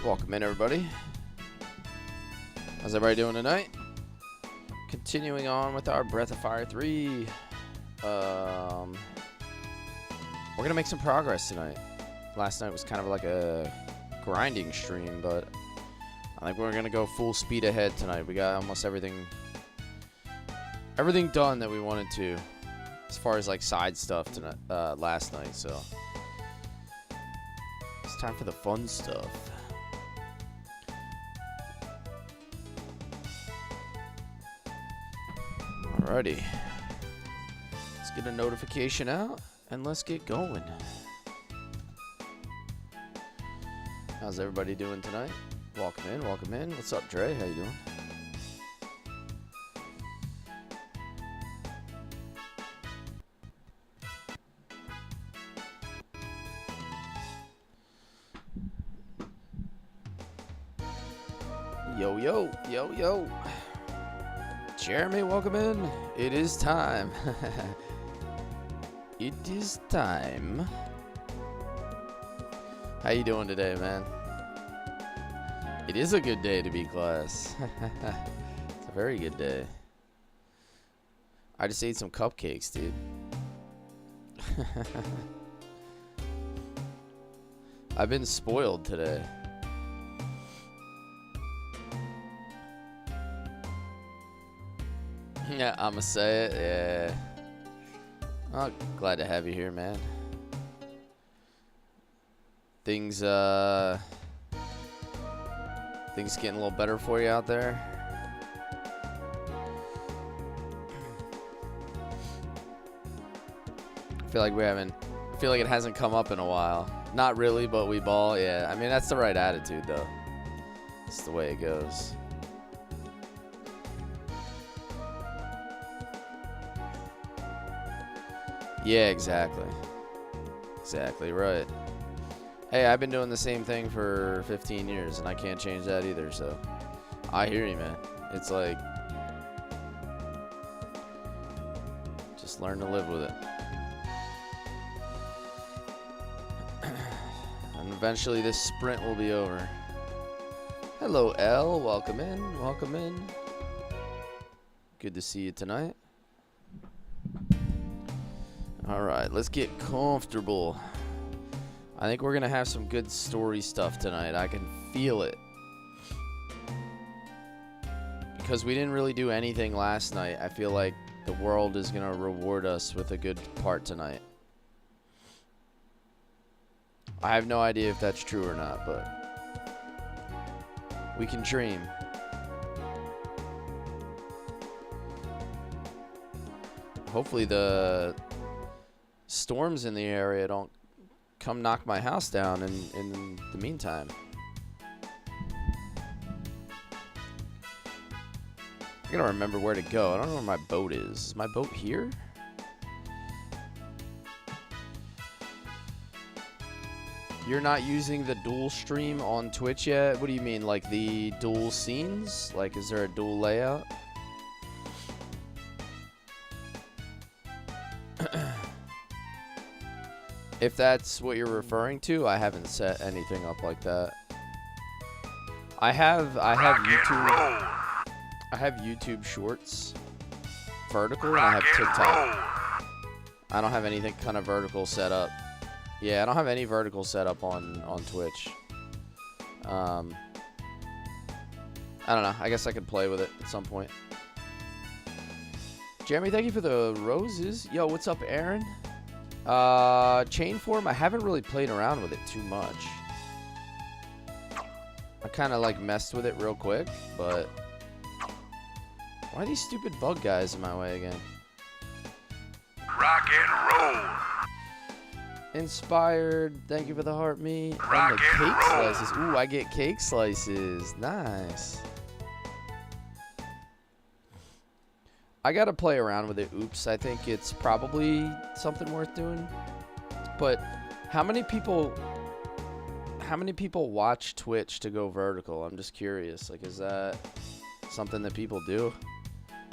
Welcome in, everybody. How's everybody doing tonight? Continuing on with our Breath of Fire 3. We're going to make some progress tonight. Last night was kind of like a grinding stream, but I think we're going to go full speed ahead tonight. We got almost everything done that we wanted to as far as like side stuff tonight, last night, so it's time for the fun stuff. Alrighty, let's get a notification out and let's get going. How's everybody doing tonight? Welcome in, welcome in. What's up, Dre? How you doing? Yo, yo, yo, yo. Jeremy, welcome in. It is time. It is time. How you doing today, man? It is a good day to be class. It's a very good day. I just ate some cupcakes, dude. I've been spoiled today. Yeah, I'ma say it. Yeah. Oh, glad to have you here, man. Things getting a little better for you out there. I feel like it hasn't come up in a while. Not really, but we ball. Yeah, I mean that's the right attitude, though. It's the way it goes. Yeah, exactly. Exactly right. Hey, I've been doing the same thing for 15 years, and I can't change that either, so I hear you, man. It's like, just learn to live with it. And eventually this sprint will be over. Hello, L. Welcome in. Welcome in. Good to see you tonight. Alright, let's get comfortable. I think we're going to have some good story stuff tonight. I can feel it. Because we didn't really do anything last night. I feel like the world is going to reward us with a good part tonight. I have no idea if that's true or not, but we can dream. Hopefully the storms in the area don't come knock my house down in the meantime. I gotta remember where to go. I don't know where my boat is. Is my boat here? You're not using the dual stream on Twitch yet? What do you mean? Like the dual scenes? Like, is there a dual layout? If that's what you're referring to, I haven't set anything up like that. I have YouTube Shorts vertical, and I have TikTok. I don't have anything kind of vertical set up. Yeah, I don't have any vertical set up on Twitch. I don't know. I guess I could play with it at some point. Jeremy, thank you for the roses. Yo, what's up, Aaron? Chain form, I haven't really played around with it too much. I kind of like messed with it real quick, but why are these stupid bug guys in my way again? Rock and roll. Inspired, thank you for the heart meat. And the cake slices. Ooh, I get cake slices. Nice. I gotta play around with it. Oops, I think it's probably something worth doing. But how many people watch Twitch to go vertical? I'm just curious. Like, is that something that people do?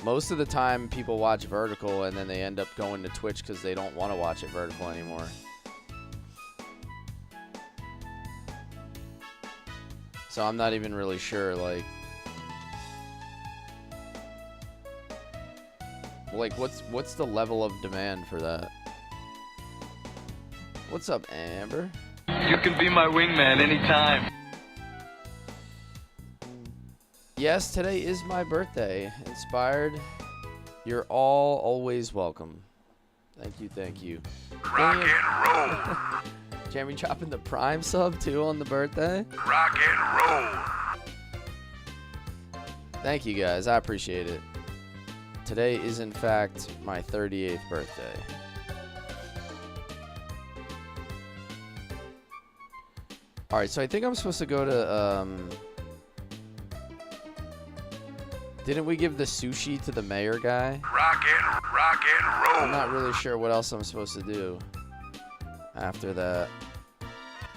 Most of the time, people watch vertical and then they end up going to Twitch because they don't want to watch it vertical anymore. So I'm not even really sure, like what's the level of demand for that? What's up, Amber? You can be my wingman anytime. Yes, today is my birthday. Inspired. You're all always welcome. Thank you, thank you. Rock and roll. Jeremy chopping the Prime sub too on the birthday. Rock and roll. Thank you guys, I appreciate it. Today is in fact my 38th birthday. Alright, so I think I'm supposed to go to, didn't we give the sushi to the mayor guy? Rock and roll. I'm not really sure what else I'm supposed to do after that.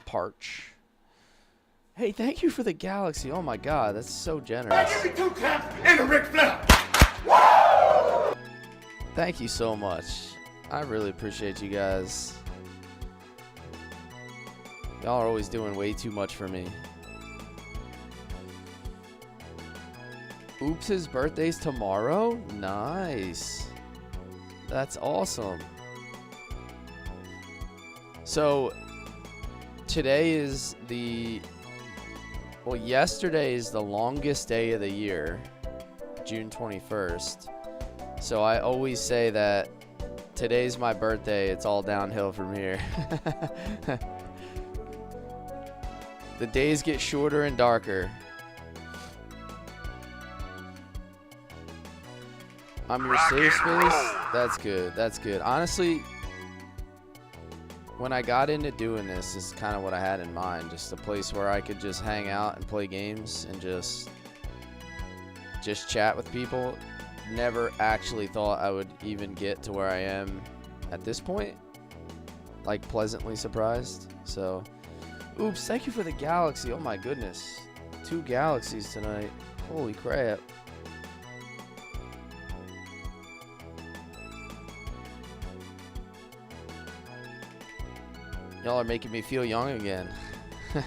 Parch. Hey, thank you for the galaxy. Oh my god, that's so generous. Give me 2 claps and a Ric Flair. Thank you so much. I really appreciate you guys. Y'all are always doing way too much for me. Oops, his birthday's tomorrow? Nice. That's awesome. So, today is yesterday is the longest day of the year, June 21st. So I always say that today's my birthday, it's all downhill from here. The days get shorter and darker. I'm your safe space. That's good. That's good. Honestly, when I got into doing this is kind of what I had in mind. Just a place where I could just hang out and play games and just chat with people. Never actually thought I would even get to where I am at this point. Like, pleasantly surprised. So, oops, thank you for the galaxy. Oh my goodness. 2 galaxies tonight. Holy crap. Y'all are making me feel young again. Rock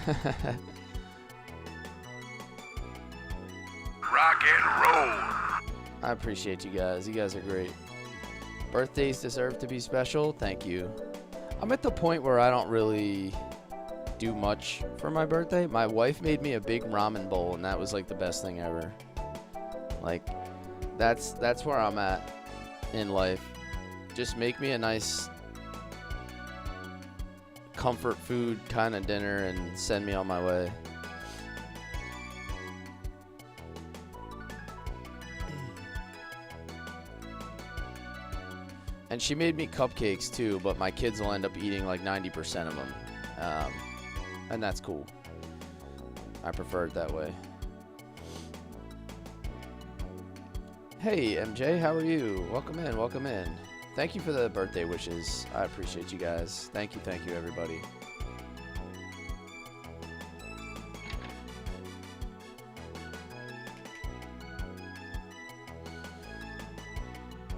and roll. I appreciate you guys. You guys are great. Birthdays deserve to be special. Thank you. I'm at the point where I don't really do much for my birthday. My wife made me a big ramen bowl, and that was like the best thing ever. Like, that's where I'm at in life. Just make me a nice comfort food kind of dinner and send me on my way. And she made me cupcakes too, but my kids will end up eating like 90% of them. And that's cool. I prefer it that way. Hey, MJ, how are you? Welcome in, welcome in. Thank you for the birthday wishes. I appreciate you guys. Thank you, everybody.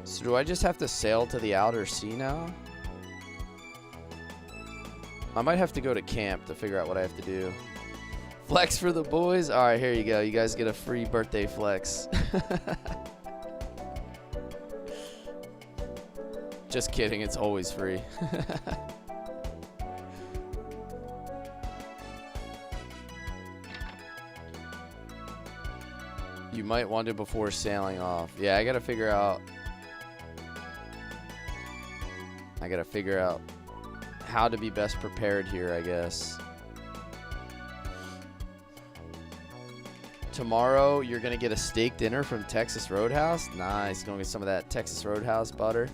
So do I just have to sail to the outer sea now? I might have to go to camp to figure out what I have to do. Flex for the boys? Alright, here you go. You guys get a free birthday flex. Just kidding, it's always free. You might want to before sailing off. Yeah, I gotta figure out how to be best prepared here, I guess. Tomorrow, you're gonna get a steak dinner from Texas Roadhouse. Nice, gonna get some of that Texas Roadhouse butter.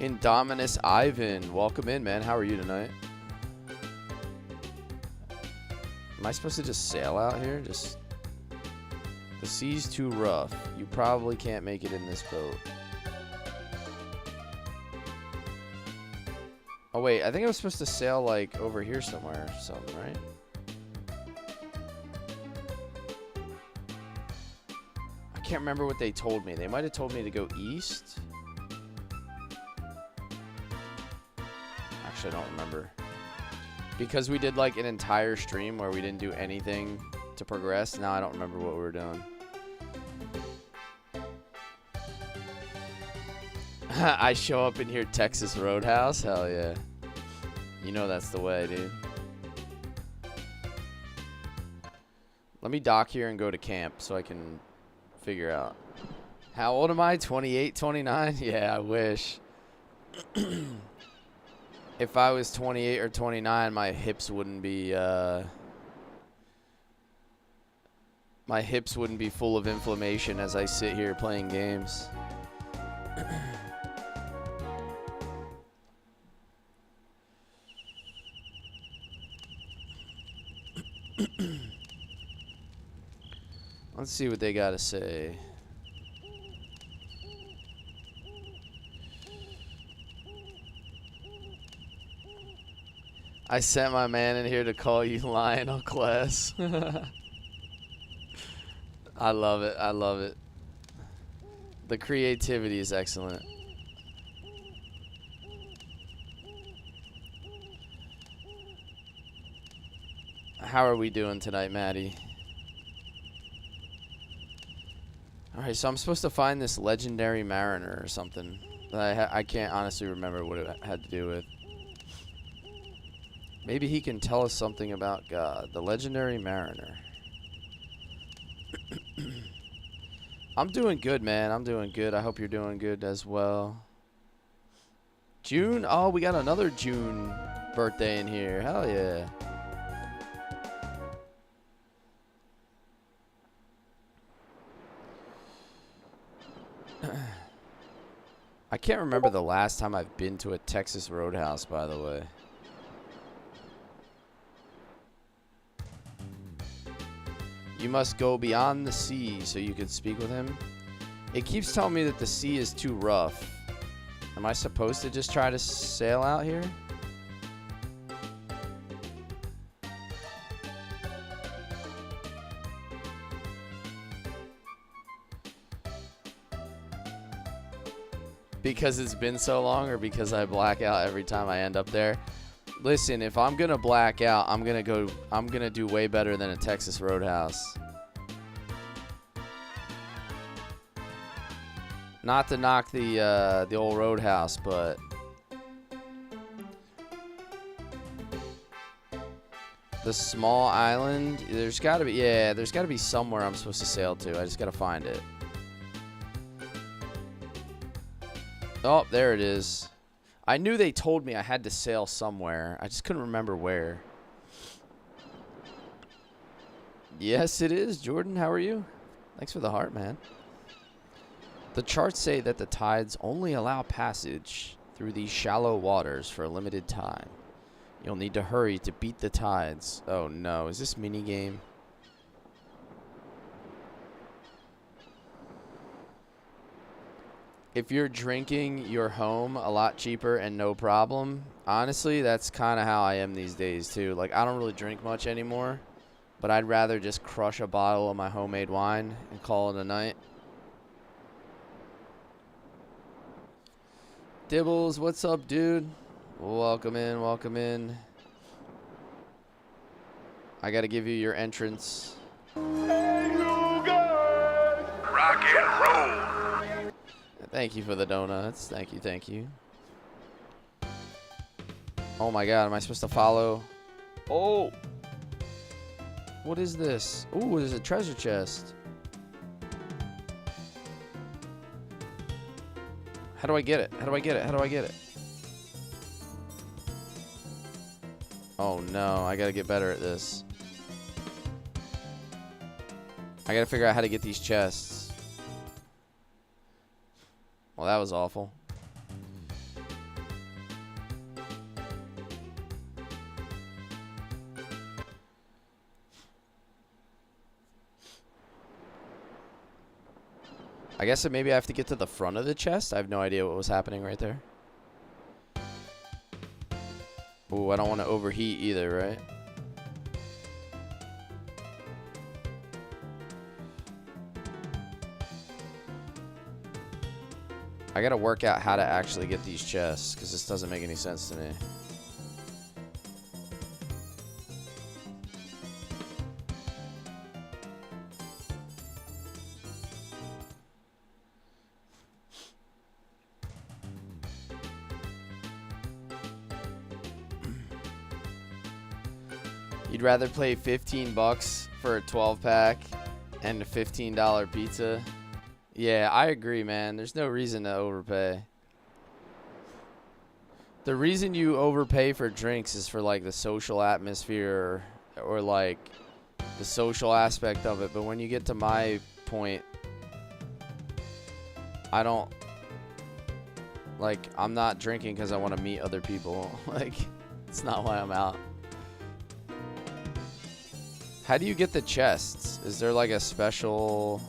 Indominus Ivan, welcome in, man. How are you tonight? Am I supposed to just sail out here? The sea's too rough. You probably can't make it in this boat. Oh wait, I think I was supposed to sail like over here somewhere or something, right? I can't remember what they told me. They might have told me to go east. actually don't remember. Because we did like an entire stream where we didn't do anything to progress. Now I don't remember what we were doing. I show up in here, Texas Roadhouse. Hell yeah. You know that's the way, dude. Let me dock here and go to camp so I can figure out. How old am I? 28, 29? Yeah, I wish. If I was 28 or 29, my hips wouldn't be full of inflammation as I sit here playing games. Let's see what they got to say. I sent my man in here to call you Lionel Class. I love it. I love it. The creativity is excellent. How are we doing tonight, Maddie? Alright, so I'm supposed to find this legendary mariner or something. I can't honestly remember what it had to do with. Maybe he can tell us something about God. The legendary mariner. I'm doing good, man. I'm doing good. I hope you're doing good as well. June? Oh, we got another June birthday in here. Hell yeah. I can't remember the last time I've been to a Texas Roadhouse, by the way. You must go beyond the sea so you can speak with him. It keeps telling me that the sea is too rough. Am I supposed to just try to sail out here? Because it's been so long, or because I black out every time I end up there? Listen, if I'm gonna black out, I'm gonna do way better than a Texas Roadhouse. Not to knock the old Roadhouse, but the small island, there's gotta be somewhere I'm supposed to sail to. I just gotta find it. Oh, there it is. I knew they told me I had to sail somewhere. I just couldn't remember where. Yes, it is. Jordan, how are you? Thanks for the heart, man. The charts say that the tides only allow passage through these shallow waters for a limited time. You'll need to hurry to beat the tides. Oh no, is this minigame? If you're drinking, you're home a lot cheaper and no problem. Honestly, that's kind of how I am these days too. Like, I don't really drink much anymore, but I'd rather just crush a bottle of my homemade wine and call it a night. Dibbles, what's up, dude? Welcome in, welcome in. I gotta give you your entrance. Hey, you guys! Rock and roll! Thank you for the donuts. Thank you, thank you. Oh my god, am I supposed to follow? Oh! What is this? Ooh, there's a treasure chest. How do I get it? How do I get it? How do I get it? Oh no, I gotta get better at this. I gotta figure out how to get these chests. Well, that was awful. I guess that maybe I have to get to the front of the chest. I have no idea what was happening right there. Ooh, I don't want to overheat either, right? I gotta work out how to actually get these chests, because this doesn't make any sense to me. You'd rather pay 15 bucks for a 12 pack and a $15 pizza? Yeah, I agree, man. There's no reason to overpay. The reason you overpay for drinks is for like the social atmosphere or like the social aspect of it. But when you get to my point, I don't like, I'm not drinking because I want to meet other people. Like, it's not why I'm out. How do you get the chests? Is there like a special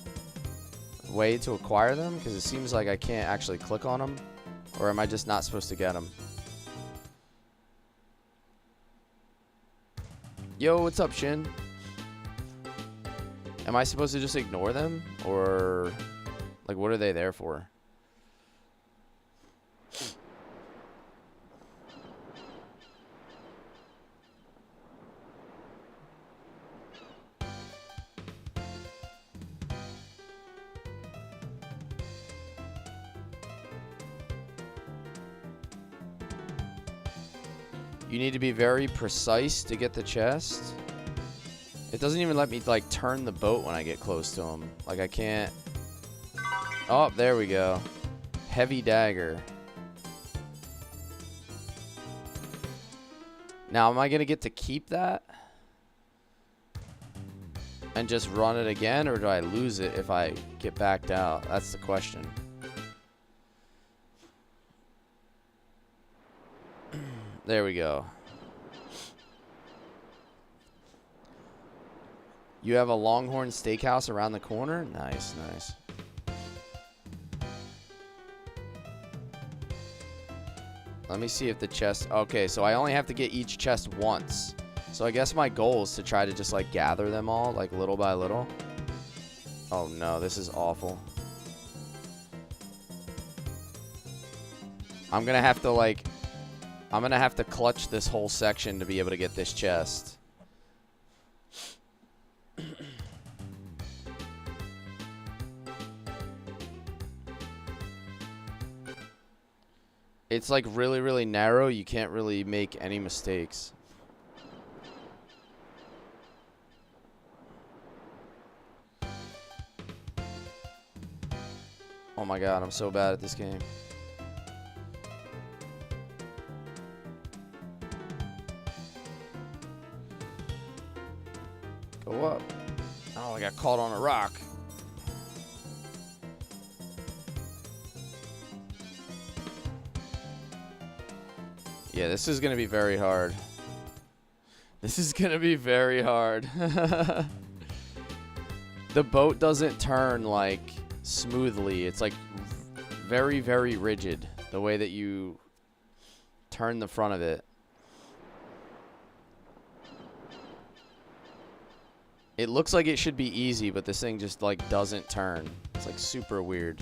way to acquire them? Because it seems like I can't actually click on them. Or am I just not supposed to get them? Yo, what's up, Shin? Am I supposed to just ignore them? Or, like, what are they there for? You need to be very precise to get the chest. It doesn't even let me, like, turn the boat when I get close to them. Like, I can't... Oh, there we go. Heavy dagger. Now, am I going to get to keep that? And just run it again? Or do I lose it if I get backed out? That's the question. There we go. You have a Longhorn Steakhouse around the corner? Nice, nice. Let me see if the chest... Okay, so I only have to get each chest once. So I guess my goal is to try to just, like, gather them all, like, little by little. Oh, no, this is awful. I'm gonna have to, like... I'm gonna have to clutch this whole section to be able to get this chest. It's like really, really narrow. You can't really make any mistakes. Oh my god, I'm so bad at this game. Go up. Oh, I got caught on a rock. Yeah, this is going to be very hard. This is going to be very hard. The boat doesn't turn, like, smoothly. It's, like, very, very rigid, the way that you turn the front of it. It looks like it should be easy, but this thing just, like, doesn't turn. It's, like, super weird.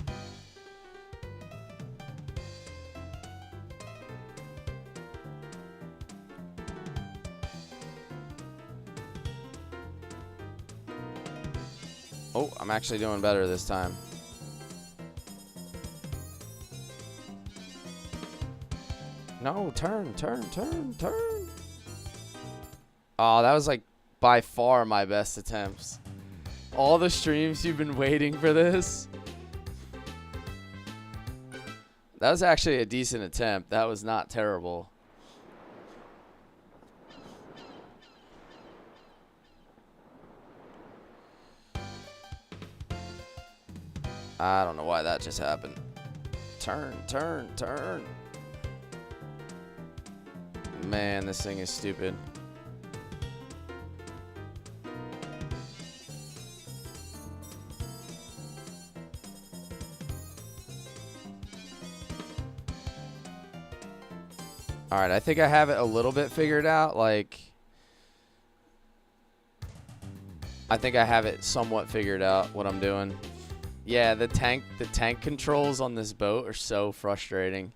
Oh, I'm actually doing better this time. No, turn, turn, turn, turn. Oh, that was, like, by far my best attempts. All the streams you've been waiting for this. That was actually a decent attempt. That was not terrible. I don't know why that just happened. Turn, turn, turn. Man, this thing is stupid. Alright, I think I have it a little bit figured out. Like, I think I have it somewhat figured out what I'm doing. Yeah, the tank controls on this boat are so frustrating.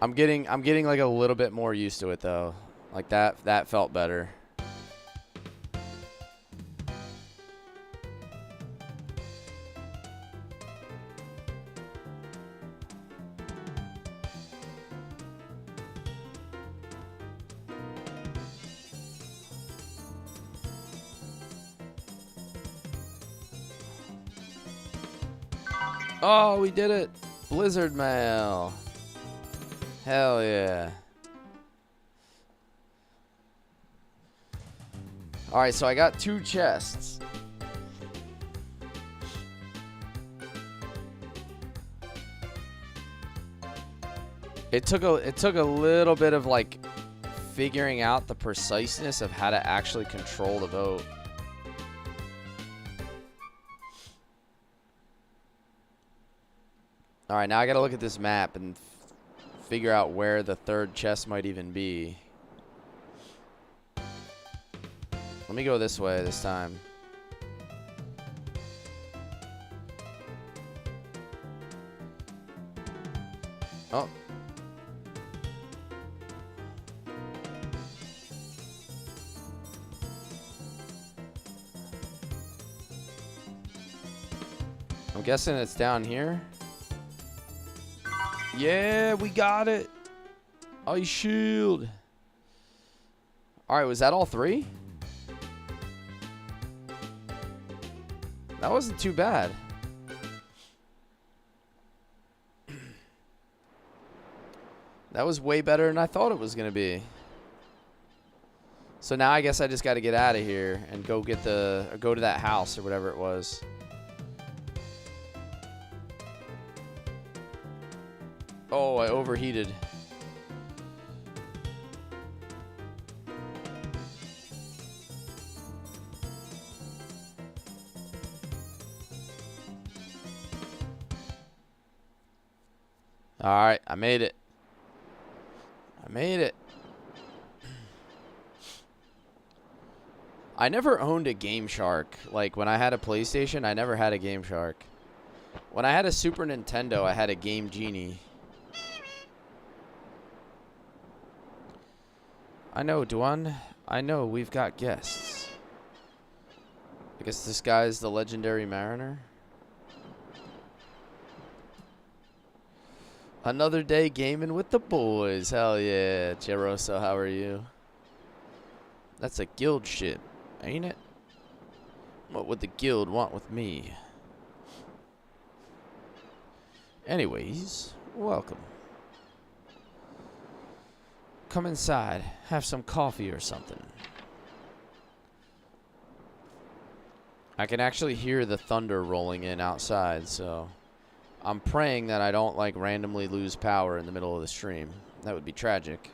I'm getting like a little bit more used to it though. Like that felt better. Oh, we did it. Blizzard mail. Hell yeah. All right, so I got 2 chests. It took a little bit of like figuring out the preciseness of how to actually control the boat. All right, now I got to look at this map and figure out where the 3rd chest might even be. Let me go this way this time. Oh. I'm guessing it's down here. Yeah, we got it. Ice shield. All right, was that all 3? That wasn't too bad. That was way better than I thought it was going to be. So now I guess I just got to get out of here and go get go to that house or whatever it was. Oh, I overheated. All right, I made it. I made it. I never owned a Game Shark. Like, when I had a PlayStation, I never had a Game Shark. When I had a Super Nintendo, I had a Game Genie. I know, Duan. I know, we've got guests. I guess this guy's the legendary mariner. Another day gaming with the boys. Hell yeah. Jeroso, how are you? That's a guild ship, ain't it? What would the guild want with me? Anyways, welcome. Come inside. Have some coffee or something. I can actually hear the thunder rolling in outside, so I'm praying that I don't like randomly lose power in the middle of the stream. That would be tragic.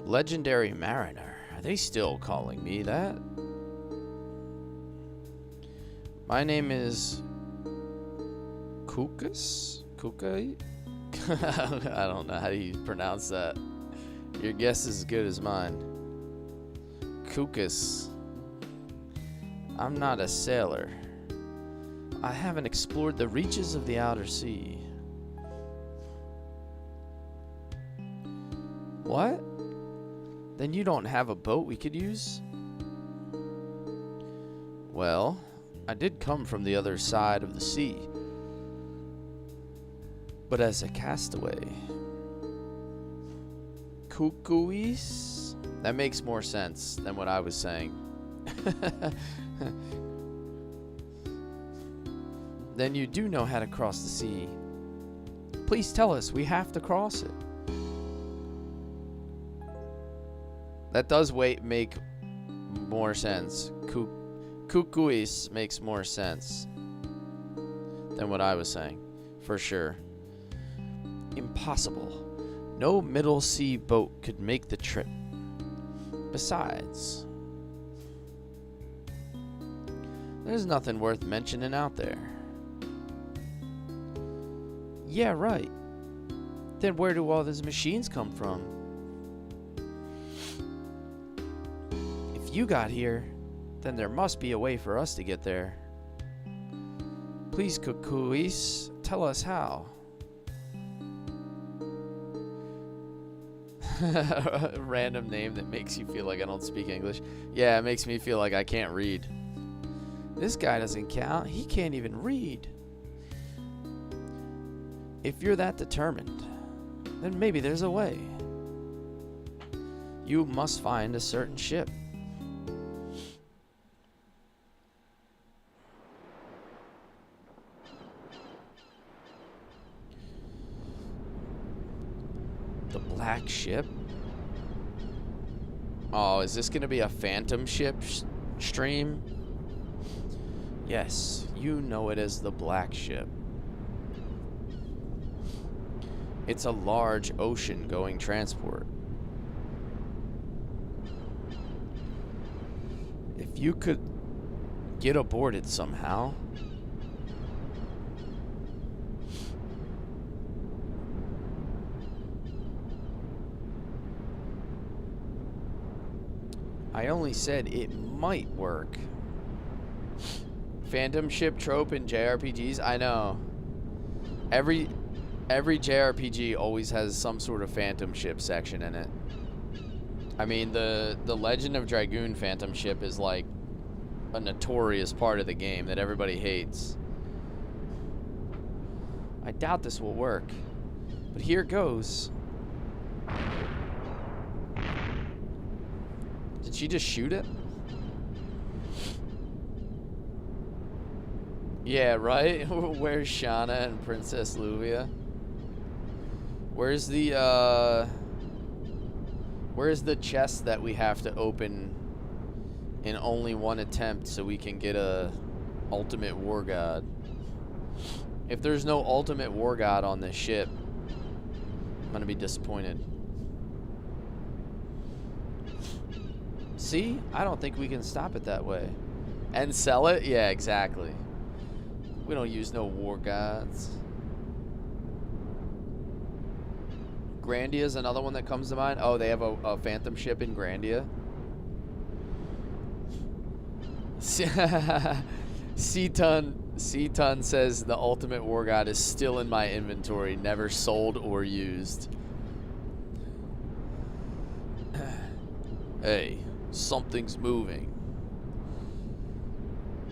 Legendary Mariner. Are they still calling me that? My name is Kukas? Kukai? I don't know how you pronounce that. Your guess is as good as mine. Kukas. I'm not a sailor. I haven't explored the reaches of the outer sea. What? Then you don't have a boat we could use? Well, I did come from the other side of the sea. But as a castaway. Kukuis? That makes more sense than what I was saying. Then you do know how to cross the sea. Please tell us, we have to cross it. That does make more sense. Kukuis makes more sense than what I was saying, for sure. Impossible. No middle sea boat could make the trip. Besides, there's nothing worth mentioning out there. Yeah, right. Then where do all these machines come from? If you got here, then there must be a way for us to get there. Please, Kukuis, tell us how. Random name that makes you feel like I don't speak English. Yeah, it makes me feel like I can't read. This guy doesn't count. He can't even read. If you're that determined, then maybe there's a way. You must find a certain ship. The black ship? Oh, is this going to be a phantom ship stream? Yes, you know it as the black ship. It's a large ocean-going transport. If you could get aboard it somehow... I only said it might work. Phantom ship trope in JRPGs? I know. Every JRPG always has some sort of phantom ship section in it. I mean, the Legend of Dragoon phantom ship is like a notorious part of the game that everybody hates. I doubt this will work, but here it goes. Did she just shoot it? Yeah, right? Where's Shauna and Princess Luvia? Where's the chest that we have to open in only one attempt so we can get a ultimate war god? If there's no ultimate war god on this ship, I'm gonna be disappointed. See? I don't think we can stop it that way. And sell it? Yeah, exactly. We don't use no war gods. Grandia is another one that comes to mind. Oh, they have a phantom ship in Grandia. C-Ton says the ultimate war god is still in my inventory, never sold or used. Hey, something's moving.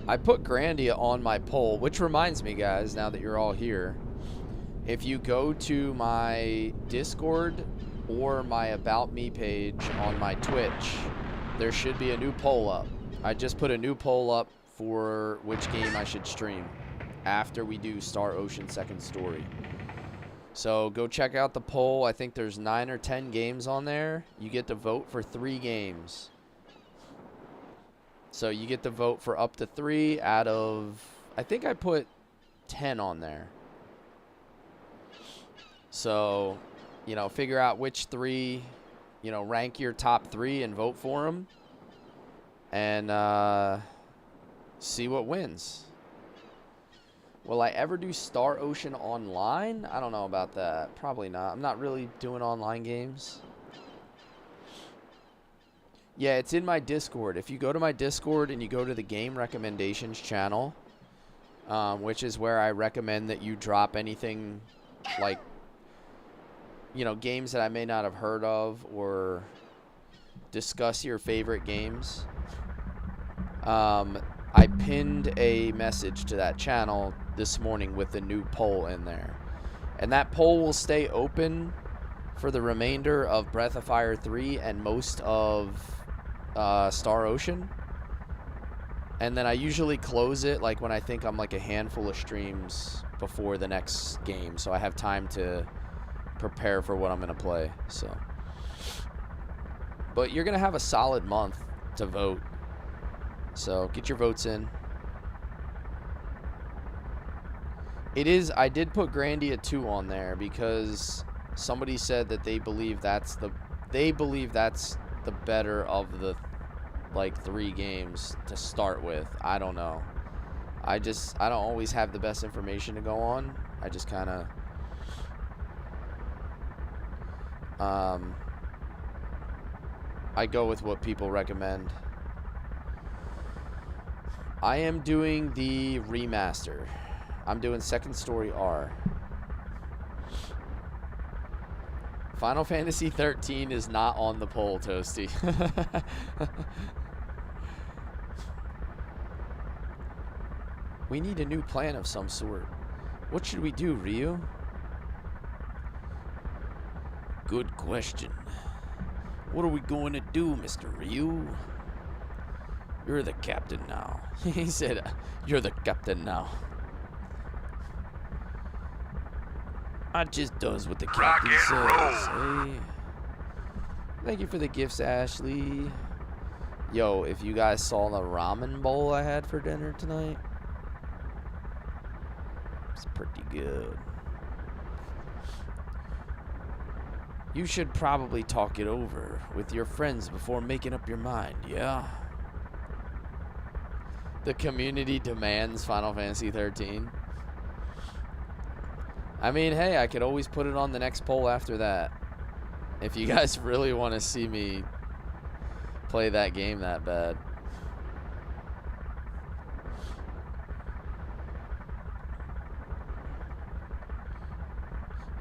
I put Grandia on my poll, which reminds me, guys, now that you're all here, if you go to my Discord or my About Me page on my Twitch, there should be a new poll up. I just put a new poll up for which game I should stream after we do Star Ocean Second Story. So go check out the poll. I think there's 9 or 10 games on there. You get to vote for 3 games. So you get to vote for up to 3 out of, I think I put 10 on there. So, you know, figure out which 3, you know, rank your top 3 and vote for them. And see what wins. Will I ever do Star Ocean Online? I don't know about that. Probably not. I'm not really doing online games. Yeah, it's in my Discord. If you go to my Discord and you go to the game recommendations channel, which is where I recommend that you drop anything like, you know, games that I may not have heard of, or discuss your favorite games. I pinned a message to that channel this morning with the new poll in there. And that poll will stay open for the remainder of Breath of Fire 3 and most of Star Ocean. And then I usually close it like when I think I'm like a handful of streams before the next game, so I have time to prepare for what I'm going to play. So, but you're going to have a solid month to vote. So get your votes in. It is, I did put Grandia 2 on there because somebody said that they believe that's the better of the like 3 games to start with. I don't know. I don't always have the best information to go on. I just kind of I go with what people recommend. I am doing the remaster. I'm doing Second Story R. Final Fantasy 13 is not on the poll, Toasty. We need a new plan of some sort. What should we do, Ryu? question. What are we going to do, Mr. Ryu? You're the captain now. He said, you're the captain now. I just does what the captain says. Hey. Thank you for the gifts, Ashley. Yo, if you guys saw the ramen bowl I had for dinner tonight, it's pretty good. You should probably talk it over with your friends before making up your mind, yeah? The community demands Final Fantasy 13. I mean, hey, I could always put it on the next poll after that. If you guys really want to see me play that game that bad.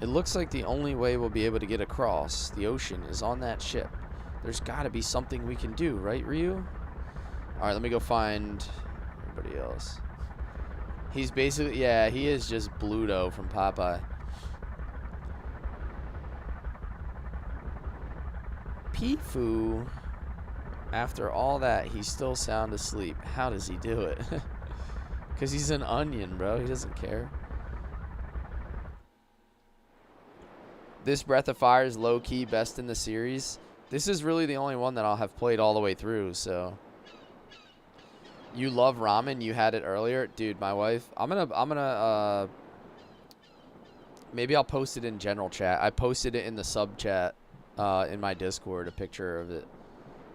It looks like the only way we'll be able to get across the ocean is on that ship. There's got to be something we can do, right, Ryu? All right, let me go find everybody else. He's basically, yeah, he is just Bluto from Popeye. Pifu, after all that, he's still sound asleep. How does he do it? Because he's an onion, bro. He doesn't care. This Breath of Fire is low-key best in the series. This is really the only one that I'll have played all the way through, so. You love ramen. You had it earlier. Dude, my wife. I'm gonna, maybe I'll post it in general chat. I posted it in the sub chat, in my Discord, a picture of it.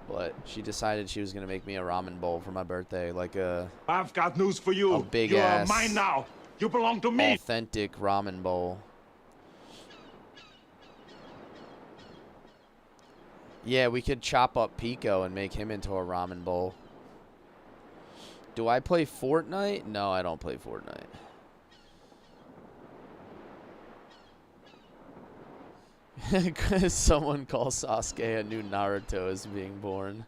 But she decided she was gonna make me a ramen bowl for my birthday. Like I've got news for you. A big you ass. are mine now. You belong to me. Authentic ramen bowl. Yeah, we could chop up Peco and make him into a ramen bowl. Do I play Fortnite? No, I don't play Fortnite. Someone calls Sasuke a new Naruto as being born.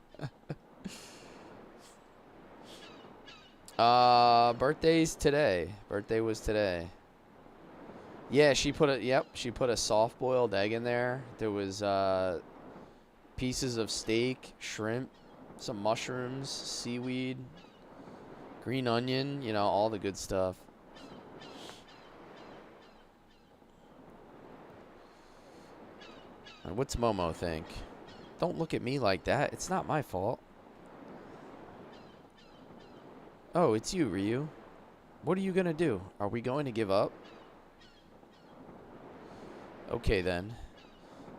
Birthday's today. Birthday was today. Yeah, she put a soft-boiled egg in there. There was pieces of steak, shrimp, some mushrooms, seaweed, green onion, you know, all the good stuff. What's Momo think? Don't look at me like that. It's not my fault. Oh, it's you, Ryu. What are you gonna do? Are we going to give up? Okay, then.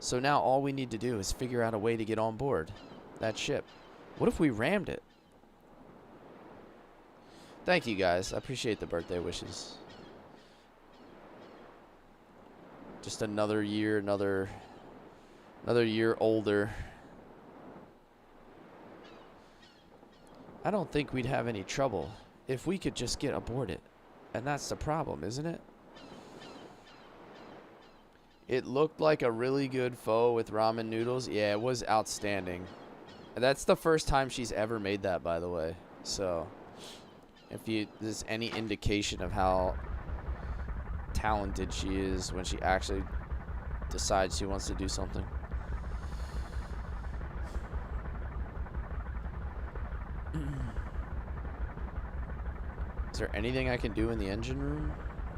So now all we need to do is figure out a way to get on board that ship. What if we rammed it? Thank you, guys. I appreciate the birthday wishes. Just another year, another year older. I don't think we'd have any trouble if we could just get aboard it. And that's the problem, isn't it? It looked like a really good pho with ramen noodles. Yeah, it was outstanding. That's the first time she's ever made that, by the way. So, if there's any indication of how talented she is when she actually decides she wants to do something. Is there anything I can do in the engine room?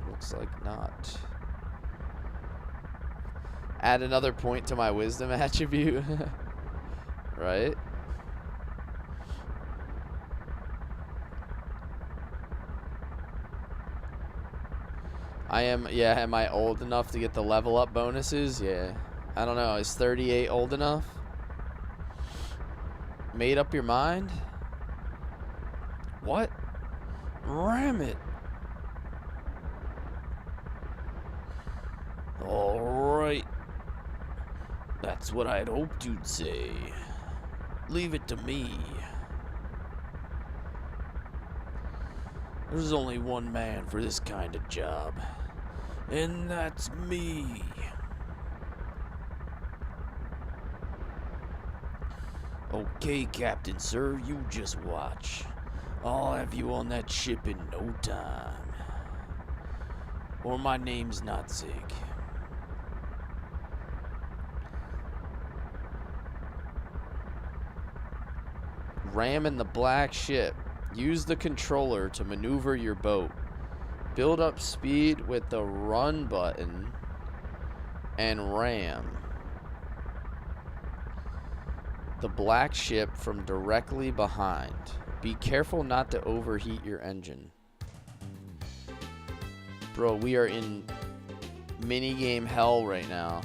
Looks like not. Add another point to my wisdom attribute. Right? Yeah, am I old enough to get the level up bonuses? Yeah. I don't know, is 38 old enough? Made up your mind? What? Ram it. Alright. That's what I'd hoped you'd say. Leave it to me. There's only one man for this kind of job. And that's me. Okay, Captain Sir, you just watch. I'll have you on that ship in no time. Or my name's not Zig. Ram in the black ship. Use the controller to maneuver your boat. Build up speed with the run button and ram the black ship from directly behind. Be careful not to overheat your engine. Bro, we are in minigame hell right now.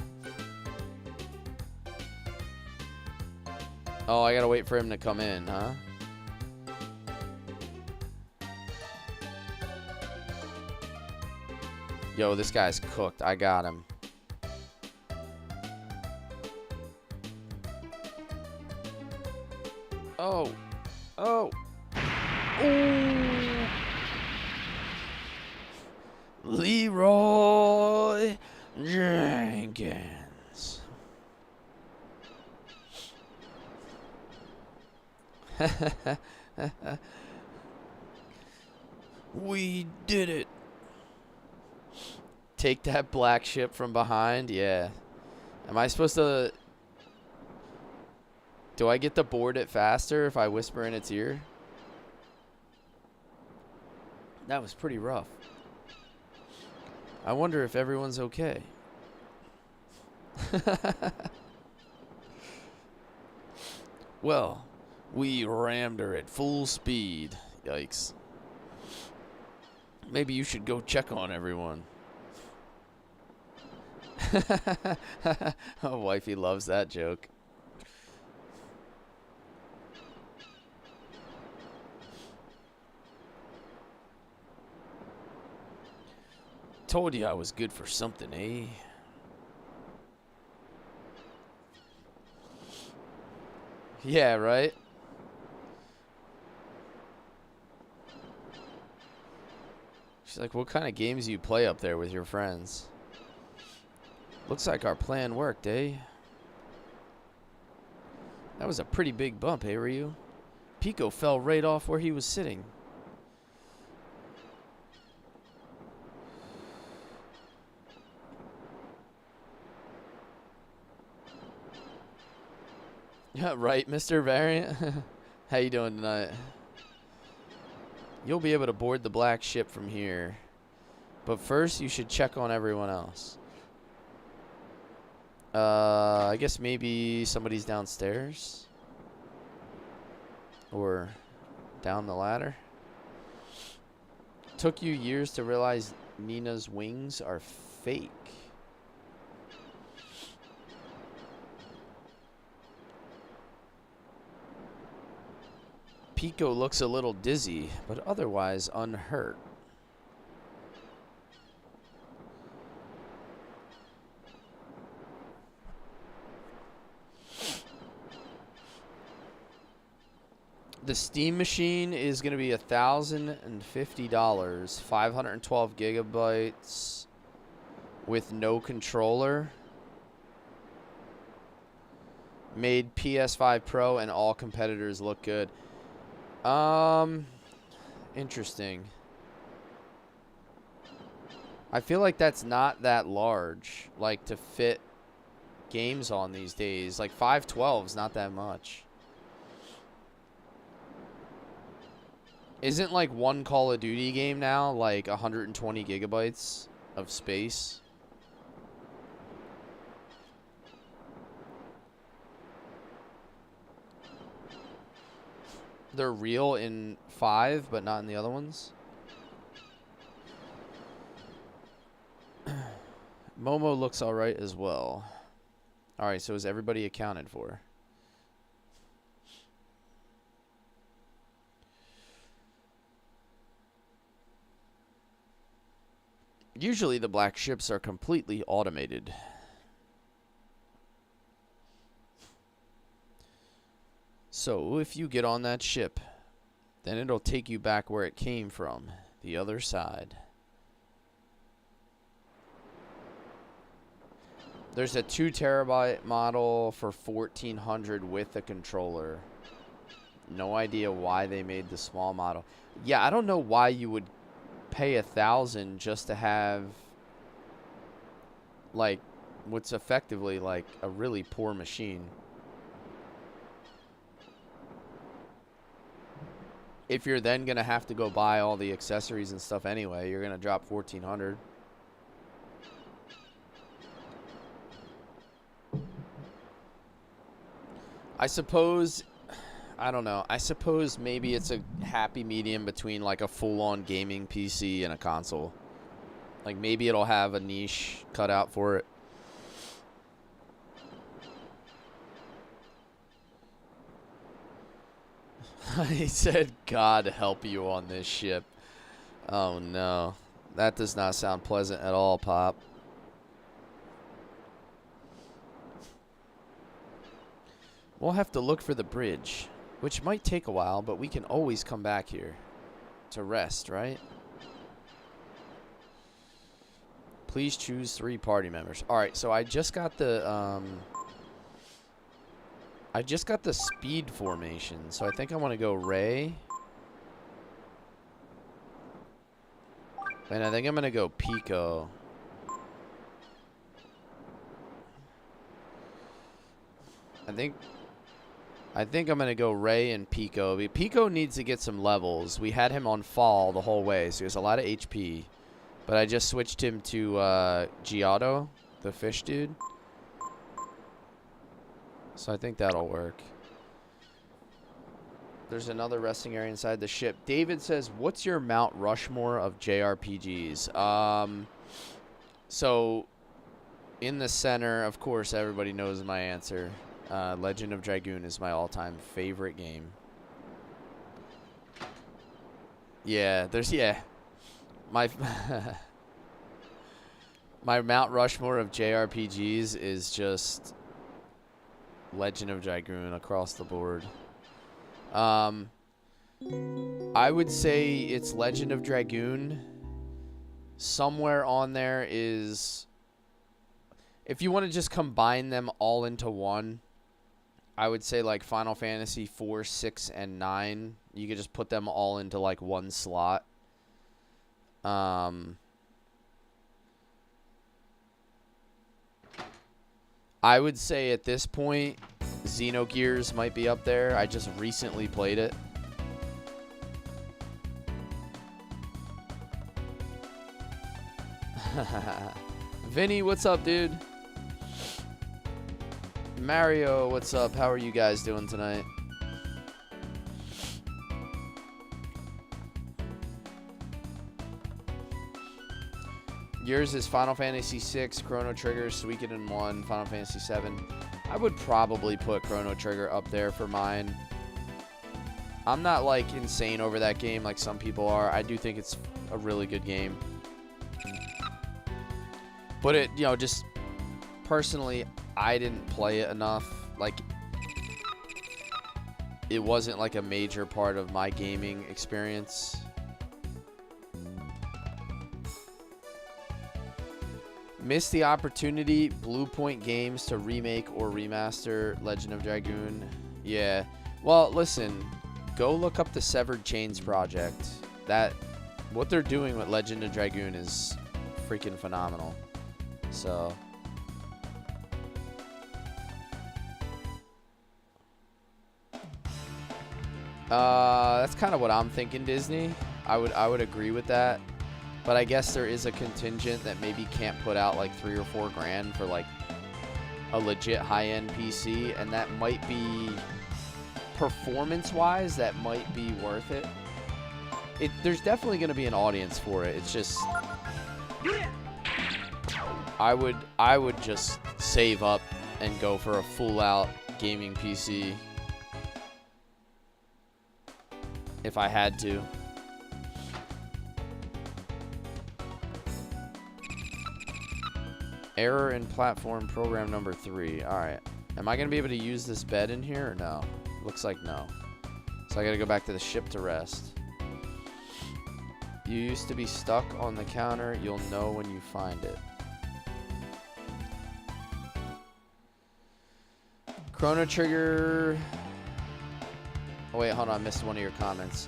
Oh, I gotta wait for him to come in, huh? Yo, this guy's cooked. I got him. Oh. Oh. Ooh. Leroy Jenkins. We did it. Take that black ship from behind? Yeah. Am I supposed to... Do I get to board it faster if I whisper in its ear? That was pretty rough. I wonder if everyone's okay. Well, we rammed her at full speed. Yikes. Maybe you should go check on everyone. Oh, wifey loves that joke. Told you I was good for something, eh? Yeah, right? She's like, what kind of games do you play up there with your friends? Looks like our plan worked, eh? That was a pretty big bump, eh, Ryu? Peco fell right off where he was sitting. Yeah, right, Mr. Variant? How you doing tonight? You'll be able to board the black ship from here. But first, you should check on everyone else. I guess maybe somebody's downstairs? Or down the ladder? Took you years to realize Nina's wings are fake. Peco looks a little dizzy, but otherwise unhurt. The Steam machine is going to be $1,050, 512 gigabytes with no controller. Made PS5 Pro and all competitors look good. Interesting. I feel like that's not that large, like, to fit games on these days. Like, 512 is not that much. Isn't, like, one Call of Duty game now, like, 120 gigabytes of space? They're real in 5, but not in the other ones. Momo looks alright as well. Alright, so is everybody accounted for? Usually the black ships are completely automated. So, if you get on that ship, then it'll take you back where it came from, the other side. There's a 2 terabyte model for $1,400 with a controller. No idea why they made the small model. Yeah, I don't know why you would pay $1,000 just to have, like, what's effectively like a really poor machine. if you're then going to have to go buy all the accessories and stuff anyway, you're going to drop 1,400. I suppose, I don't know. I suppose maybe it's a happy medium between like a full-on gaming PC and a console. Like maybe it'll have a niche cut out for it. He said, God help you on this ship. Oh no. That does not sound pleasant at all, Pop. We'll have to look for the bridge, which might take a while, but we can always come back here to rest, right? Please choose 3 party members. All right, so I just got the speed formation, so I think I want to go Ray. And I think I'm going to go Peco. I think I'm going to go Ray and Peco. Peco needs to get some levels. We had him on fall the whole way, so he has a lot of HP. But I just switched him to Giotto, the fish dude. So I think that'll work. There's another resting area inside the ship. David says, what's your Mount Rushmore of JRPGs? So, in the center, of course, everybody knows my answer. Legend of Dragoon is my all-time favorite game. Yeah, my my Mount Rushmore of JRPGs is just Legend of Dragoon across the board. I would say it's Legend of Dragoon. Somewhere on there is, if you want to just combine them all into one, I would say like Final Fantasy 4, 6, and 9. You could just put them all into like one slot. I would say at this point, Xenogears might be up there. I just recently played it. Vinny, what's up, dude? Mario, what's up? How are you guys doing tonight? Yours is Final Fantasy 6, Chrono Trigger, Suikoden 1, Final Fantasy 7. I would probably put Chrono Trigger up there for mine. I'm not like insane over that game like some people are. I do think it's a really good game. But it, you know, just personally, I didn't play it enough. Like, it wasn't like a major part of my gaming experience. Missed the opportunity, Blue Point Games, to remake or remaster Legend of Dragoon. Yeah. Well, listen, go look up the Severed Chains project. What they're doing with Legend of Dragoon is freaking phenomenal. So, that's kind of what I'm thinking, Disney. I would agree with that. But I guess there is a contingent that maybe can't put out like $3 or $4 grand for like a legit high-end PC, and that might be, performance-wise, that might be worth it. There's definitely going to be an audience for it. It's just, I would just save up and go for a full-out gaming PC if I had to. Error in platform program number 3. Alright. Am I going to be able to use this bed in here or no? Looks like no. So I got to go back to the ship to rest. You used to be stuck on the counter. You'll know when you find it. Chrono Trigger. Oh, wait, hold on. I missed one of your comments.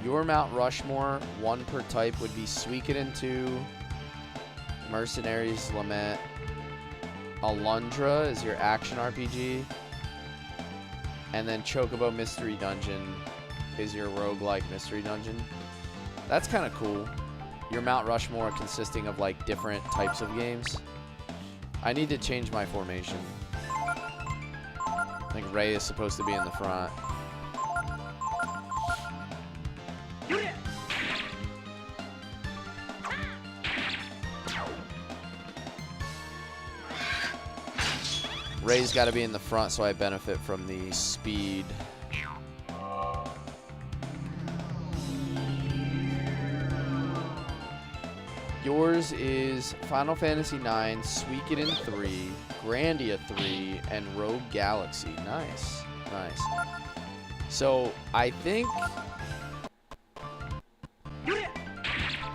Your Mount Rushmore, 1 per type, would be Suikoden 2, Mercenaries Lament, Alundra is your action RPG, and then Chocobo Mystery Dungeon is your roguelike mystery dungeon. That's kind of cool. Your Mount Rushmore consisting of like different types of games. I need to change my formation. I think Ray is supposed to be in the front. Ray's got to be in the front so I benefit from the speed. Yours is Final Fantasy IX, Suikoden 3, Grandia 3, and Rogue Galaxy. Nice. Nice. So, I think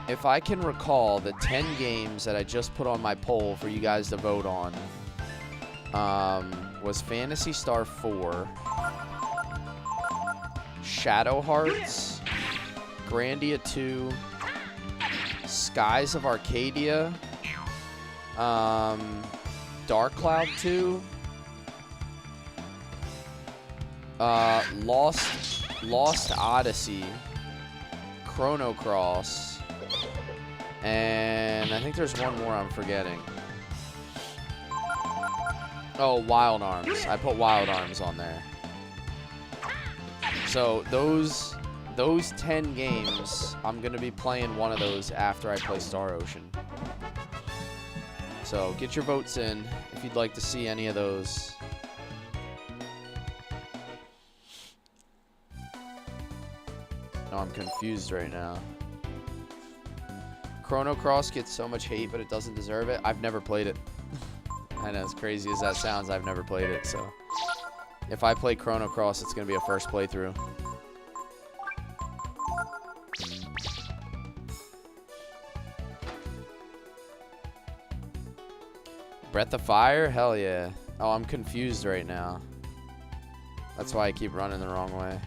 if I can recall the 10 games that I just put on my poll for you guys to vote on, was Phantasy Star 4, Shadow Hearts, Grandia 2, Skies of Arcadia, Dark Cloud 2, Lost Odyssey, Chrono Cross, and I think there's one more I'm forgetting. Oh, Wild Arms. I put Wild Arms on there. So those 10 games, I'm going to be playing one of those after I play Star Ocean. So get your votes in if you'd like to see any of those. Oh, I'm confused right now. Chrono Cross gets so much hate, but it doesn't deserve it. I've never played it. I know, as crazy as that sounds, I've never played it, so if I play Chrono Cross, it's going to be a first playthrough. Breath of Fire? Hell yeah. Oh, I'm confused right now. That's why I keep running the wrong way.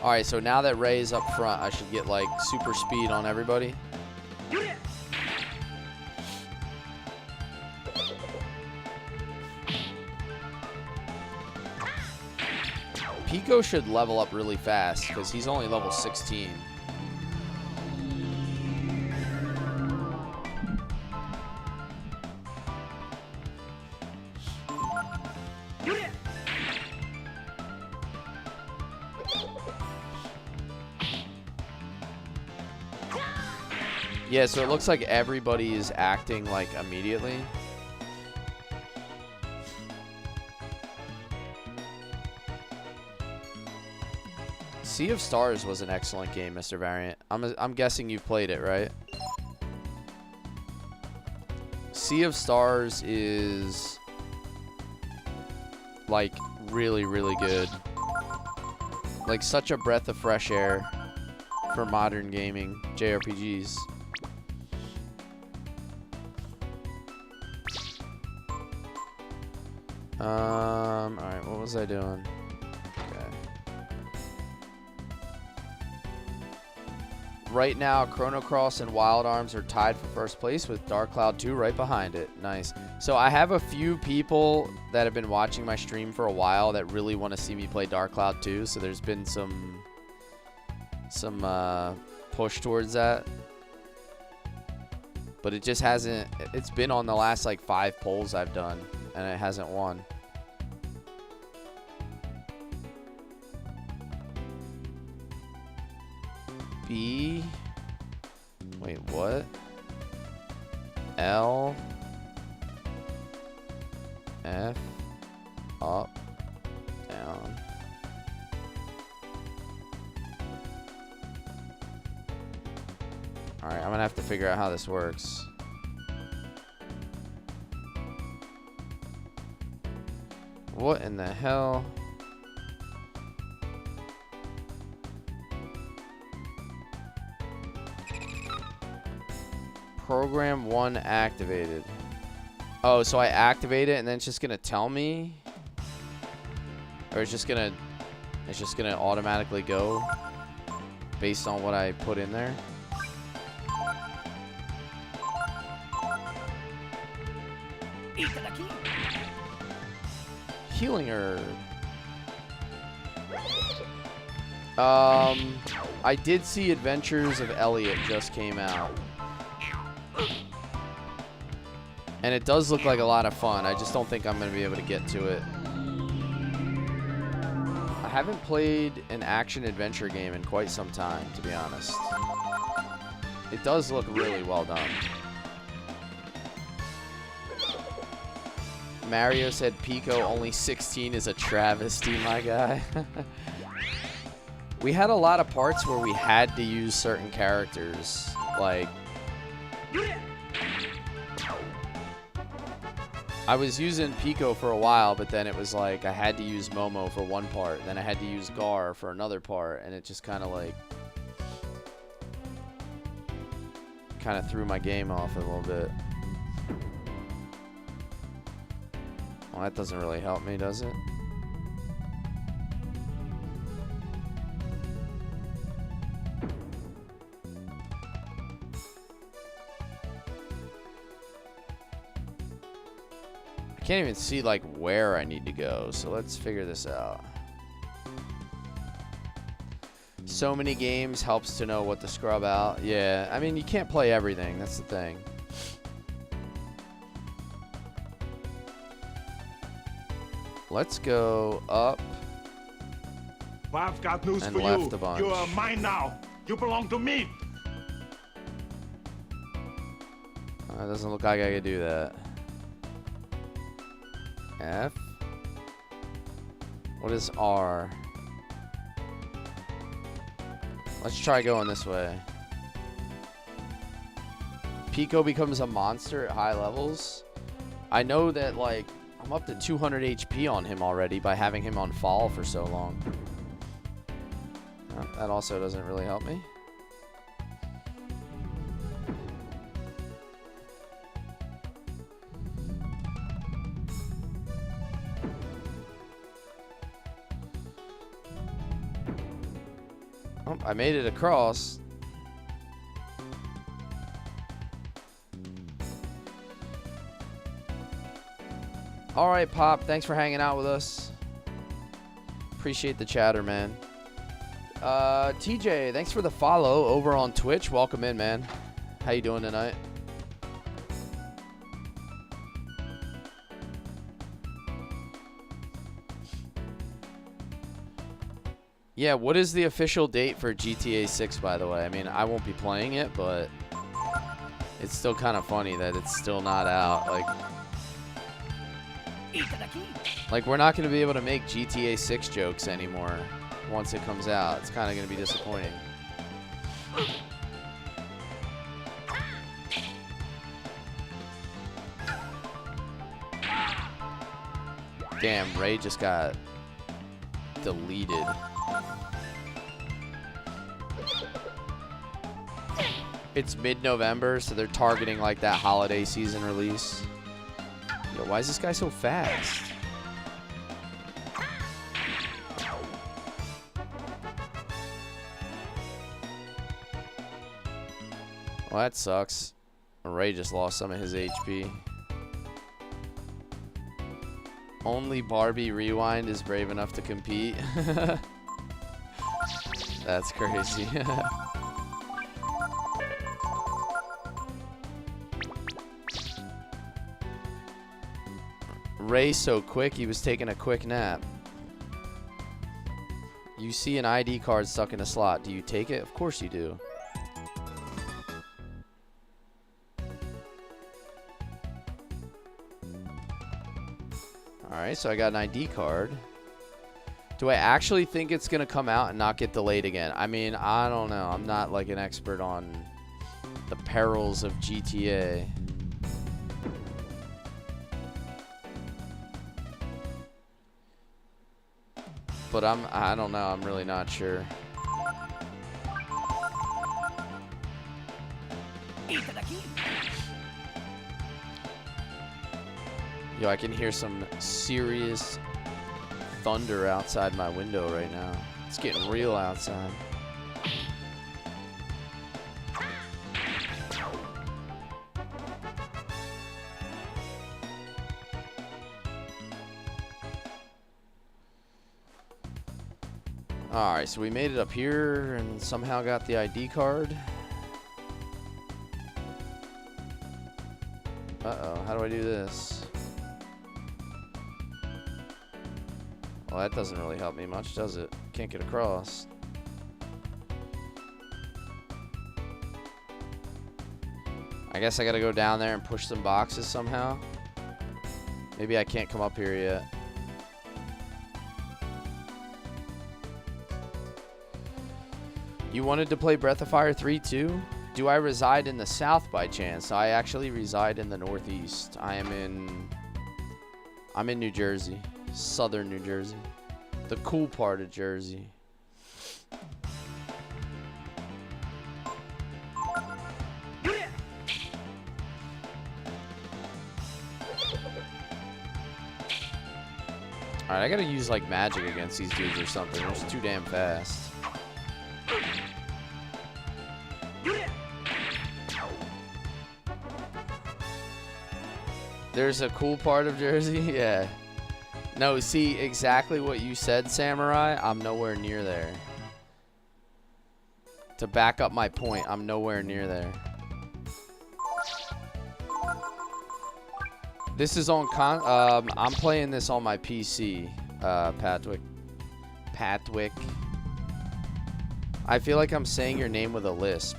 Alright, so now that Ray's up front, I should get like super speed on everybody. Peco should level up really fast because he's only level 16. Yeah, so it looks like everybody is acting like immediately. Sea of Stars was an excellent game, Mr. Variant. I'm guessing you've played it, right? Sea of Stars is like really, really good. Like such a breath of fresh air for modern gaming, JRPGs. Alright, what was I doing? Okay. Right now, Chrono Cross and Wild Arms are tied for first place with Dark Cloud 2 right behind it. Nice. So I have a few people that have been watching my stream for a while that really want to see me play Dark Cloud 2, so there's been some push towards that. But it just hasn't, it's been on the last like 5 polls I've done, and it hasn't won. B. Wait, what? L. F. Up. Down. Alright, I'm gonna have to figure out how this works. What in the hell? Program 1 activated. Oh, so I activate it and then it's just gonna tell me? Or it's just gonna automatically go based on what I put in there? Healing herb. I did see Adventures of Elliot just came out. And it does look like a lot of fun. I just don't think I'm going to be able to get to it. I haven't played an action-adventure game in quite some time, to be honest. It does look really well done. Mario said Peco only 16 is a travesty, my guy. We had a lot of parts where we had to use certain characters. Like, I was using Peco for a while, but then it was like I had to use Momo for one part, then I had to use Gar for another part, and it just kind of threw my game off a little bit. Well, that doesn't really help me, does it? I can't even see like where I need to go, so let's figure this out. So many games helps to know what to scrub out. Yeah, I mean, you can't play everything, that's the thing. Let's go up. Well, I've got news And for left you. a bunch. You are mine now. You belong to me. It doesn't look like I could do that. F. What is R? Let's try going this way. Peco becomes a monster at high levels. I know that, like, I'm up to 200 HP on him already by having him on fall for so long. That also doesn't really help me. Oh, I made it across. All right, Pop. Thanks for hanging out with us. Appreciate the chatter, man. TJ, thanks for the follow over on Twitch. Welcome in, man. How you doing tonight? Yeah, what is the official date for GTA 6, by the way? I mean, I won't be playing it, but it's still kind of funny that it's still not out. Like we're not going to be able to make GTA 6 jokes anymore once it comes out. It's kind of going to be disappointing. Damn, Ray just got deleted. It's mid-November, so they're targeting like that holiday season release. Yo, why is this guy so fast? Well, that sucks. Ray just lost some of his HP. Only Barbie Rewind is brave enough to compete. That's crazy. Ray's so quick, he was taking a quick nap. You see an ID card stuck in a slot. Do you take it? Of course you do. Alright, so I got an ID card. Do I actually think it's going to come out and not get delayed again? I mean, I don't know. I'm not like an expert on the perils of GTA. But I don't know. I'm really not sure. Yo, I can hear some serious thunder outside my window right now. It's getting real outside. Alright, so we made it up here and somehow got the ID card. Uh-oh, how do I do this? Well, that doesn't really help me much, does it? Can't get across. I guess I gotta go down there and push some boxes somehow. Maybe I can't come up here yet. You wanted to play Breath of Fire 3 too? Do I reside in the South by chance? I actually reside in the Northeast. I'm in New Jersey. Southern New Jersey. The cool part of Jersey. Alright, I gotta use like magic against these dudes or something. They're just too damn fast. There's a cool part of Jersey? Yeah. No, see, exactly what you said, Samurai. I'm nowhere near there. To back up my point, I'm nowhere near there. This is on I'm playing this on my PC, Patwick. I feel like I'm saying your name with a lisp.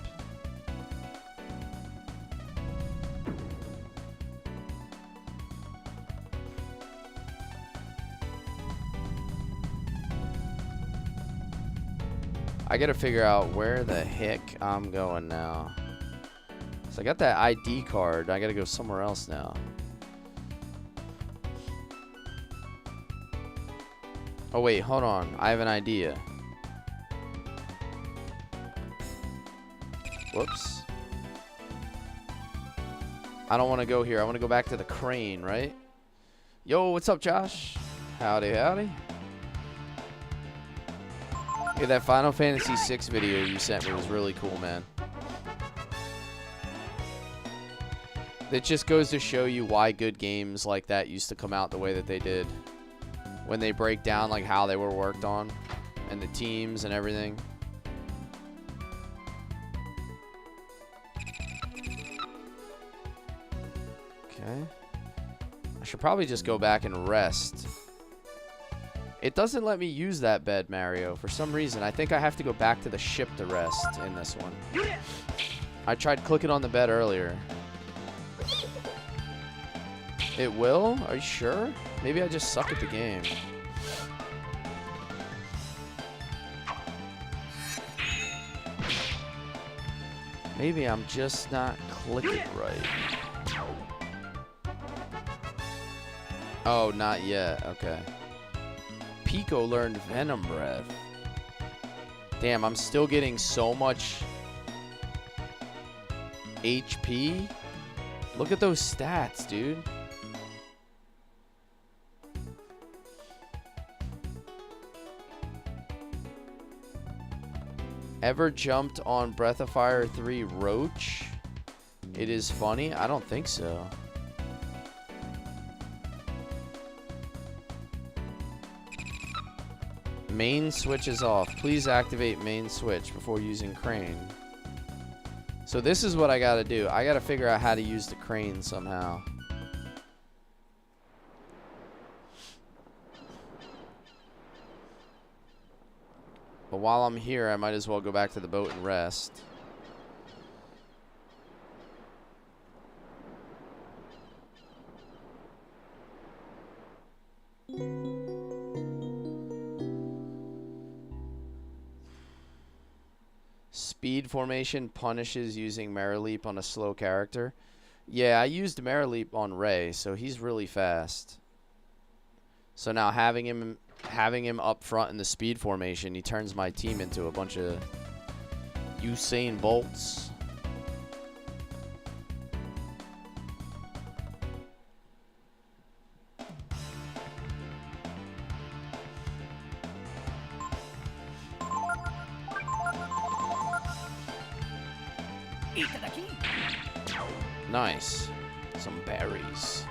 I gotta figure out where the heck I'm going now. So I got that ID card. I gotta go somewhere else now. Oh wait, hold on. I have an idea. Whoops. I don't want to go here. I want to go back to the crane, right? Yo, what's up, Josh? Howdy, howdy. Hey, that Final Fantasy VI video you sent me was really cool, man. It just goes to show you why good games like that used to come out the way that they did. When they break down like how they were worked on and the teams and everything. Okay. I should probably just go back and rest. It doesn't let me use that bed, Mario, for some reason. I think I have to go back to the ship to rest in this one. I tried clicking on the bed earlier. It will? Are you sure? Maybe I just suck at the game. Maybe I'm just not clicking right. Oh, not yet. Okay. Peco learned Venom Breath. Damn, I'm still getting so much HP. Look at those stats, dude. Ever jumped on Breath of Fire 3 Roach? It is funny? I don't think so. Main switch is off. Please activate main switch before using crane. So this is what I gotta do. I gotta figure out how to use the crane somehow. But while I'm here, I might as well go back to the boat and rest. Speed formation punishes using Mara Leap on a slow character. Yeah, I used Mara Leap on Ray, so he's really fast. So now having him up front in the speed formation, he turns my team into a bunch of Usain Bolts. Nice. Some berries.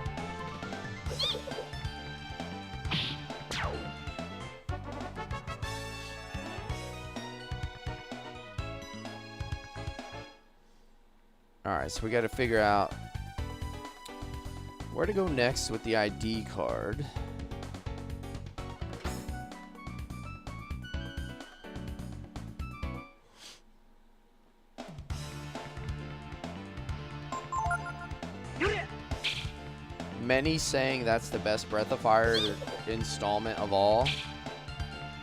Alright, so we got to figure out where to go next with the ID card. Many saying that's the best Breath of Fire installment of all.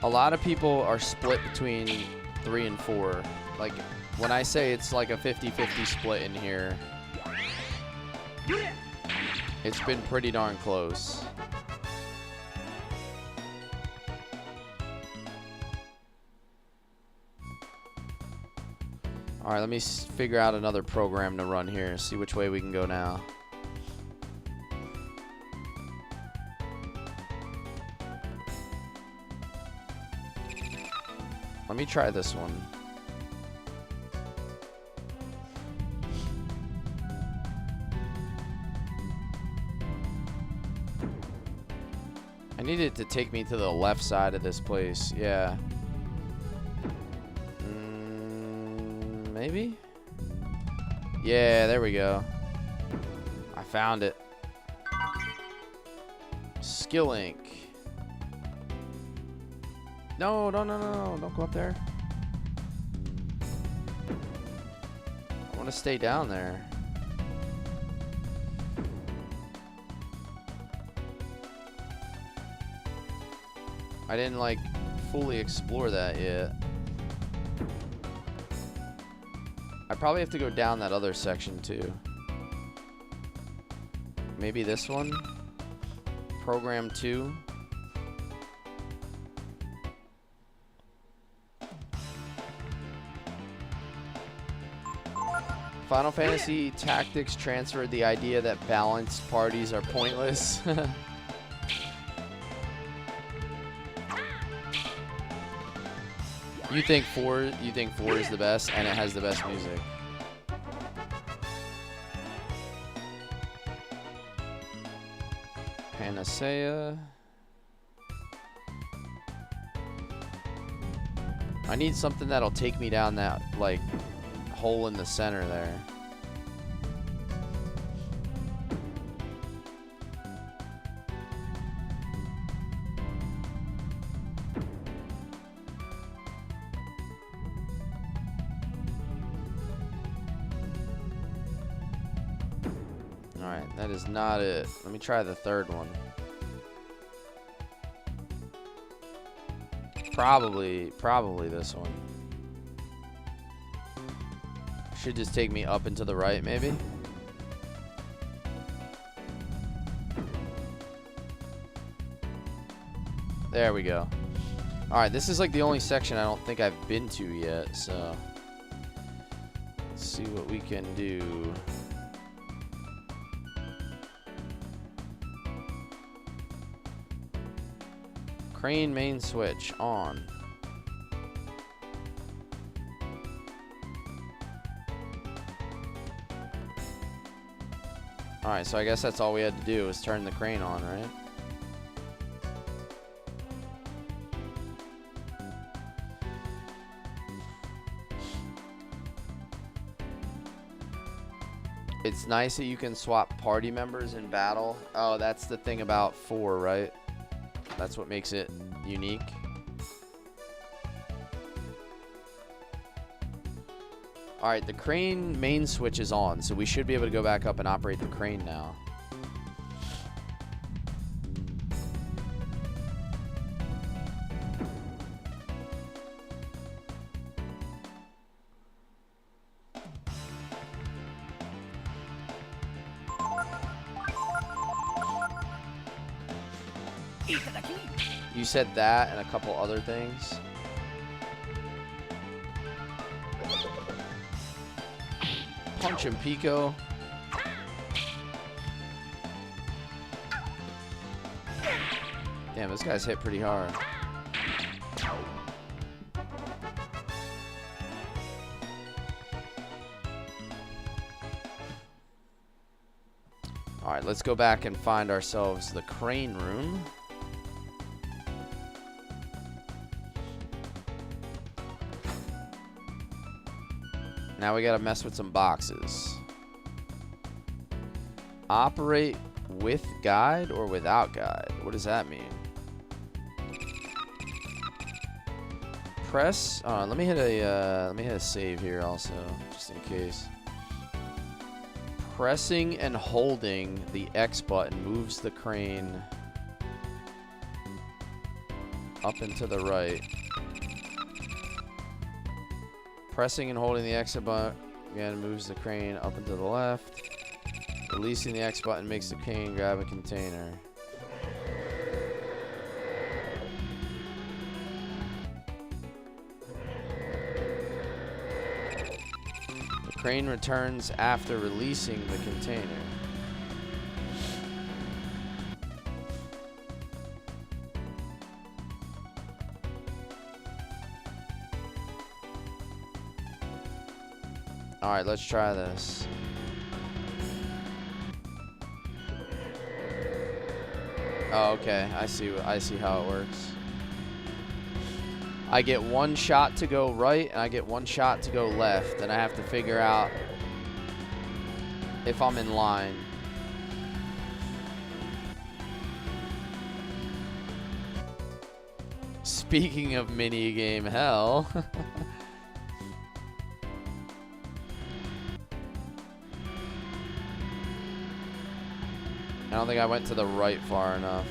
A lot of people are split between 3 and 4. Like, when I say it's like a 50-50 split in here, it's been pretty darn close. Alright, let me figure out another program to run here. See which way we can go now. Let me try this one. I need it to take me to the left side of this place. Yeah. Maybe? Yeah, there we go. I found it. Skill Inc. No, no, no, no, no. Don't go up there. I want to stay down there. I didn't, like, fully explore that yet. I probably have to go down that other section, too. Maybe this one? Program 2. Final Fantasy Tactics transferred the idea that balanced parties are pointless. You think 4 is the best, and it has the best music. Panacea. I need something that'll take me down that, like, hole in the center there. Alright, that is not it. Let me try the third one. Probably this one. Should just take me up and to the right, maybe? There we go. Alright, this is like the only section I don't think I've been to yet, so let's see what we can do. Crane main switch on. Alright, so I guess that's all we had to do was turn the crane on, right? It's nice that you can swap party members in battle. Oh, that's the thing about 4, right? That's what makes it unique. Alright, the crane main switch is on, so we should be able to go back up and operate the crane now. You said that and a couple other things. Punch him, Peco. Damn, this guy's hit pretty hard. Alright, let's go back and find ourselves the crane room. Now we gotta mess with some boxes. operate with guide or without guide? What does that mean? Press. Let me hit a save here also, just in case. Pressing and holding the X button moves the crane up and to the right. Pressing and holding the X button again moves the crane up and to the left. Releasing the X button makes the crane grab a container. The crane returns after releasing the container. All right, let's try this. Oh, okay. I see how it works. I get one shot to go right, and I get one shot to go left, and I have to figure out if I'm in line. Speaking of minigame hell. I don't think I went to the right far enough.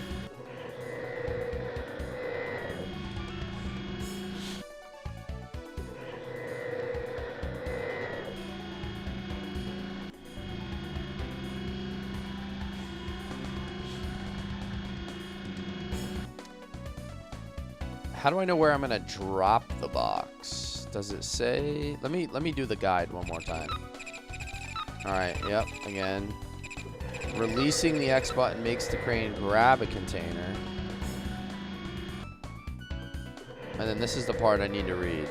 How do I know where I'm gonna drop the box? Does it say? Let me do the guide one more time. All right. Yep. Again. Releasing the X button makes the crane grab a container. And then this is the part I need to read.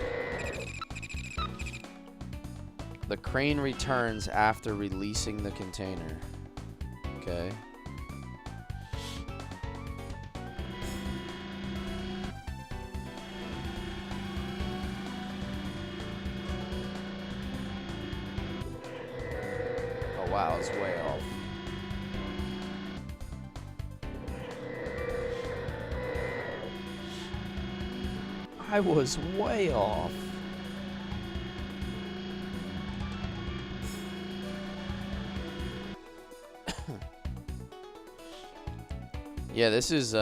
The crane returns after releasing the container. Okay. Oh wow, it's way off. I was way off. Yeah, this is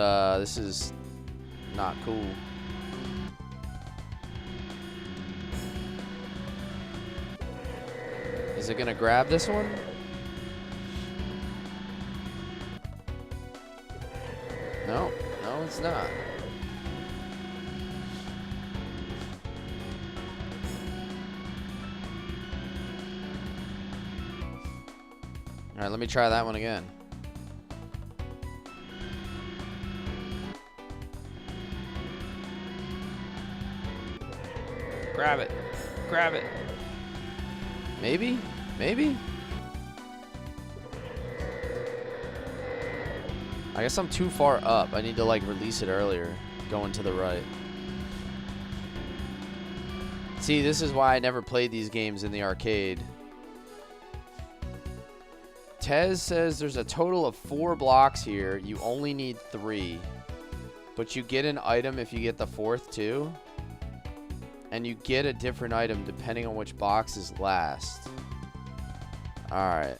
not cool. Is it gonna grab this one? No, no, it's not. All right, let me try that one again. Grab it. Grab it. Maybe? Maybe? I guess I'm too far up. I need to, like, release it earlier. Going to the right. See, this is why I never played these games in the arcade. Tez says there's a total of 4 blocks here. You only need 3. But you get an item if you get the 4th too. And you get a different item depending on which box is last. Alright.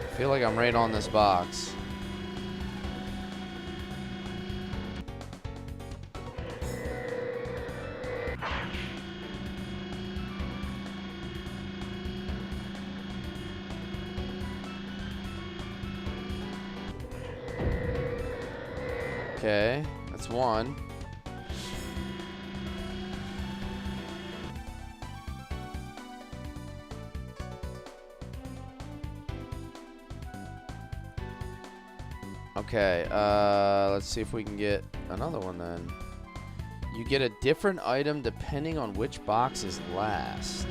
I feel like I'm right on this box. Okay, that's one. Okay, let's see if we can get another one then. You get a different item depending on which box is last.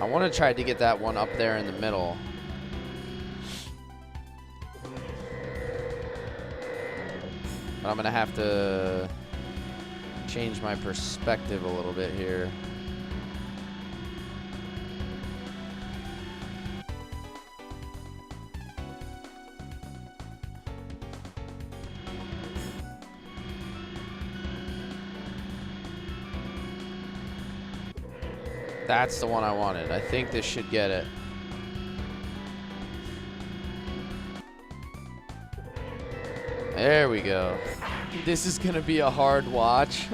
I want to try to get that one up there in the middle. But I'm going to have to change my perspective a little bit here. That's the one I wanted. I think this should get it. There we go. This is going to be a hard watch.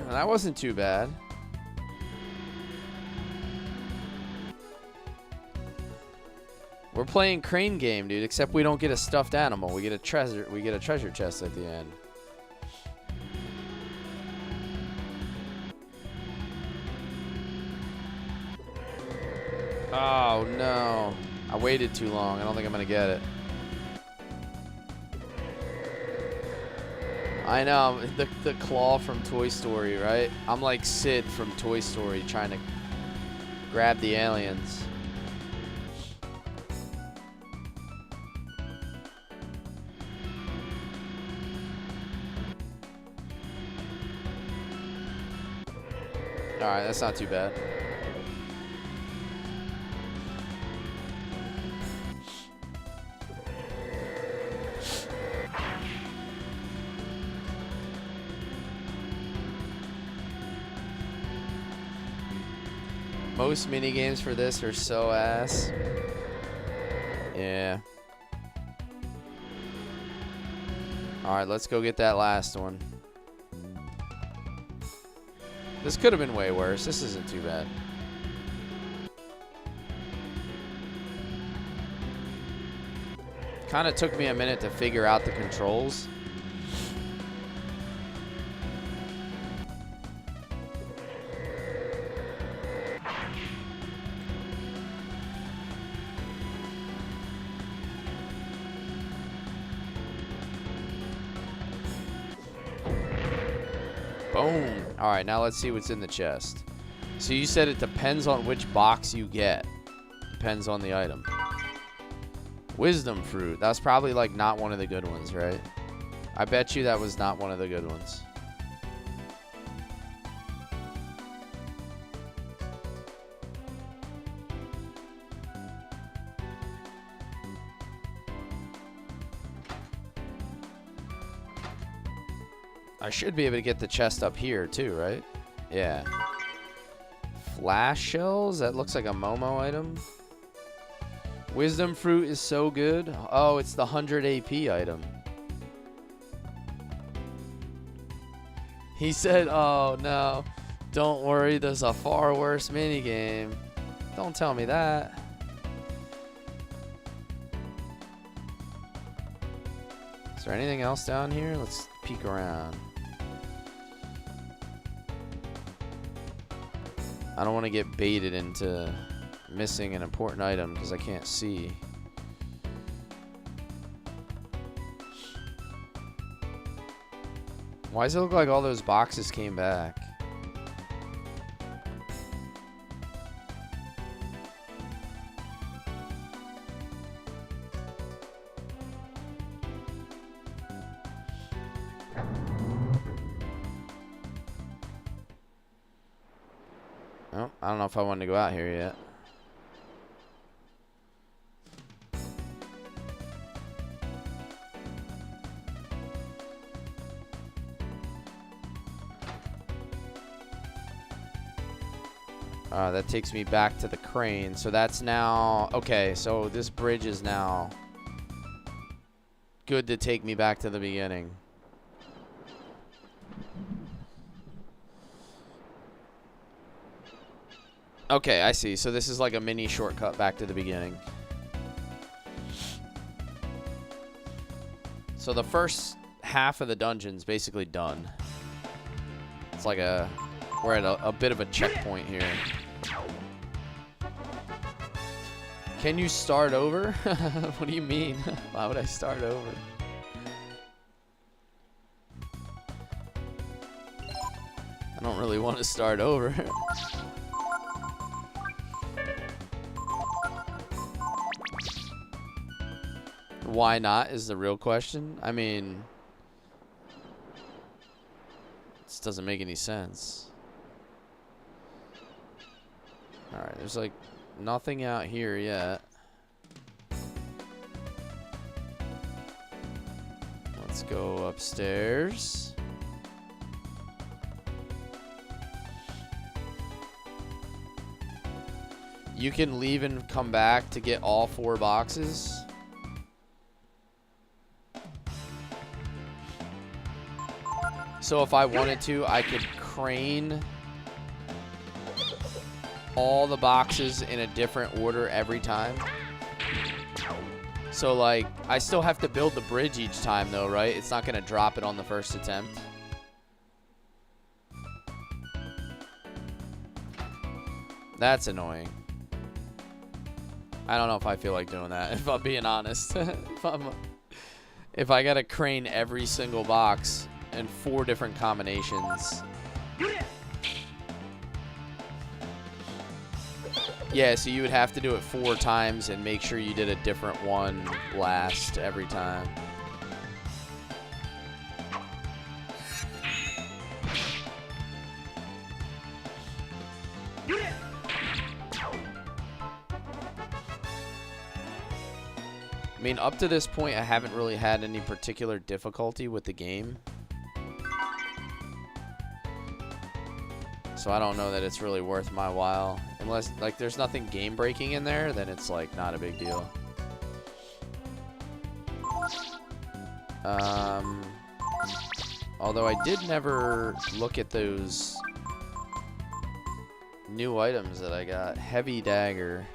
That wasn't too bad. We're playing crane game, dude, except we don't get a stuffed animal. We get a treasure chest at the end. Oh no. I waited too long. I don't think I'm gonna get it. I know, the claw from Toy Story, right? I'm like Sid from Toy Story trying to grab the aliens. Alright, that's not too bad. Most mini games for this are so ass. Yeah. Alright, let's go get that last one. This could have been way worse. This isn't too bad. Kind of took me a minute to figure out the controls. Boom. All right, now let's see what's in the chest. So you said it depends on which box you get. Depends on the item. Wisdom fruit. That's probably like not one of the good ones, right? I bet you that was not one of the good ones. I should be able to get the chest up here too, right? Yeah. Flash shells? That looks like a Momo item. Wisdom fruit is so good. Oh, it's the 100 AP item. He said, oh no, don't worry, there's a far worse minigame. Don't tell me that. Is there anything else down here? Let's peek around. I don't want to get baited into missing an important item because I can't see. Why does it look like all those boxes came back? Oh, I don't know if I wanted to go out here yet. That takes me back to the crane. So that's now... Okay, so this bridge is now good to take me back to the beginning. Okay, I see. So this is like a mini shortcut back to the beginning. So the first half of the dungeon's basically done. It's like a... We're at a bit of a checkpoint here. Can you start over? What do you mean? Why would I start over? don't really want to start over. Why not is the real question. I mean, this doesn't make any sense. Alright, there's like nothing out here yet. Let's go upstairs. You can leave and come back to get all 4 boxes. So if I wanted to, I could crane all the boxes in a different order every time. So like, I still have to build the bridge each time though, right? It's not gonna drop it on the first attempt. That's annoying. I don't know if I feel like doing that, if I'm being honest. If I gotta crane every single box in 4 different combinations. Yeah, so you would have to do it 4 times and make sure you did a different one last every time. I mean, up to this point, I haven't really had any particular difficulty with the game. So I don't know that it's really worth my while. Unless, like, there's nothing game-breaking in there, then it's, like, not a big deal. Although I did never look at those new items that I got. Heavy dagger.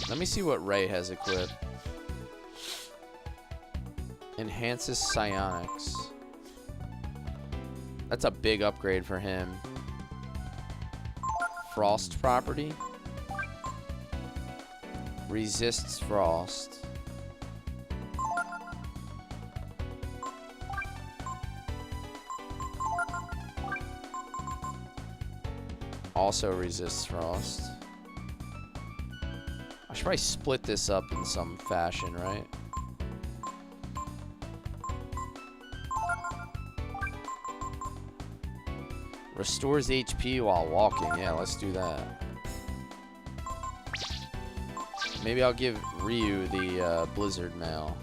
Let me see what Ray has equipped. Enhances psionics. That's a big upgrade for him. Frost property. Resists frost. Also resists frost. I should probably split this up in some fashion, right? Restores HP while walking. Yeah, let's do that. Maybe I'll give Ryu the Blizzard Mail.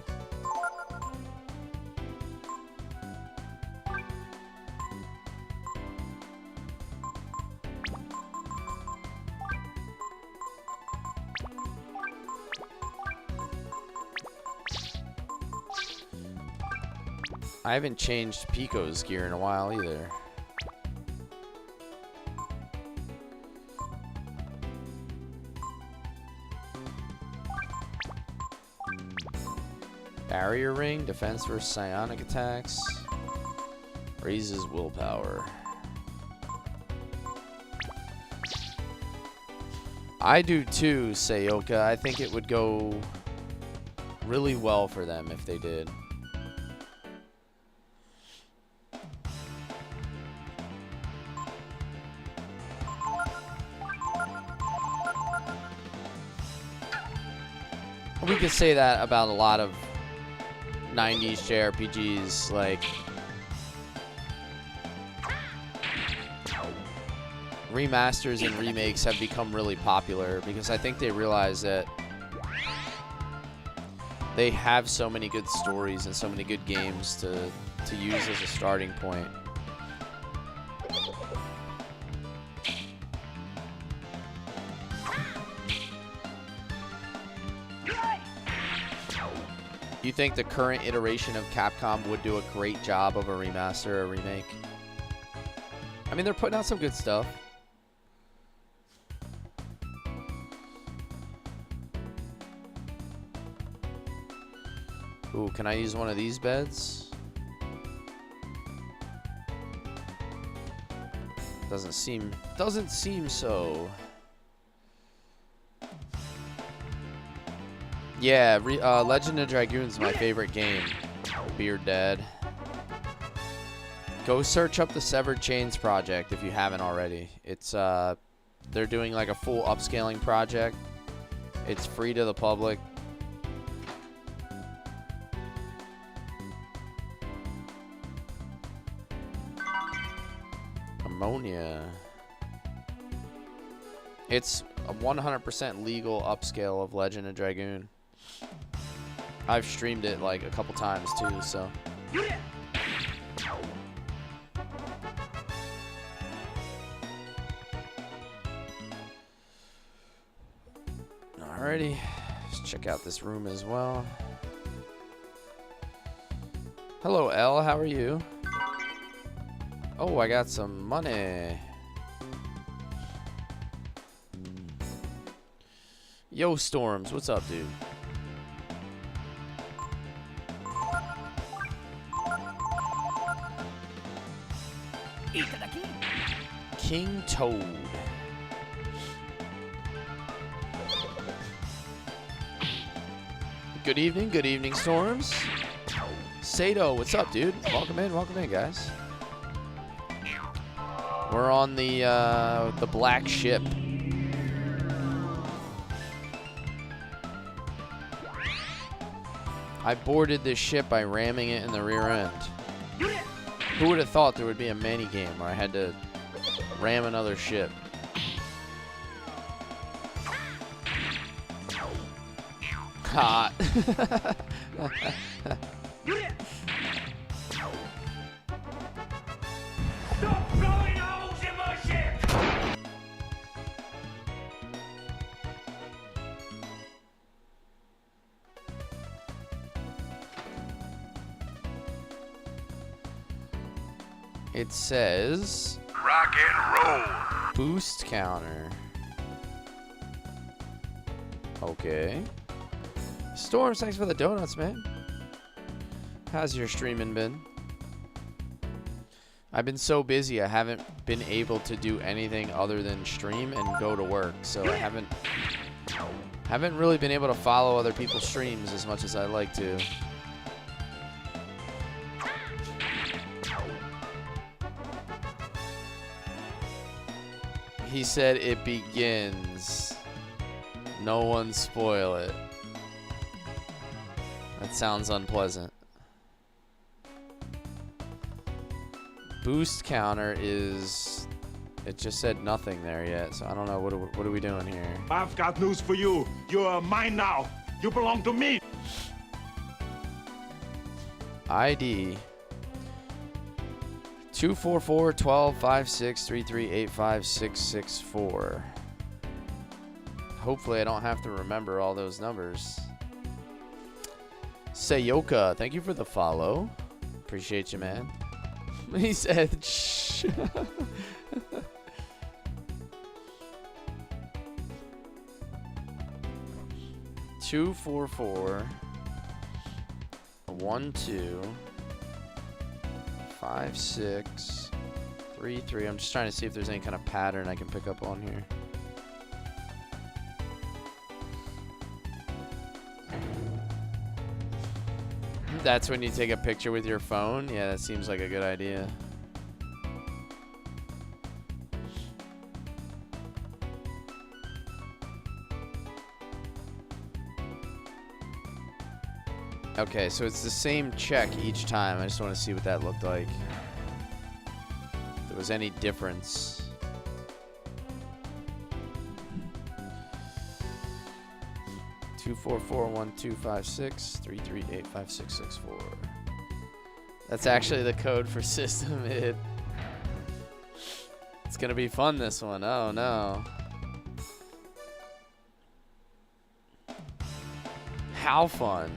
I haven't changed Peco's gear in a while either. Barrier ring, defense versus psionic attacks, raises willpower. I do too, Sayoka. I think it would go really well for them if they did. We could say that about a lot of 90s JRPGs, like remasters and remakes have become really popular because I think they realize that they have so many good stories and so many good games to use as a starting point. You think the current iteration of Capcom would do a great job of a remaster or a remake? I mean, they're putting out some good stuff. Ooh, can I use one of these beds? Doesn't seem so. Yeah, Legend of Dragoon's my favorite game. Beard Dad. Go search up the Severed Chains project if you haven't already. It's they're doing like a full upscaling project. It's free to the public. Ammonia. It's a 100% legal upscale of Legend of Dragoon. I've streamed it like a couple times too, so. Alrighty, let's check out this room as well. Hello, Elle, how are you? Oh, I got some money. Yo, Storms, what's up, dude? King Toad. Good evening, Storms. Sato, what's up, dude? Welcome in, guys. We're on the black ship. I boarded this ship by ramming it in the rear end. Who would have thought there would be a mini game where I had to ram another ship? Hot. Stop blowing holes in my ship! It says Rock and roll. boost counter. Okay. Storms, thanks for the donuts, man. How's your streaming been? I've been so busy, I haven't been able to do anything other than stream and go to work. So I haven't really been able to follow other people's streams as much as I'd like to. He said it begins. No one spoil it. That sounds unpleasant. Boost counter is... It just said nothing there yet, so I don't know. What are we doing here? I've got news for you. You're mine now. You belong to me. ID 244-1256-3385-664. Hopefully I don't have to remember all those numbers. Sayoka, thank you for the follow. Appreciate you, man. He said, shh. 244 125633. I'm just trying to see if there's any kind of pattern I can pick up on here. That's when you take a picture with your phone? Yeah, that seems like a good idea. Okay, so it's the same check each time. I just want to see what that looked like. If there was any difference. Two 441-256-338-5664. That's actually the code for system id. It's gonna be fun, this one. Oh no. How fun.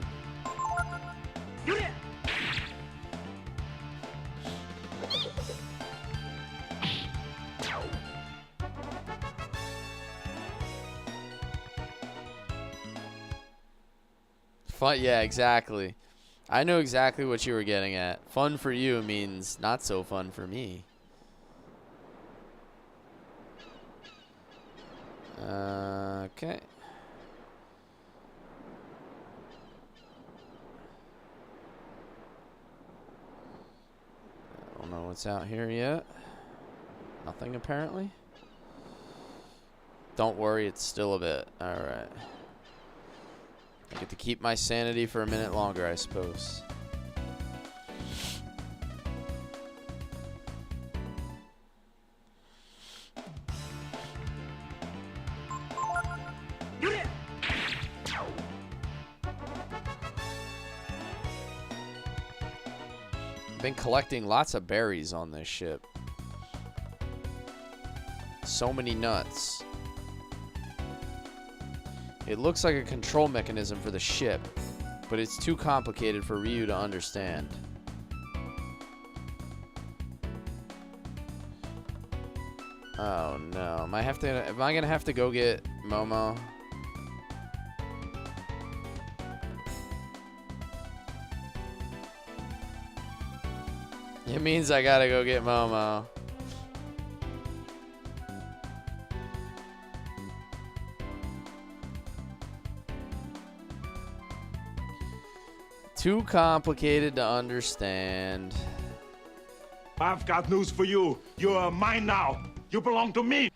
Fun, yeah, exactly. I know exactly what you were getting at. Fun for you means not so fun for me. Okay. I don't know What's out here yet? Nothing apparently. Don't worry, it's still a bit. Alright. I get to keep my sanity for a minute longer, I suppose. Been collecting lots of berries on this ship. So many nuts. It looks like a control mechanism for the ship, but it's too complicated for Ryu to understand. Oh no. Am I gonna have to go get Momo? It means I gotta go get Momo. Too complicated to understand. I've got news for you. You're mine now. You belong to me.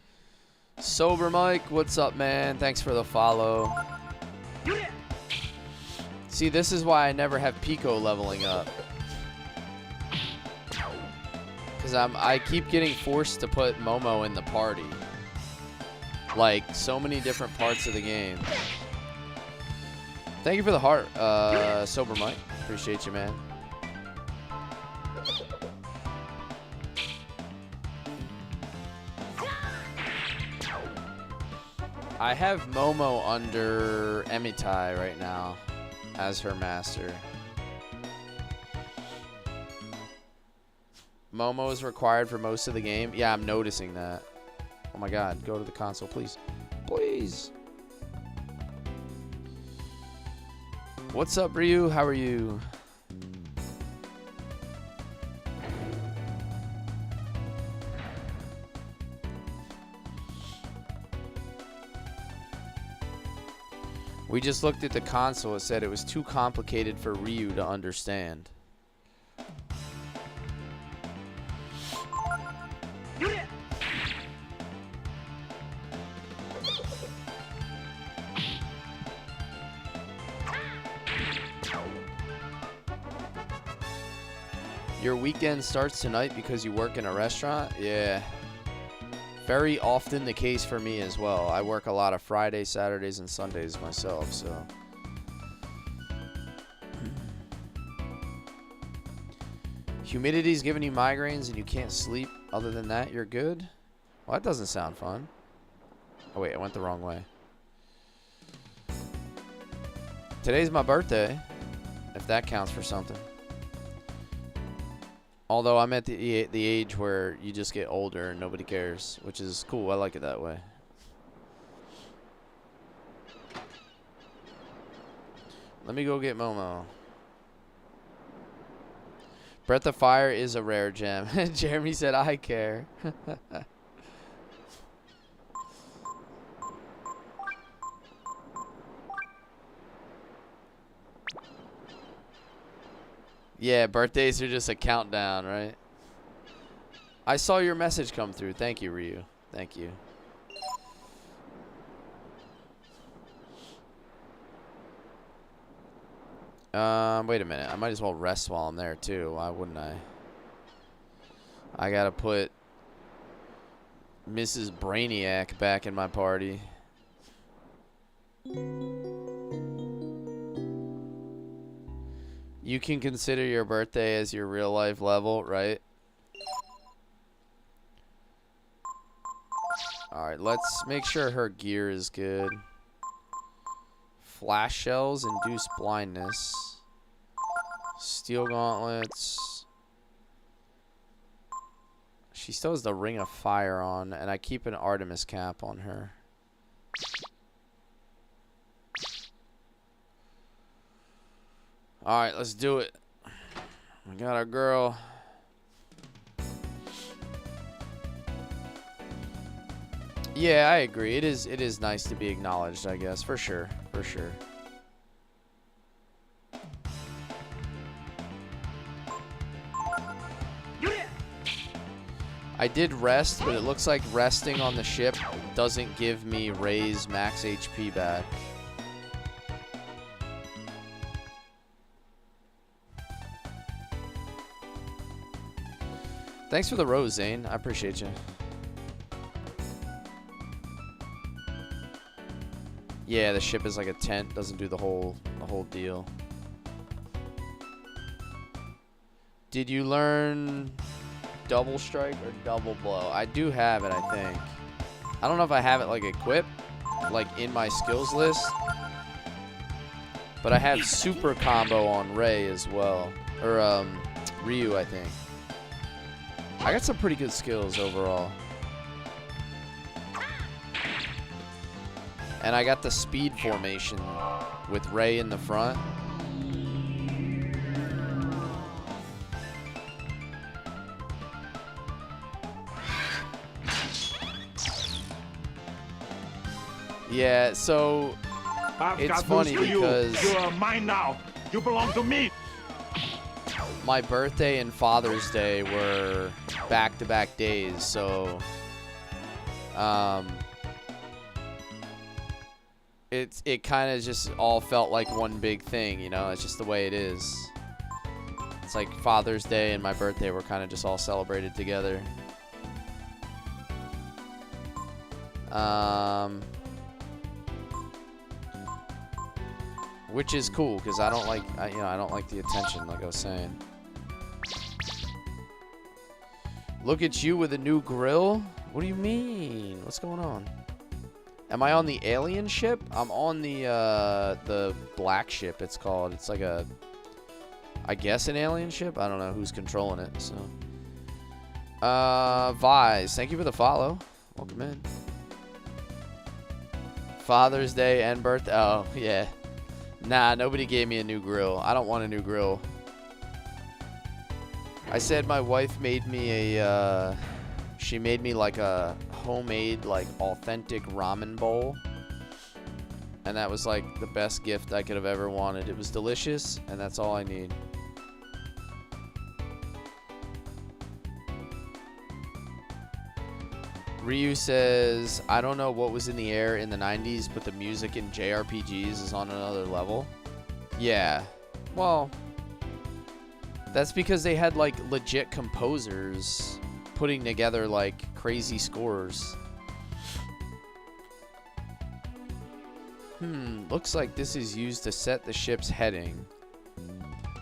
Sober Mike, what's up, man? Thanks for the follow. See, this is why I never have Peco leveling up. Because I keep getting forced to put Momo in the party. Like, so many different parts of the game. Thank you for the heart, Sober Mike. Appreciate you, man. I have Momo under Emitai right now as her master. Momo is required for most of the game. Yeah, I'm noticing that. Oh my god, go to the console, please. Please. What's up, Ryu? How are you? We just looked at the console. It said it was too complicated for Ryu to understand. Your weekend starts tonight because you work in a restaurant? Yeah. Very often the case for me as well. I work a lot of Fridays, Saturdays, and Sundays myself, so. Humidity's giving you migraines and you can't sleep. Other than that, you're good? Well, that doesn't sound fun. Oh, wait, I went the wrong way. Today's my birthday, if that counts for something. Although I'm at the age where you just get older and nobody cares, which is cool. I like it that way. Let me go get Momo. Breath of Fire is a rare gem. Jeremy said, I care. Yeah, birthdays are just a countdown, right? I saw your message come through. Thank you, Ryu. Thank you. Wait a minute. I might as well rest while I'm there, too. Why wouldn't I? I gotta put Mrs. Brainiac back in my party. You can consider your birthday as your real life level, right? Alright, let's make sure her gear is good. Flash shells induce blindness. Steel gauntlets. She still has the Ring of Fire on, and I keep an Artemis cap on her. Alright, let's do it. We got our girl. Yeah, I agree. It is nice to be acknowledged, I guess, for sure. For sure. I did rest, but it looks like resting on the ship doesn't give me Ray's max HP back. Thanks for the rose, Zane. I appreciate you. Yeah, the ship is like a tent. Doesn't do the whole deal. Did you learn double strike or double blow? I do have it, I think. I don't know if I have it like equipped, like in my skills list. But I have super combo on Ray as well. Or Ryu, I think. I got some pretty good skills overall. And I got the speed formation with Ray in the front. Yeah, so it's funny because you are mine now. You belong to me. My birthday and Father's Day were back-to-back days, so it kind of just all felt like one big thing, you know. It's just the way it is. It's like Father's Day and my birthday were kind of just all celebrated together. Which is cool because I don't like, you know, I don't like the attention, like I was saying. Look at you with a new grill. What do you mean? What's going on? Am I on the alien ship? I'm on the black ship. It's called. It's like a, I guess an alien ship. I don't know who's controlling it. So, Vise, thank you for the follow. Welcome in. Father's Day and birthday. Oh yeah. Nah, nobody gave me a new grill. I don't want a new grill. I said my wife made me a, she made me like a homemade, like authentic ramen bowl. And that was like the best gift I could have ever wanted. It was delicious, and that's all I need. Ryu says, I don't know what was in the air in the 90s, but the music in JRPGs is on another level. Yeah. Well, that's because they had like legit composers putting together like crazy scores. Looks like this is used to set the ship's heading.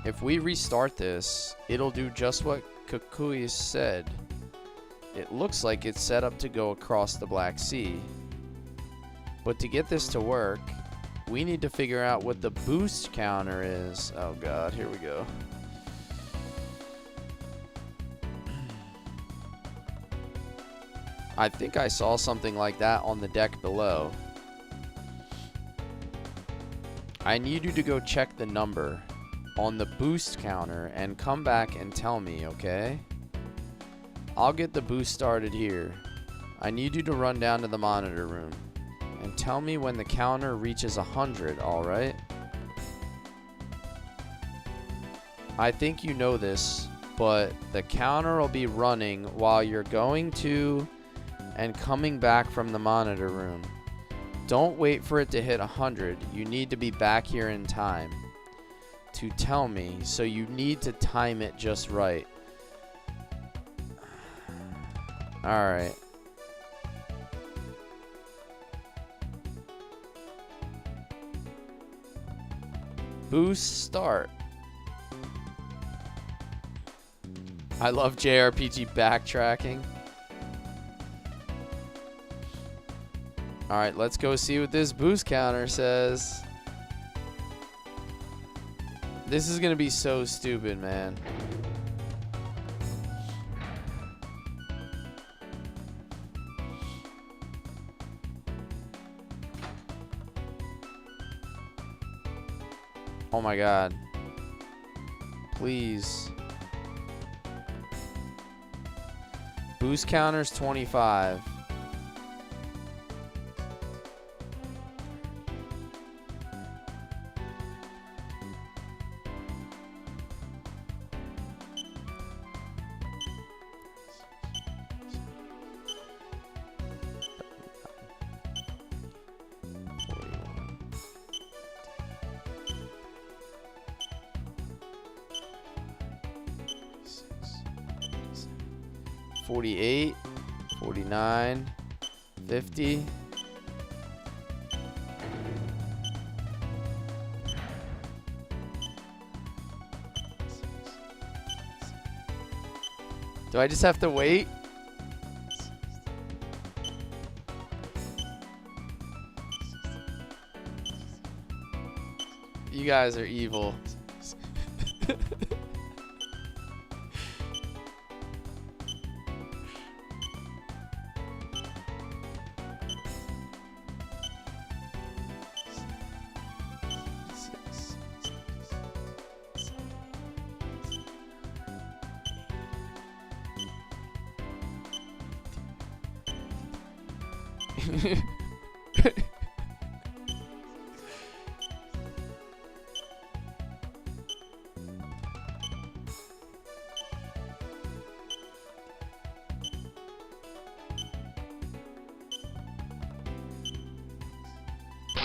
If we restart this, it'll do just what Kukui said. It looks like it's set up to go across the Black Sea. But to get this to work, we need to figure out what the boost counter is. Oh god, here we go. I think I saw something like that on the deck below. I need you to go check the number on the boost counter and come back and tell me, okay? I'll get the boost started here. I need you to run down to the monitor room and tell me when the counter reaches 100, alright? I think you know this, but the counter will be running while you're going to and coming back from the monitor room. Don't wait for it to hit 100. You need to be back here in time to tell me, so you need to time it just right. Alright. Boost start. I love JRPG backtracking. Alright, let's go see what this boost counter says. This is gonna be so stupid, man. Oh my god. Please. Boost counter's 25. 48, 49, 50. Do I just have to wait? You guys are evil.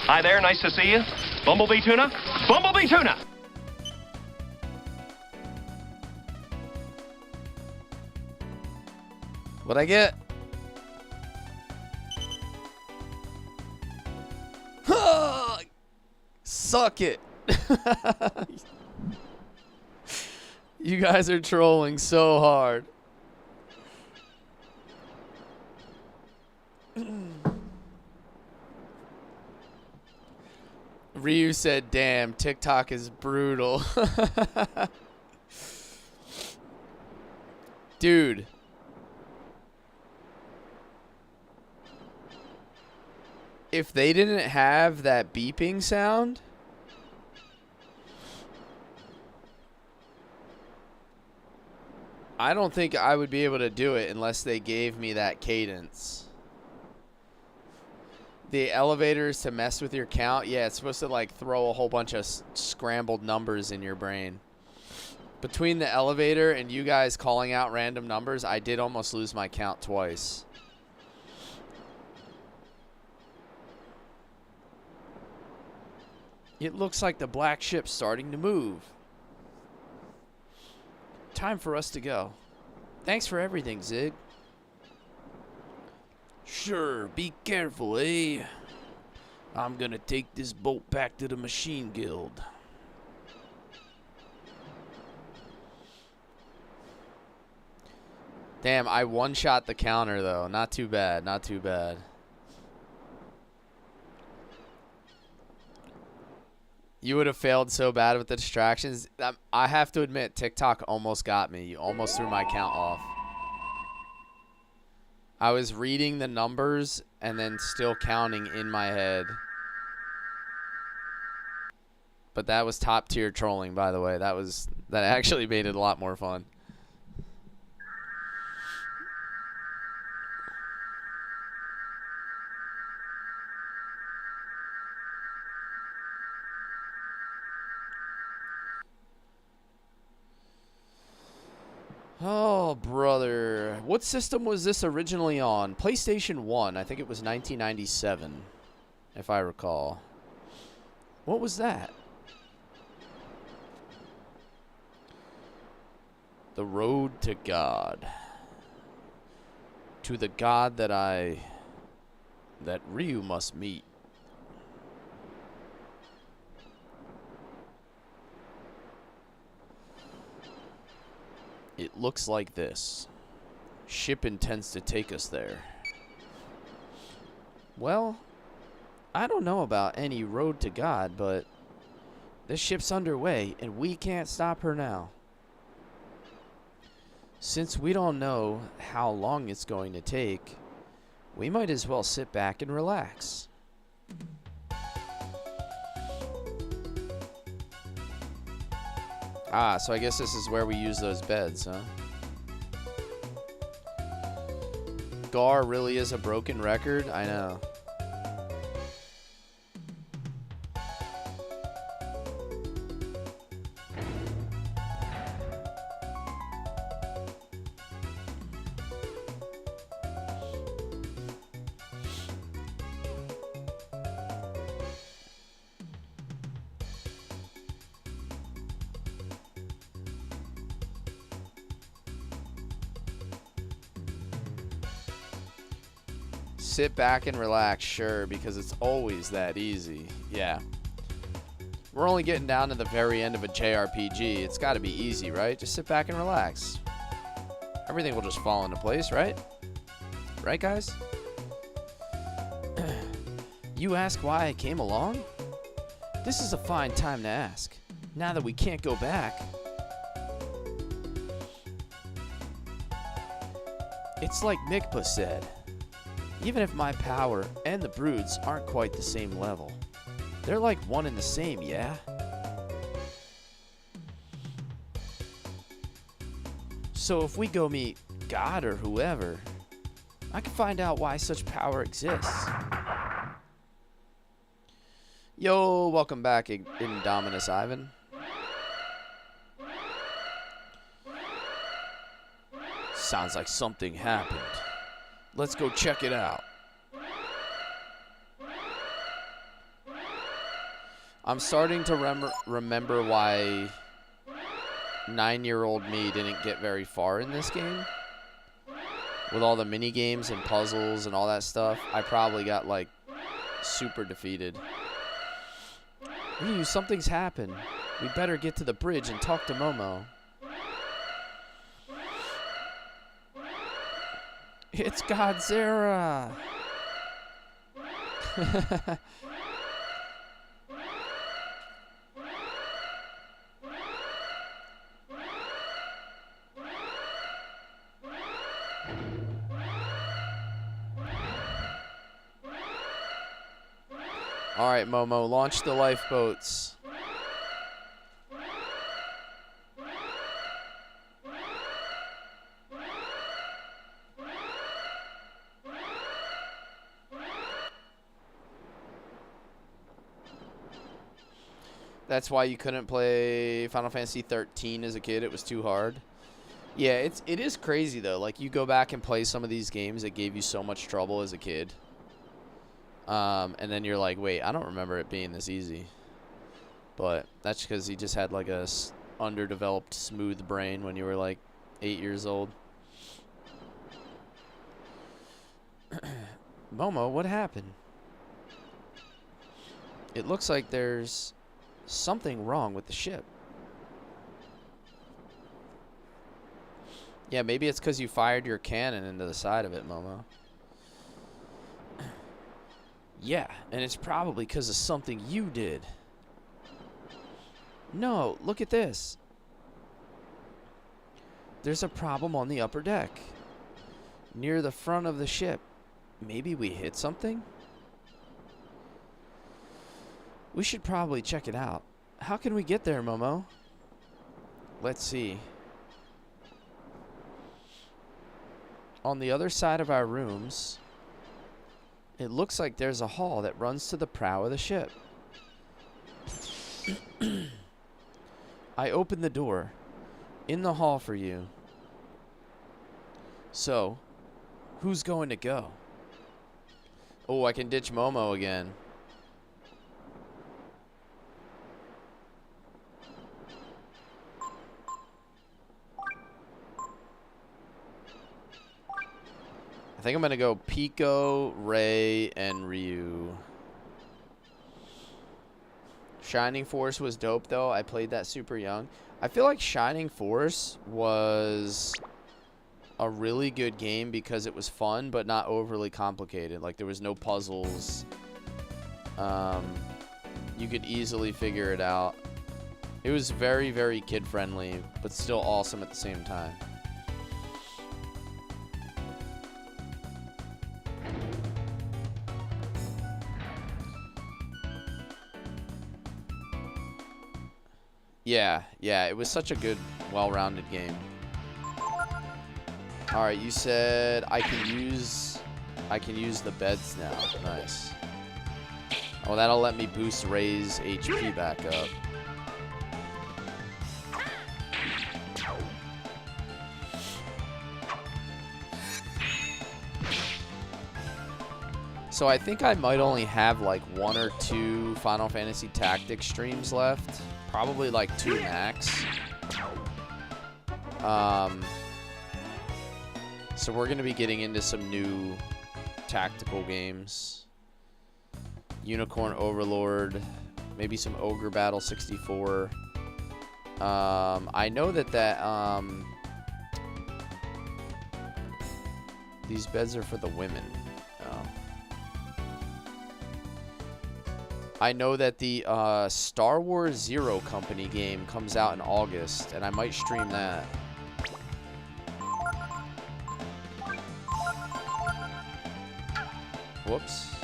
Hi there, nice to see you. Bumblebee tuna? Bumblebee tuna! What'd I get? Suck it. You guys are trolling so hard. Ryu said, damn, TikTok is brutal. Dude. If they didn't have that beeping sound, I don't think I would be able to do it unless they gave me that cadence. The elevators to mess with your count, yeah, it's supposed to like throw a whole bunch of scrambled numbers in your brain. Between the elevator and you guys calling out random numbers, I did almost lose my count twice. It looks like the black ship's starting to move. Time for us to go. Thanks for everything, Zig. Sure, be careful, eh? I'm gonna take this boat back to the Machine Guild. Damn, I one-shot the counter, though. Not too bad, not too bad. You would have failed so bad with the distractions. I have to admit, TikTok almost got me. You almost threw my count off. I was reading the numbers and then still counting in my head. But that was top tier trolling, by the way. That actually made it a lot more fun. Oh, brother. What system was this originally on? PlayStation 1. I think it was 1997, if I recall. What was that? The road to God. To the God that Ryu must meet. It looks like this. Ship intends to take us there. Well, I don't know about any road to God, but this ship's underway, and we can't stop her now. Since we don't know how long it's going to take, we might as well sit back and relax. Ah, so I guess this is where we use those beds, huh? Gar really is a broken record? I know. Sit back and relax, sure, because it's always that easy. Yeah. We're only getting down to the very end of a JRPG. It's got to be easy, right? Just sit back and relax. Everything will just fall into place, right? Right, guys? You ask why I came along? This is a fine time to ask. Now that we can't go back. It's like Mikpa said. Even if my power and the Brood's aren't quite the same level, they're like one and the same, yeah? So if we go meet God or whoever, I can find out why such power exists. Yo, welcome back, Indominus Ivan. Sounds like something happened. Let's go check it out. I'm starting to remember why 9-year-old me didn't get very far in this game. With all the mini games and puzzles and all that stuff, I probably got like super defeated. Ryu, something's happened. We better get to the bridge and talk to Momo. It's Godzilla. All right, Momo, launch the lifeboats. That's why you couldn't play Final Fantasy 13 as a kid. It was too hard. Yeah, it is crazy though. Like you go back and play some of these games that gave you so much trouble as a kid. And then you're like, wait, I don't remember it being this easy. But that's because he just had like a underdeveloped, smooth brain when you were like 8 years old. Momo, what happened? It looks like there's something wrong with the ship. Yeah, maybe it's because you fired your cannon into the side of it, Momo. Yeah, and it's probably because of something you did. No, look at this. There's a problem on the upper deck. Near the front of the ship. Maybe we hit something? We should probably check it out. How can we get there, Momo? Let's see. On the other side of our rooms, it looks like there's a hall that runs to the prow of the ship. I opened the door in the hall for you. So, who's going to go? Oh, I can ditch Momo again. I think I'm going to go Peco, Ray, and Ryu. Shining Force was dope, though. I played that super young. I feel like Shining Force was a really good game because it was fun, but not overly complicated. Like, there was no puzzles. You could easily figure it out. It was very, very kid-friendly, but still awesome at the same time. Yeah, it was such a good, well-rounded game. All right, you said I can use the beds now. Nice. Oh, that'll let me boost Ray's HP back up. So I think I might only have like 1 or 2 Final Fantasy Tactics streams left. Probably like 2 max. So we're going to be getting into some new tactical games. Unicorn Overlord, maybe some Ogre Battle 64. I know that these beds are for the women. I know that the Star Wars Zero Company game comes out in August, and I might stream that. Whoops.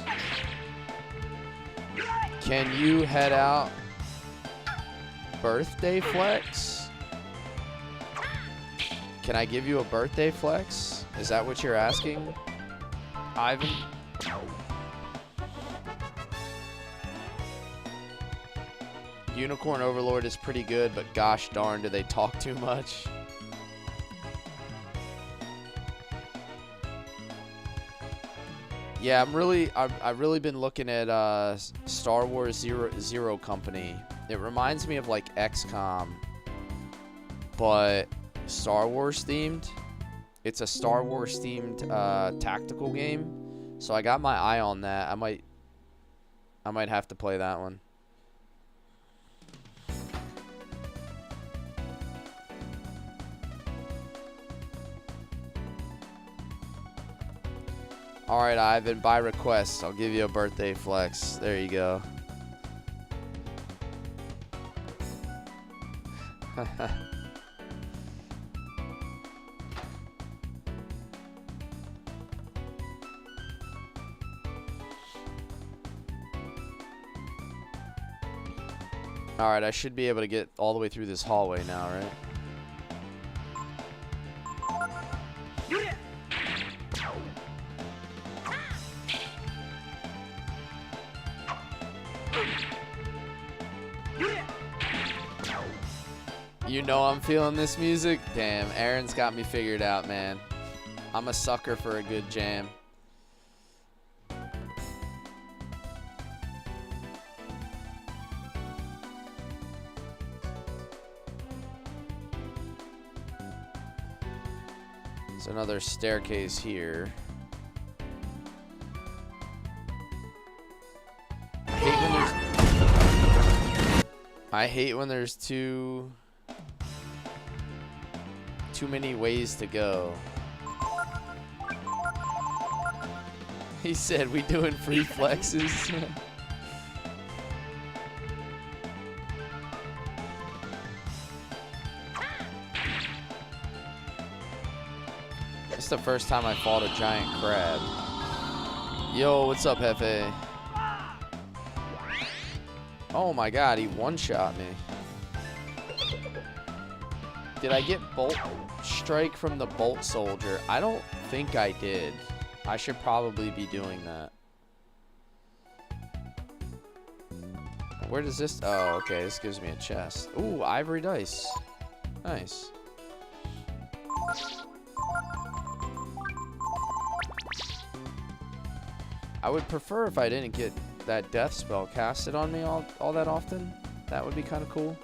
Can you head out birthday flex? Can I give you a birthday flex? Is that what you're asking, Ivan? Unicorn Overlord is pretty good, but gosh darn, do they talk too much? Yeah, I've really been looking at Star Wars Zero Company. It reminds me of like XCOM, but Star Wars themed. It's a Star Wars themed tactical game, so I got my eye on that. I might have to play that one. All right, Ivan, by request, I'll give you a birthday flex. There you go. All right, I should be able to get all the way through this hallway now, right? You know I'm feeling this music? Damn, Aaron's got me figured out, man. I'm a sucker for a good jam. There's another staircase here. I hate when there's too many ways to go. He said, we doing free flexes. It's the first time I fought a giant crab. Yo, what's up, Hefe? Oh my god, he one-shot me. Did I get Bolt Strike from the Bolt Soldier? I don't think I did. I should probably be doing that. Where does this... Oh, okay. This gives me a chest. Ooh, ivory dice. Nice. I would prefer if I didn't get that death spell casted on me all that often. That would be kind of cool.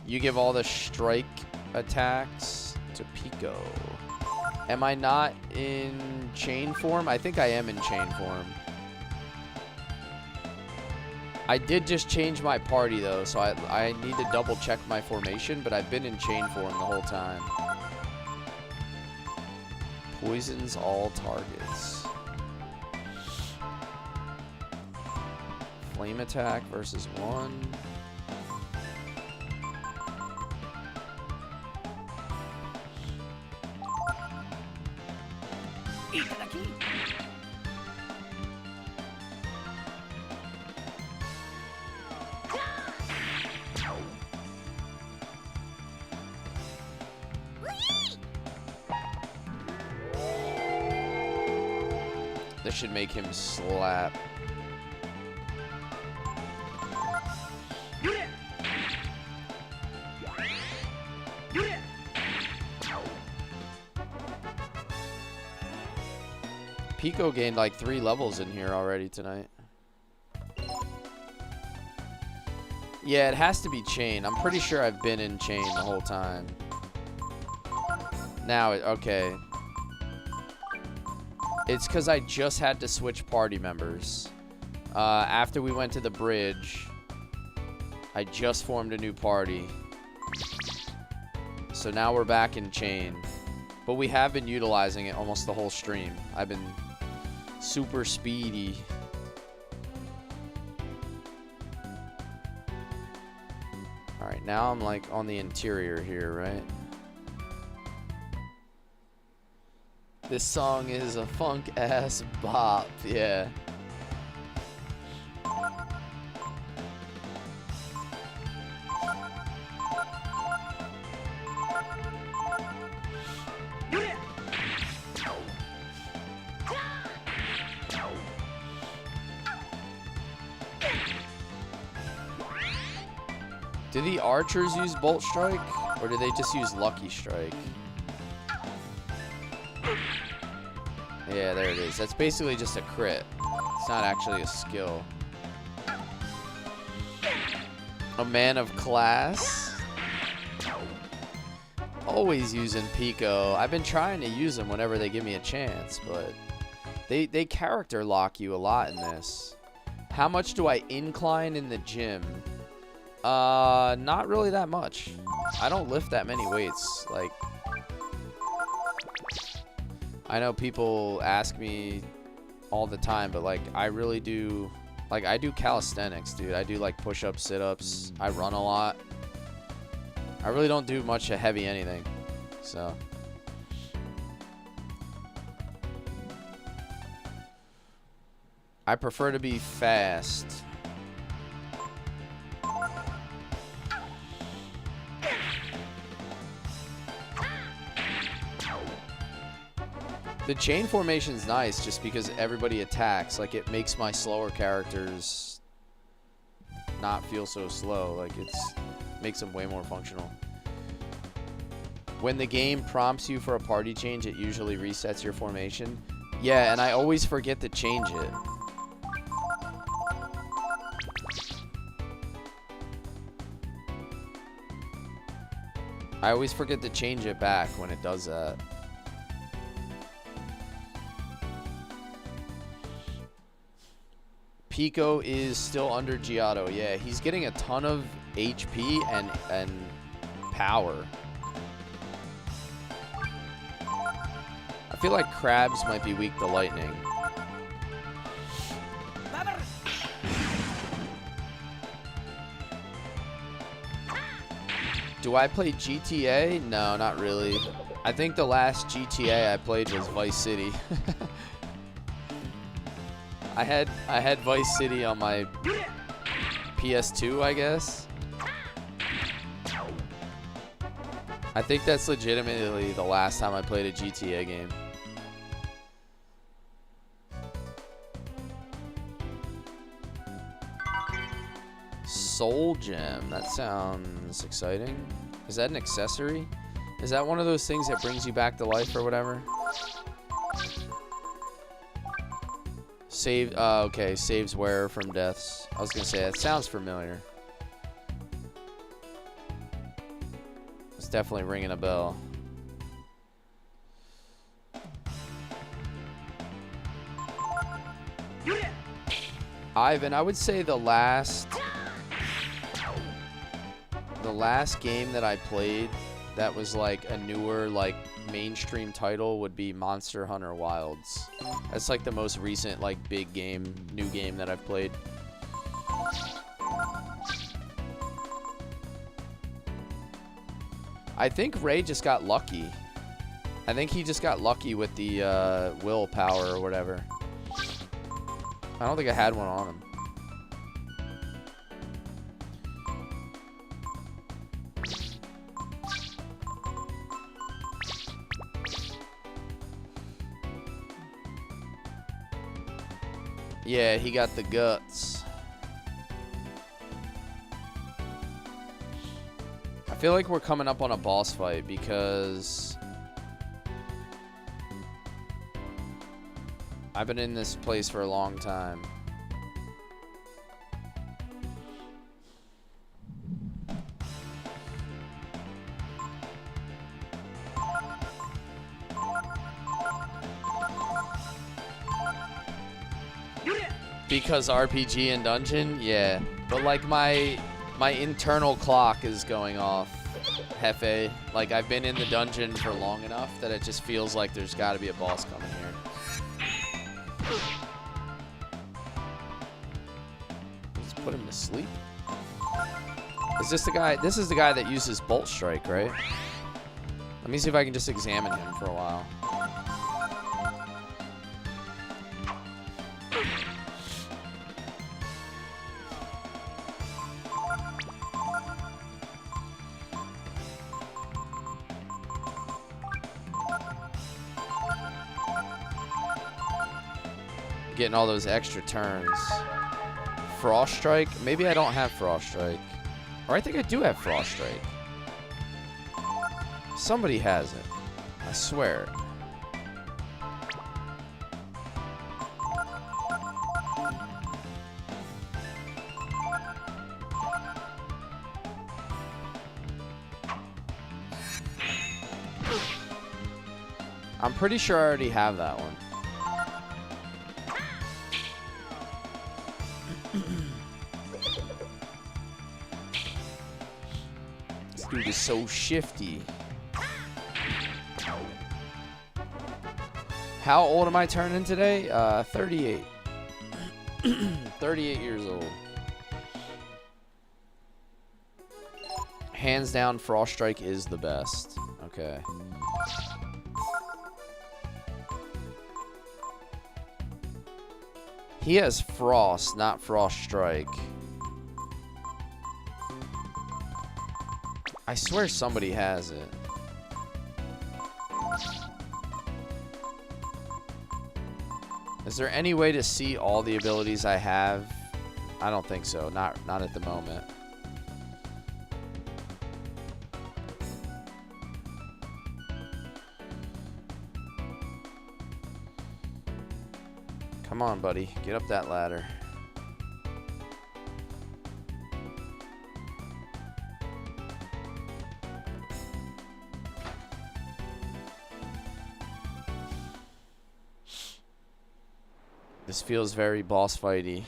You give all the strike attacks to Peco. Am I not in chain form? I think I am in chain form. I did just change my party though, so I need to double check my formation, but I've been in chain form the whole time. Poisons all targets. Flame attack versus 1. This should make him slap. Peco gained like 3 levels in here already tonight. Yeah, it has to be chain. I'm pretty sure I've been in chain the whole time. Now, okay. It's because I just had to switch party members. After we went to the bridge, I just formed a new party. So now we're back in chain. But we have been utilizing it almost the whole stream. I've been super speedy. Alright, now I'm like on the interior here, right? This song is a funk-ass bop, yeah. Do the archers use Bolt Strike, or do they just use Lucky Strike? Yeah, there it is. That's basically just a crit. It's not actually a skill. A man of class. Always using Peco. I've been trying to use them whenever they give me a chance, but they character lock you a lot in this. How much do I incline in the gym? Not really that much. I don't lift that many weights. Like, I know people ask me all the time, but like I really do, like I do calisthenics, dude. I do like push-ups, sit-ups. I run a lot. I really don't do much of heavy anything. So I prefer to be fast. The chain formation's nice just because everybody attacks. Like, it makes my slower characters not feel so slow. Like, makes them way more functional. When the game prompts you for a party change, it usually resets your formation. Yeah, and I always forget to change it. I always forget to change it back when it does that. Peco is still under Giotto. Yeah, he's getting a ton of HP and power. I feel like crabs might be weak to lightning. Do I play GTA? No, not really. I think the last GTA I played was Vice City. I had Vice City on my PS2, I guess. I think that's legitimately the last time I played a GTA game. Soul Gem. That sounds exciting. Is that an accessory? Is that one of those things that brings you back to life or whatever? Save, okay, saves wearer from deaths. I was gonna say, that sounds familiar. It's definitely ringing a bell. Ivan, I would say the last game that I played that was like a newer, like, mainstream title would be Monster Hunter Wilds. That's like the most recent, like, big game, new game that I've played. I think Ray just got lucky. I think he just got lucky with the willpower or whatever. I don't think I had one on him. Yeah, he got the guts. I feel like we're coming up on a boss fight because I've been in this place for a long time. Because RPG and dungeon, yeah. But like my internal clock is going off. Hefe. Like I've been in the dungeon for long enough that it just feels like there's got to be a boss coming here. Let's put him to sleep. Is this the guy? This is the guy that uses Bolt Strike, right? Let me see if I can just examine him for a while. Getting all those extra turns. Frost Strike? Maybe I don't have Frost Strike. Or I think I do have Frost Strike. Somebody has it. I swear. I'm pretty sure I already have that one. This dude is so shifty. How old am I turning today? 38. 38 years old. Hands down, Frost Strike is the best. Okay. He has Frost, not Frost Strike. I swear somebody has it. Is there any way to see all the abilities I have? I don't think so. Not at the moment. Come on, buddy. Get up that ladder. This feels very boss fighty.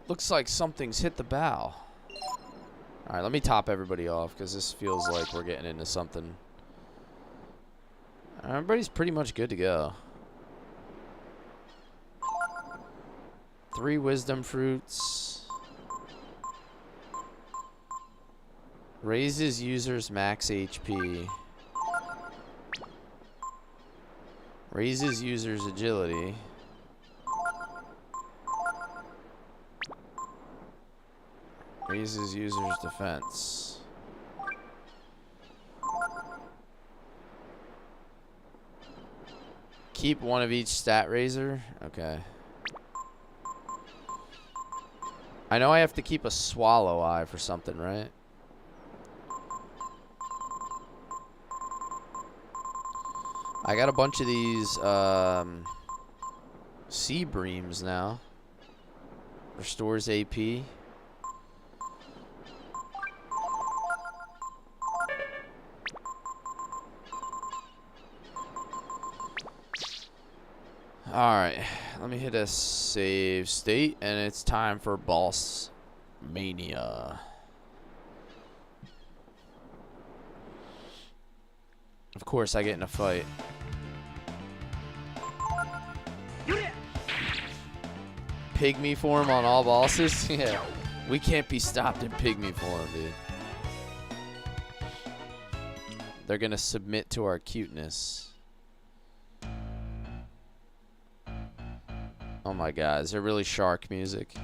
Looks like something's hit the bow. Alright, let me top everybody off because this feels like we're getting into something. Everybody's pretty much good to go. 3 wisdom fruits. Raises users max HP. Raises users agility. Raises users defense. Keep one of each stat raiser. Okay. I know I have to keep a swallow eye for something, right? I got a bunch of these sea breams now. Restores AP. Alright, let me hit a save state, and it's time for Boss Mania. Of course, I get in a fight. Pygmy form on all bosses? Yeah, we can't be stopped in pygmy form, dude. They're gonna submit to our cuteness. Oh my god, is there really shark music?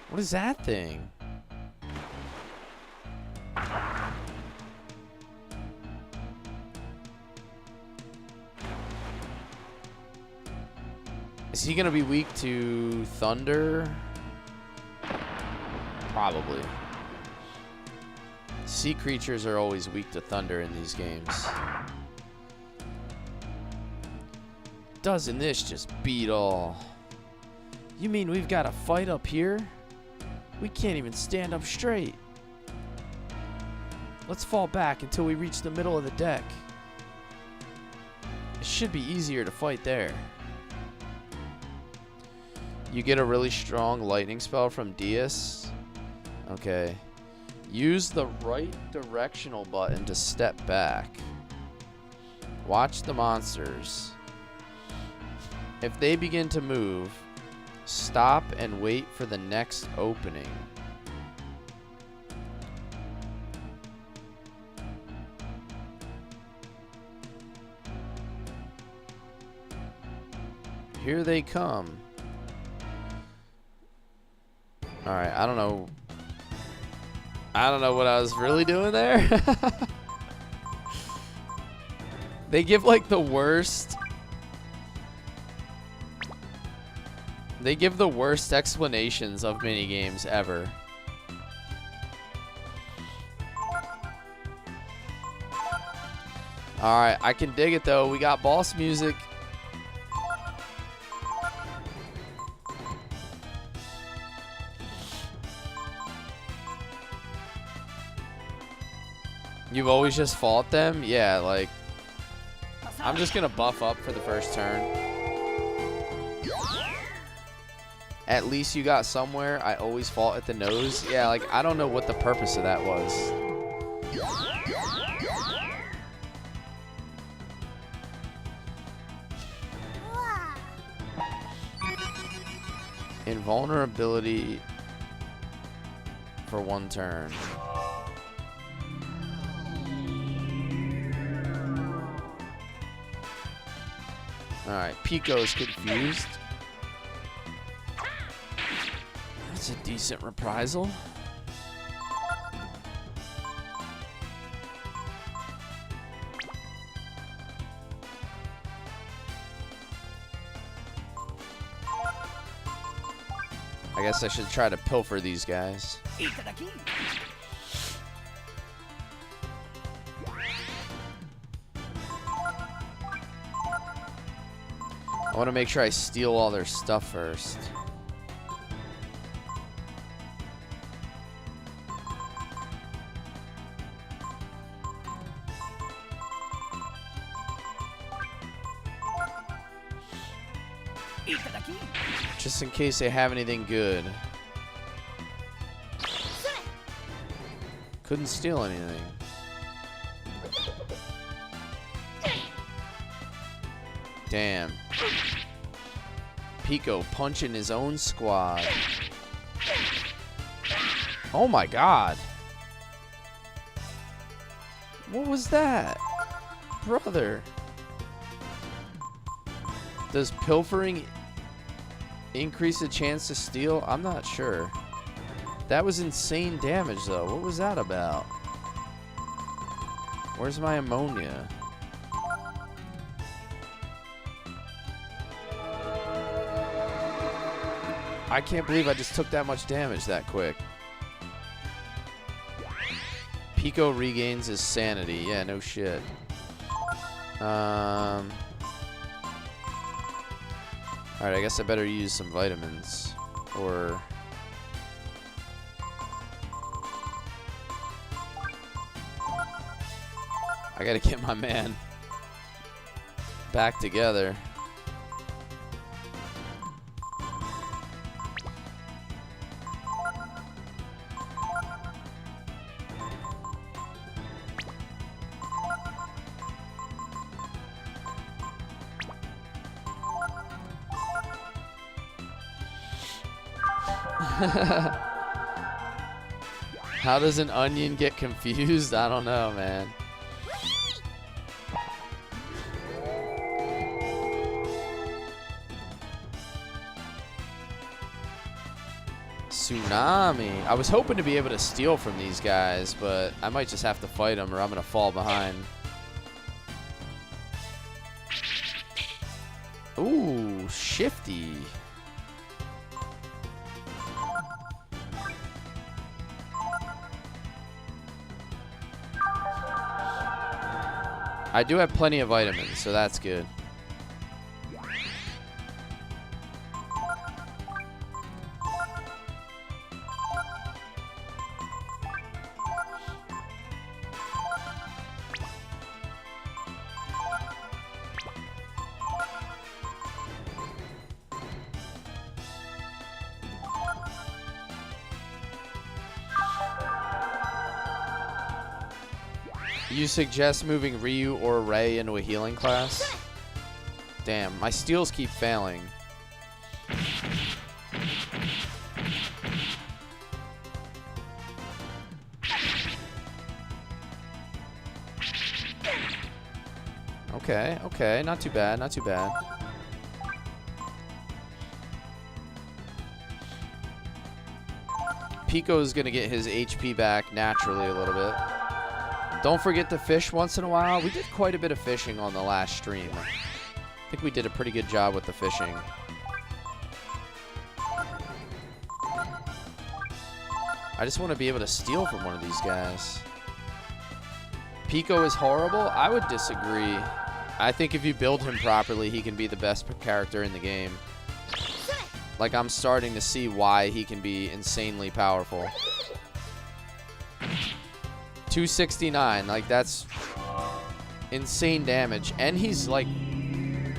What is that thing? Is he gonna be weak to thunder? Probably. Sea creatures are always weak to thunder in these games. Doesn't this just beat all? You mean we've got a fight up here? We can't even stand up straight. Let's fall back until we reach the middle of the deck. It should be easier to fight there. You get a really strong lightning spell from Dias. Okay. Use the right directional button to step back. Watch the monsters. If they begin to move, stop and wait for the next opening. Here they come. Alright, I don't know. I don't know what I was really doing there. They give like the worst. They give the worst explanations of minigames ever. Alright, I can dig it though. We got boss music. You've always just fought them? Yeah, like, I'm just gonna buff up for the first turn. At least you got somewhere. I always fought at the nose. Yeah, like, I don't know what the purpose of that was. Invulnerability for 1 turn. Alright, Peco's confused. That's a decent reprisal. I guess I should try to pilfer these guys. I want to make sure I steal all their stuff first. Just in case they have anything good. Couldn't steal anything. Damn. Peco punching his own squad. Oh my god. What was that? Brother. Does pilfering increase the chance to steal? I'm not sure. That was insane damage though. What was that about? Where's my ammonia? I can't believe I just took that much damage that quick. Peco regains his sanity. Yeah, no shit. Alright, I guess I better use some vitamins. Or... I gotta get my man back together. How does an onion get confused? I don't know, man. Tsunami. I was hoping to be able to steal from these guys, but I might just have to fight them or I'm going to fall behind. Ooh, shifty. I do have plenty of vitamins, so that's good. You suggest moving Ryu or Ray into a healing class? Damn, my steals keep failing. Okay, okay, not too bad, not too bad. Peco is gonna get his HP back naturally a little bit. Don't forget to fish once in a while. We did quite a bit of fishing on the last stream. I think we did a pretty good job with the fishing. I just want to be able to steal from one of these guys. Peco is horrible? I would disagree. I think if you build him properly, he can be the best character in the game. Like, I'm starting to see why he can be insanely powerful. 269, like, that's insane damage. And he's, like,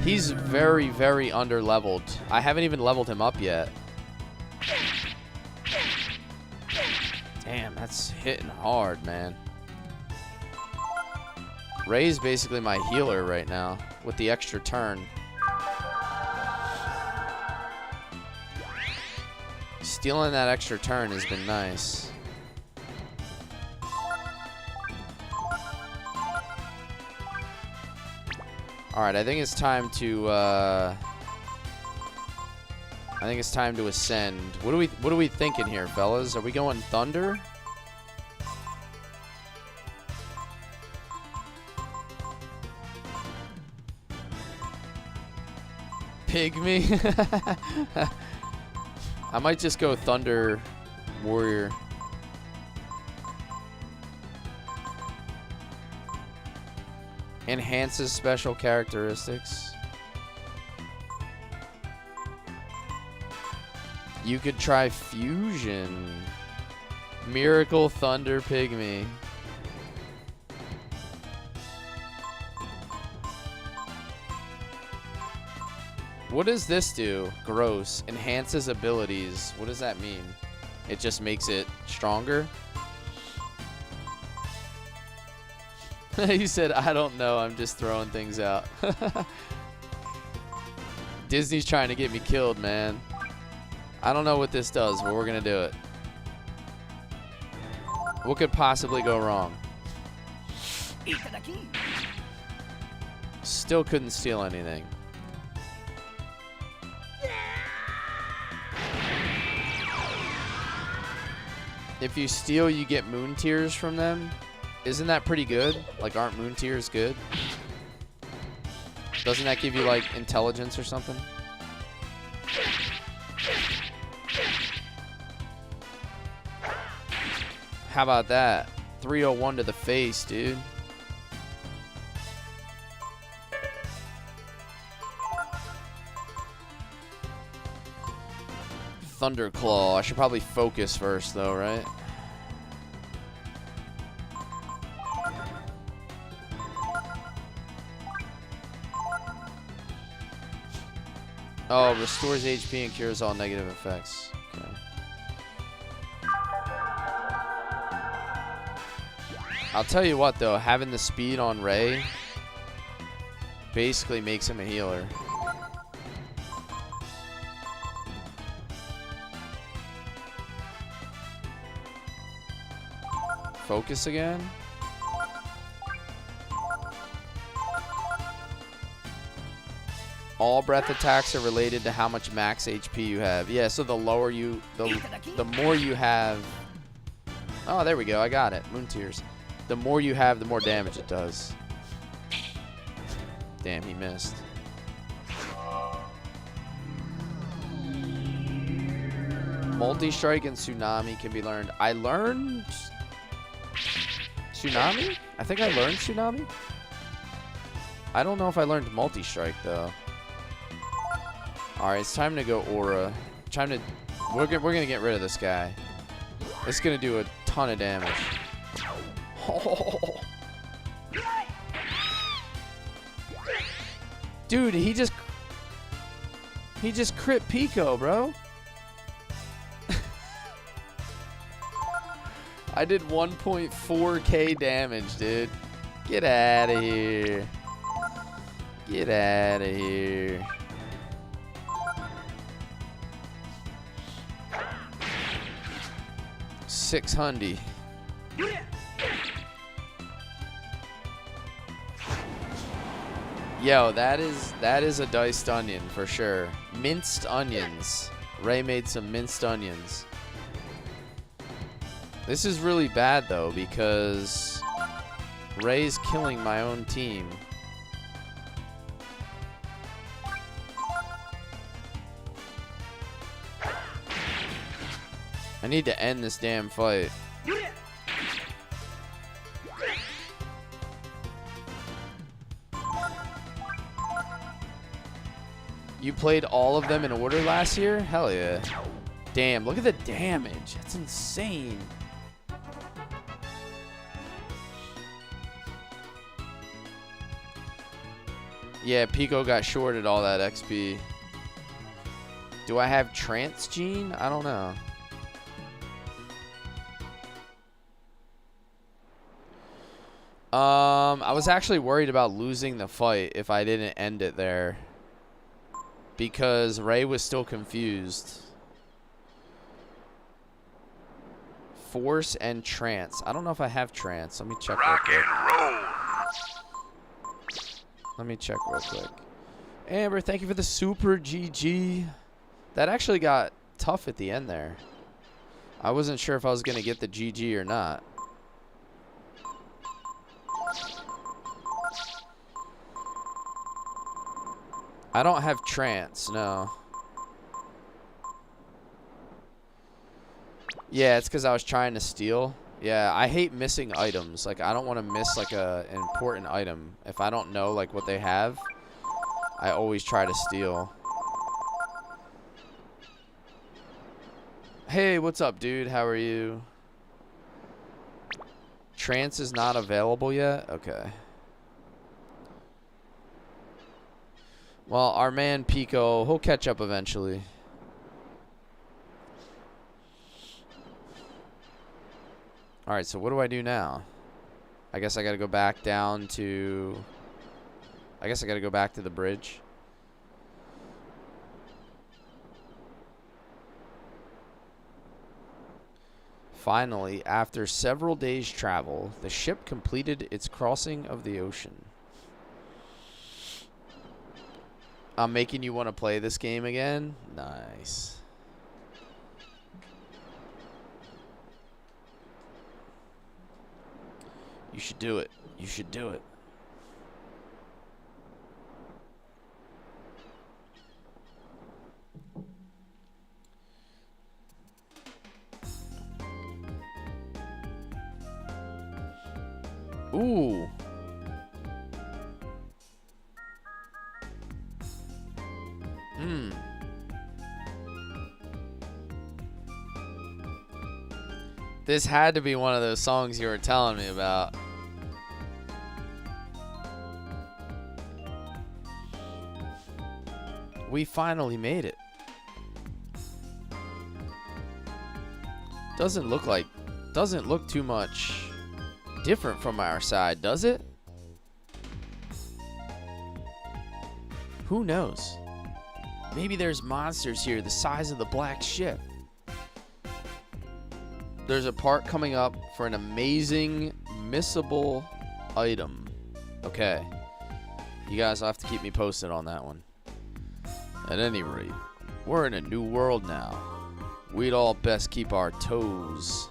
he's very, very under-leveled. I haven't even leveled him up yet. Damn, that's hitting hard, man. Ray's basically my healer right now with the extra turn. Stealing that extra turn has been nice. Alright, I think it's time to ascend. What are we thinking here, fellas? Are we going Thunder? Pygmy? I might just go Thunder Warrior. Enhances special characteristics. You could try Fusion. Miracle Thunder Pygmy. What does this do? Gross. Enhances abilities. What does that mean? It just makes it stronger? He said, I don't know. I'm just throwing things out. Disney's trying to get me killed, man. I don't know what this does, but we're going to do it. What could possibly go wrong? Still couldn't steal anything. If you steal, you get moon tears from them. Isn't that pretty good? Like, aren't moon tears good? Doesn't that give you, like, intelligence or something? How about that? 301 to the face, dude. Thunderclaw. I should probably focus first, though, right? Oh, restores HP and cures all negative effects. Okay. I'll tell you what, though. Having the speed on Ray basically makes him a healer. Focus again. All breath attacks are related to how much max HP you have. Yeah, so the lower you, the more you have. Oh, there we go. I got it. Moon Tears. The more you have, the more damage it does. Damn, he missed. Multi-strike and Tsunami can be learned. I learned Tsunami? I think I learned Tsunami. I don't know if I learned multi-strike though. All right, it's time to go Aura. Time to. We're gonna get rid of this guy. It's gonna do a ton of damage. Oh. Dude, he just crit Peco, bro. I did 1.4k damage, dude. Get out of here. Get out of here. $600. Yo, that is a diced onion for sure. Minced onions. Ray made some minced onions. This is really bad though because Ray's killing my own team. I need to end this damn fight. You played all of them in order last year? Hell yeah. Damn, look at the damage. That's insane. Yeah, Peco got shorted all that XP. Do I have Trance Gene? I don't know. I was actually worried about losing the fight if I didn't end it there. Because Ray was still confused. Force and Trance. I don't know if I have Trance. Let me check real quick. Let me check real quick. Amber, thank you for the super GG. That actually got tough at the end there. I wasn't sure if I was going to get the GG or not. I don't have Trance, no. Yeah, it's because I was trying to steal. Yeah, I hate missing items. Like, I don't want to miss, like, an important item. If I don't know, like, what they have, I always try to steal. Hey, what's up, dude? How are you? Trance is not available yet? Okay. Well, our man Peco, he'll catch up eventually. Alright, so what do I do now? I guess I gotta go back down to... I guess I gotta go back to the bridge. Finally, after several days' travel, the ship completed its crossing of the ocean. I'm making you want to play this game again? Nice. You should do it. You should do it. Ooh. This had to be one of those songs you were telling me about. We finally made it. Doesn't look too much different from our side, does it? Who knows? Maybe there's monsters here the size of the black ship. There's a part coming up for an amazing missable item. Okay. You guys will have to keep me posted on that one. At any rate, we're in a new world now. We'd all best keep our toes.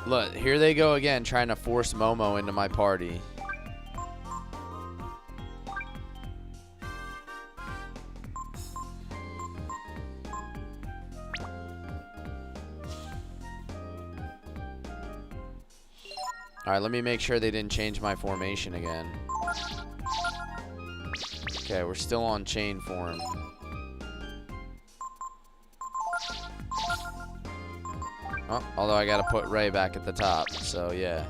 Look, here they go again, trying to force Momo into my party. Alright, let me make sure they didn't change my formation again. Okay, we're still on chain form. Oh, although I gotta put Ray back at the top, so yeah.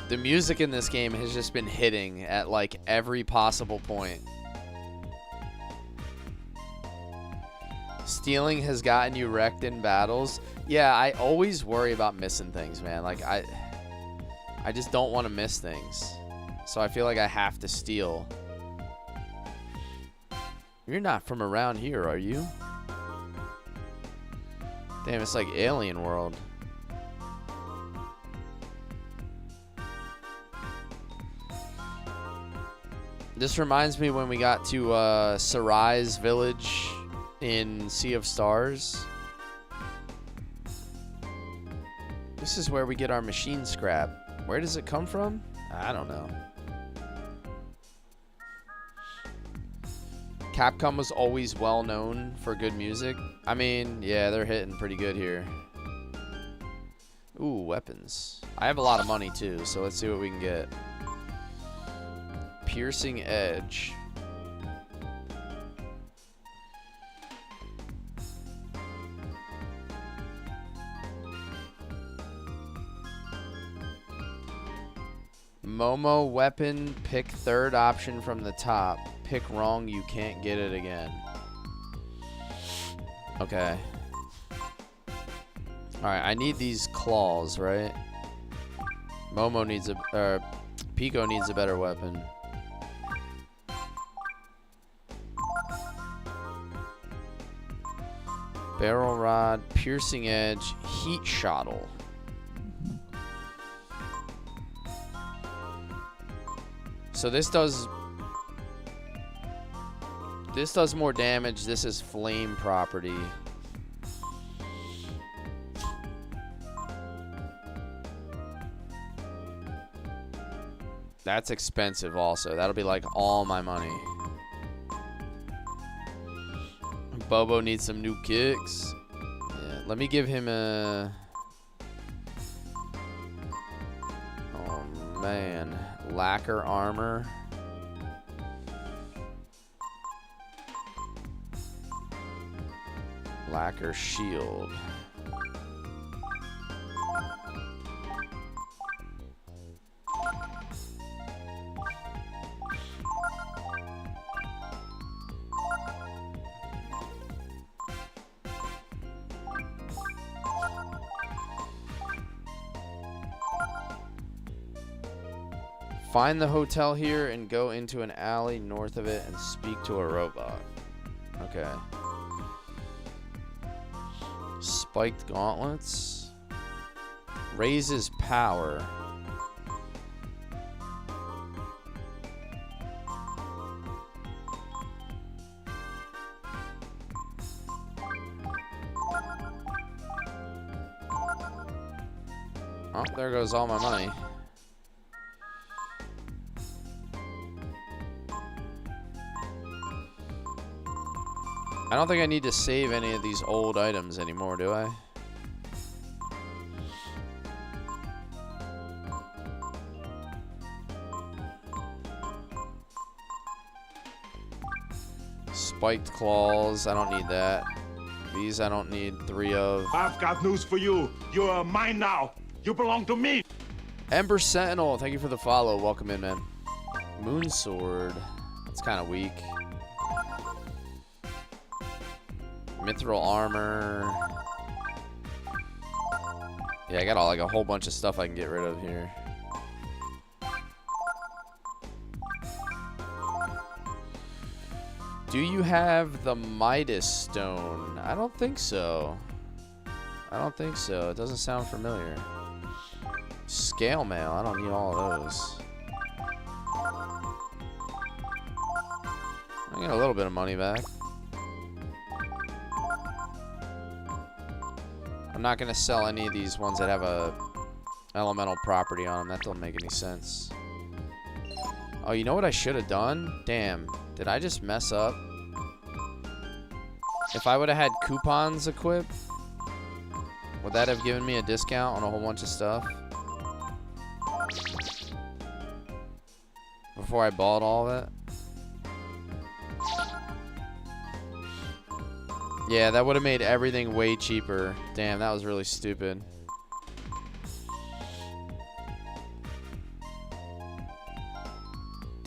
The music in this game has just been hitting at like every possible point. Stealing has gotten you wrecked in battles. Yeah, I always worry about missing things, man. Like I just don't want to miss things. So I feel like I have to steal. You're not from around here, are you? Damn, it's like Alien World. This reminds me when we got to Sarai's village in Sea of Stars. This is where we get our machine scrap. Where does it come from? I don't know. Capcom was always well known for good music. I mean, yeah, they're hitting pretty good here. Ooh, weapons. I have a lot of money too, so let's see what we can get. Piercing edge. Momo weapon, pick third option from the top. Pick wrong, you can't get it again. Okay. Alright, I need these claws, right? Momo needs a... Peco needs a better weapon. Barrel rod, piercing edge, heat shottle. So this does more damage. This is flame property. That's expensive also. That'll be like all my money. Bobo needs some new kicks. Yeah, let me give him a... Oh man. Lacquer armor. Lacquer shield. Find the hotel here and go into an alley north of it and speak to a robot. Okay. Spiked gauntlets. Raises power. Oh, there goes all my money. I don't think I need to save any of these old items anymore, do I? Spiked claws, I don't need that. These I don't need 3 of. I've got news for you. You're mine now. You belong to me. Ember Sentinel, thank you for the follow. Welcome in, man. Moon Sword, that's kind of weak. Mithril armor. Yeah, I got like a whole bunch of stuff I can get rid of here. Do you have the Midas Stone? I don't think so. I don't think so. It doesn't sound familiar. Scale mail. I don't need all of those. I got a little bit of money back. I'm not going to sell any of these ones that have a elemental property on them. That don't make any sense. Oh, you know what I should have done? Damn. Did I just mess up? If I would have had coupons equipped, would that have given me a discount on a whole bunch of stuff? Before I bought all of it? Yeah, that would have made everything way cheaper. Damn, that was really stupid.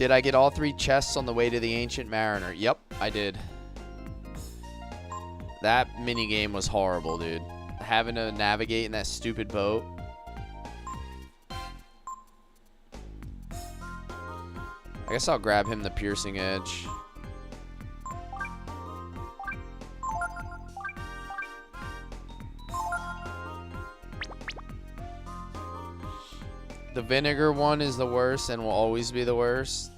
Did I get all 3 chests on the way to the Ancient Mariner? Yep, I did. That minigame was horrible, dude. Having to navigate in that stupid boat. I guess I'll grab him the piercing edge. The vinegar one is the worst and will always be the worst.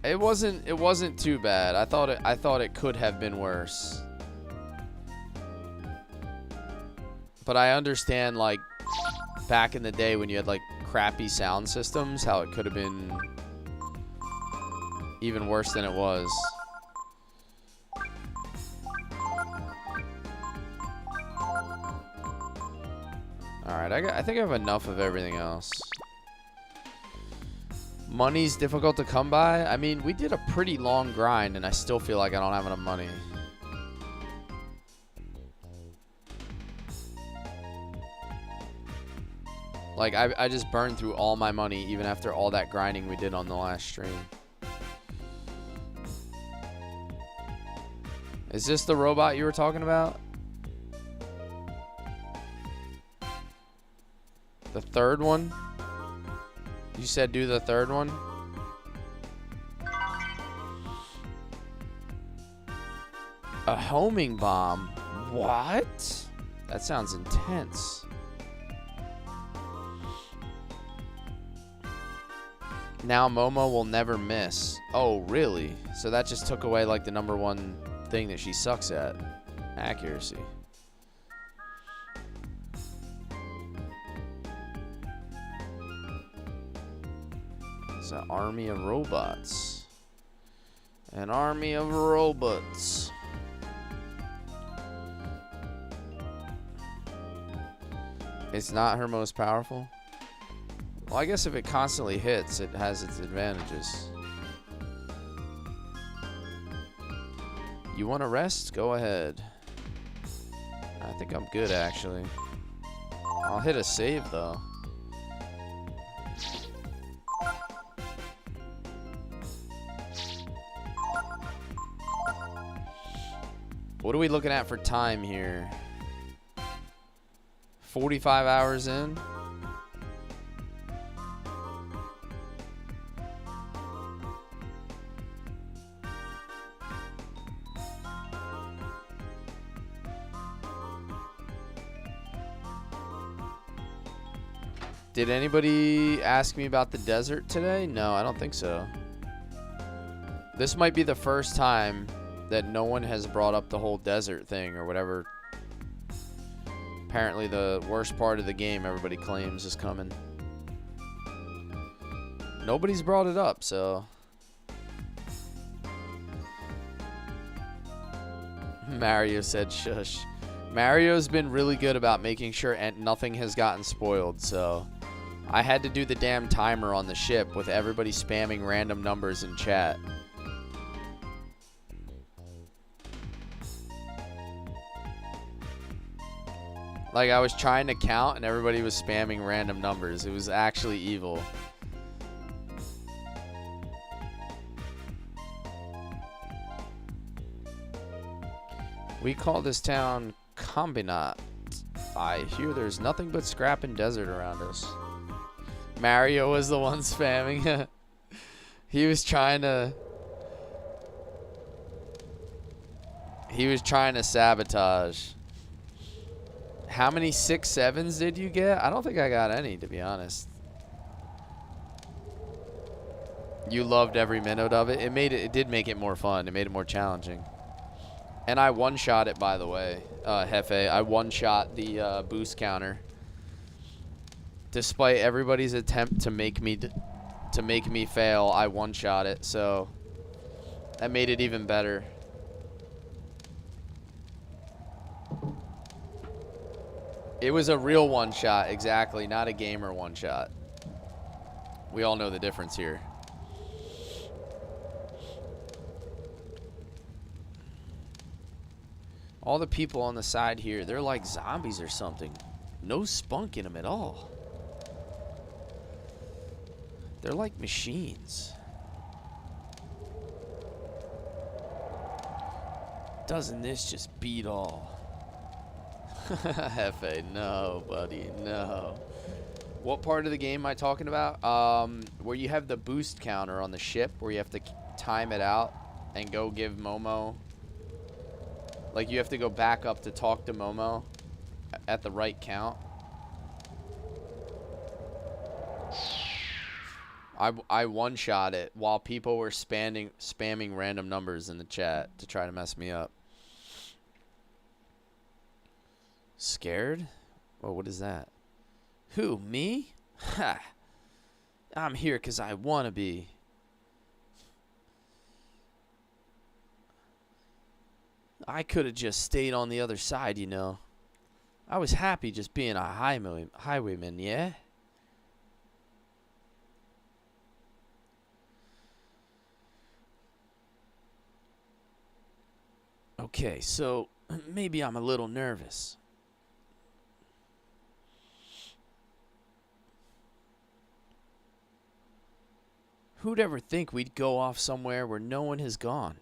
It wasn't too bad. I thought it could have been worse. But I understand, like, back in the day when you had like crappy sound systems, how it could have been even worse than it was. Alright, I think I have enough of everything else. Money's difficult to come by. I mean, we did a pretty long grind, and I still feel like I don't have enough money. Like, I just burned through all my money, even after all that grinding we did on the last stream. Is this the robot you were talking about? The third one? You said do the third one? A homing bomb? What? That sounds intense. Now Momo will never miss. Oh, really? So that just took away like the #1 thing that she sucks at. Accuracy. It's an army of robots. An army of robots. It's not her most powerful? Well, I guess if it constantly hits, it has its advantages. You want to rest? Go ahead. I think I'm good, actually. I'll hit a save, though. What are we looking at for time here? 45 hours in? Did anybody ask me about the desert today? No, I don't think so. This might be the first time that no one has brought up the whole desert thing or whatever. Apparently the worst part of the game everybody claims is coming. Nobody's brought it up, so. Mario said shush. Mario's been really good about making sure nothing has gotten spoiled, so. I had to do the damn timer on the ship with everybody spamming random numbers in chat. Like, I was trying to count and everybody was spamming random numbers. It was actually evil. We call this town Combinat. I hear there's nothing but scrap and desert around us. Mario was the one spamming. He was trying to sabotage. How many 6-7s did you get? I don't think I got any, to be honest. You loved every minute of it. It did make it more fun. It made it more challenging. And I one-shot it, by the way, Hefe. I one-shot the boost counter. Despite everybody's attempt to make me fail, I one-shot it, so that made it even better. It was a real one-shot, exactly, not a gamer one-shot. We all know the difference here. All the people on the side here, they're like zombies or something. No spunk in them at all. They're like machines. Doesn't this just beat all? Hefe, no, buddy, no. What part of the game am I talking about? Where you have the boost counter on the ship, where you have to time it out and go give Momo. Like, you have to go back up to talk to Momo at the right count. I one-shot it while people were spamming random numbers in the chat to try to mess me up. Scared? Well, what is that? Who, me? Ha! I'm here because I want to be. I could have just stayed on the other side, you know. I was happy just being a highwayman, yeah? Okay, so maybe I'm a little nervous. Who'd ever think we'd go off somewhere where no one has gone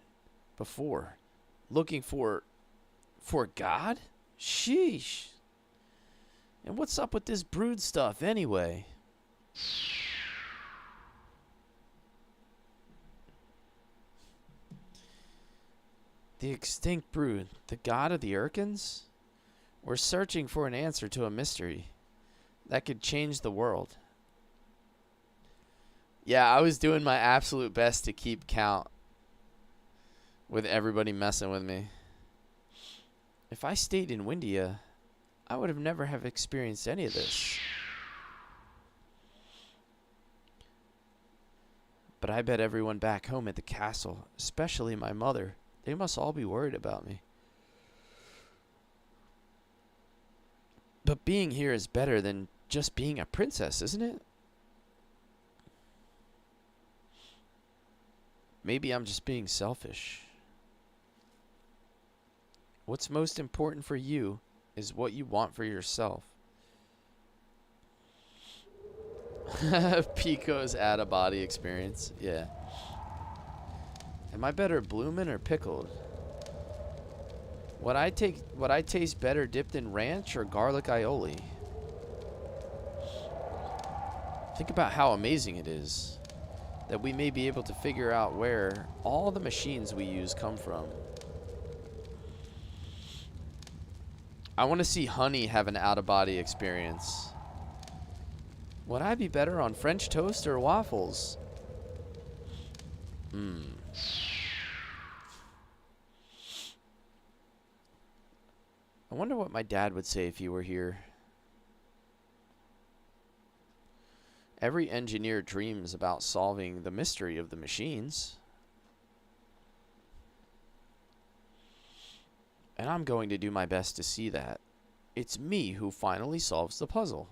before? Looking for God? Sheesh. And what's up with this brood stuff anyway? The extinct brood, the god of the Urkins? We're searching for an answer to a mystery that could change the world. Yeah, I was doing my absolute best to keep count with everybody messing with me. If I stayed in Windia, I would have never have experienced any of this. But I bet everyone back home at the castle, especially my mother, they must all be worried about me. But being here is better than just being a princess, isn't it? Maybe I'm just being selfish. What's most important for you is what you want for yourself. Peco's out-of-body experience. Yeah. Am I better bloomin' or pickled? Would I taste better dipped in ranch or garlic aioli? Think about how amazing it is that we may be able to figure out where all the machines we use come from. I want to see Honey have an out-of-body experience. Would I be better on French toast or waffles? I wonder what my dad would say if he were here. Every engineer dreams about solving the mystery of the machines. And I'm going to do my best to see that. It's me who finally solves the puzzle.